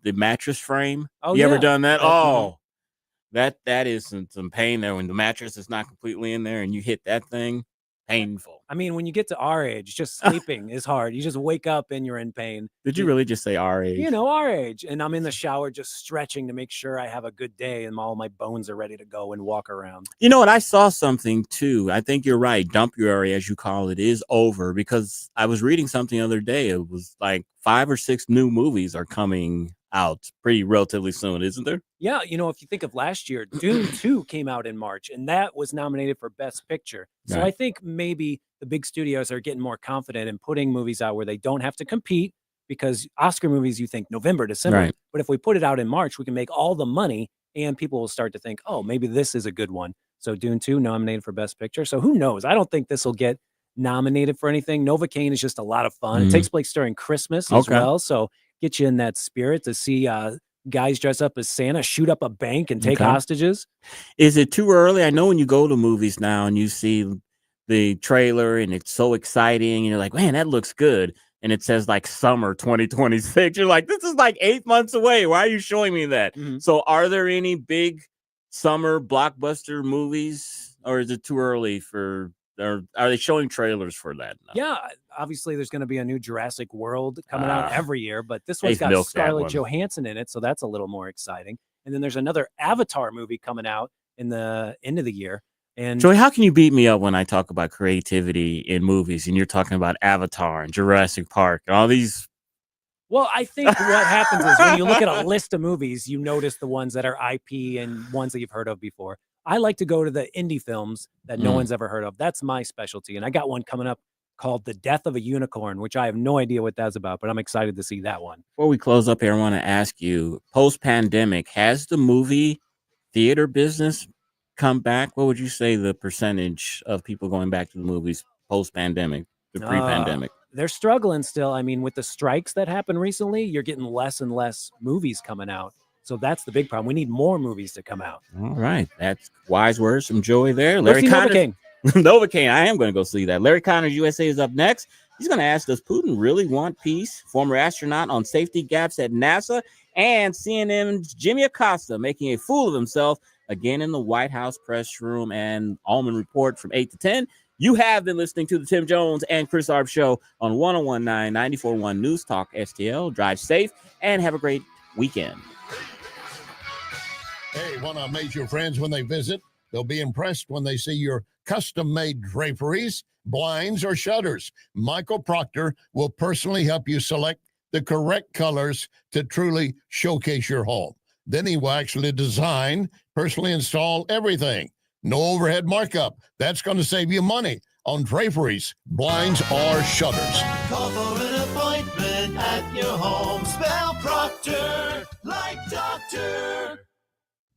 mattress frame. Oh, you ever done that? Oh, that is some pain there when the mattress is not completely in there and you hit that thing. Painful. I mean, when you get to our age, just sleeping is hard. You just wake up and you're in pain. Did you really just say our age? Our age. And I'm in the shower just stretching to make sure I have a good day and all my bones are ready to go and walk around. You know what? I saw something too. I think you're right. Dumpuary, as you call it, is over because I was reading something the other day. It was like 5 or 6 new movies are coming out pretty relatively soon, isn't there? Yeah. If you think of last year, Dune 2 came out in March and that was nominated for Best Picture. So I think maybe the big studios are getting more confident in putting movies out where they don't have to compete, because Oscar movies, you think November, December. Right. But if we put it out in March, we can make all the money and people will start to think, oh, maybe this is a good one. So Dune 2 nominated for Best Picture. So who knows? I don't think this will get nominated for anything. Novocaine is just a lot of fun. It takes place during Christmas as well. So get you in that spirit to see guys dress up as Santa, shoot up a bank and take hostages. Is it too early? I know when you go to movies now and you see the trailer and it's so exciting and you're like, man, that looks good. And it says like summer 2026. You're like, this is like 8 months away. Why are you showing me that? So are there any big summer blockbuster movies, or is it too early for, or are they showing trailers for that now? Yeah, obviously there's going to be a new Jurassic World coming out every year, but this one's got Scarlett Johansson in it, so that's a little more exciting. And then there's another Avatar movie coming out in the end of the year. And Joey, how can you beat me up when I talk about creativity in movies and you're talking about Avatar and Jurassic Park and all these? Well, I think what happens is when you look at a list of movies, you notice the ones that are IP and ones that you've heard of before. I like to go to the indie films that no one's ever heard of. That's my specialty. And I got one coming up called The Death of a Unicorn, which I have no idea what that's about, but I'm excited to see that one. Before we close up here, I want to ask you, post-pandemic, has the movie theater business come back? What would you say the percentage of people going back to the movies post-pandemic, the pre-pandemic? They're struggling still. I mean, with the strikes that happened recently, you're getting less and less movies coming out. So that's the big problem. We need more movies to come out. All right. That's wise words from Joey there. Larry Novocaine. Novocaine. I am going to go see that. Larry Connors USA is up next. He's going to ask, does Putin really want peace? Former astronaut on safety gaps at NASA, and CNN's Jimmy Acosta making a fool of himself again in the White House press room and Almond Report from 8 to 10. You have been listening to the Tim Jones and Chris Arps Show on 101.9, 94.1 News Talk STL. Drive safe and have a great weekend. Hey, want to amaze your friends when they visit? They'll be impressed when they see your custom-made draperies, blinds, or shutters. Michael Proctor will personally help you select the correct colors to truly showcase your home. Then he will actually design, personally install everything. No overhead markup. That's going to save you money on draperies, blinds, or shutters. Call for an appointment at your home. Spell Proctor like doctor.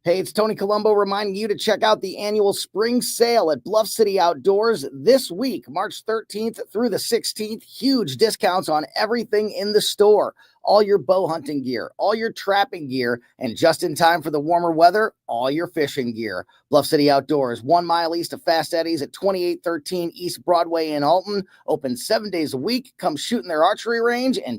Hey, it's Tony Colombo reminding you to check out the annual spring sale at Bluff City Outdoors this week, March 13th through the 16th. Huge discounts on everything in the store. All your bow hunting gear, all your trapping gear, and just in time for the warmer weather, all your fishing gear. Bluff City Outdoors, 1 mile east of Fast Eddie's at 2813 East Broadway in Alton. Open 7 days a week. Come shoot in their archery range and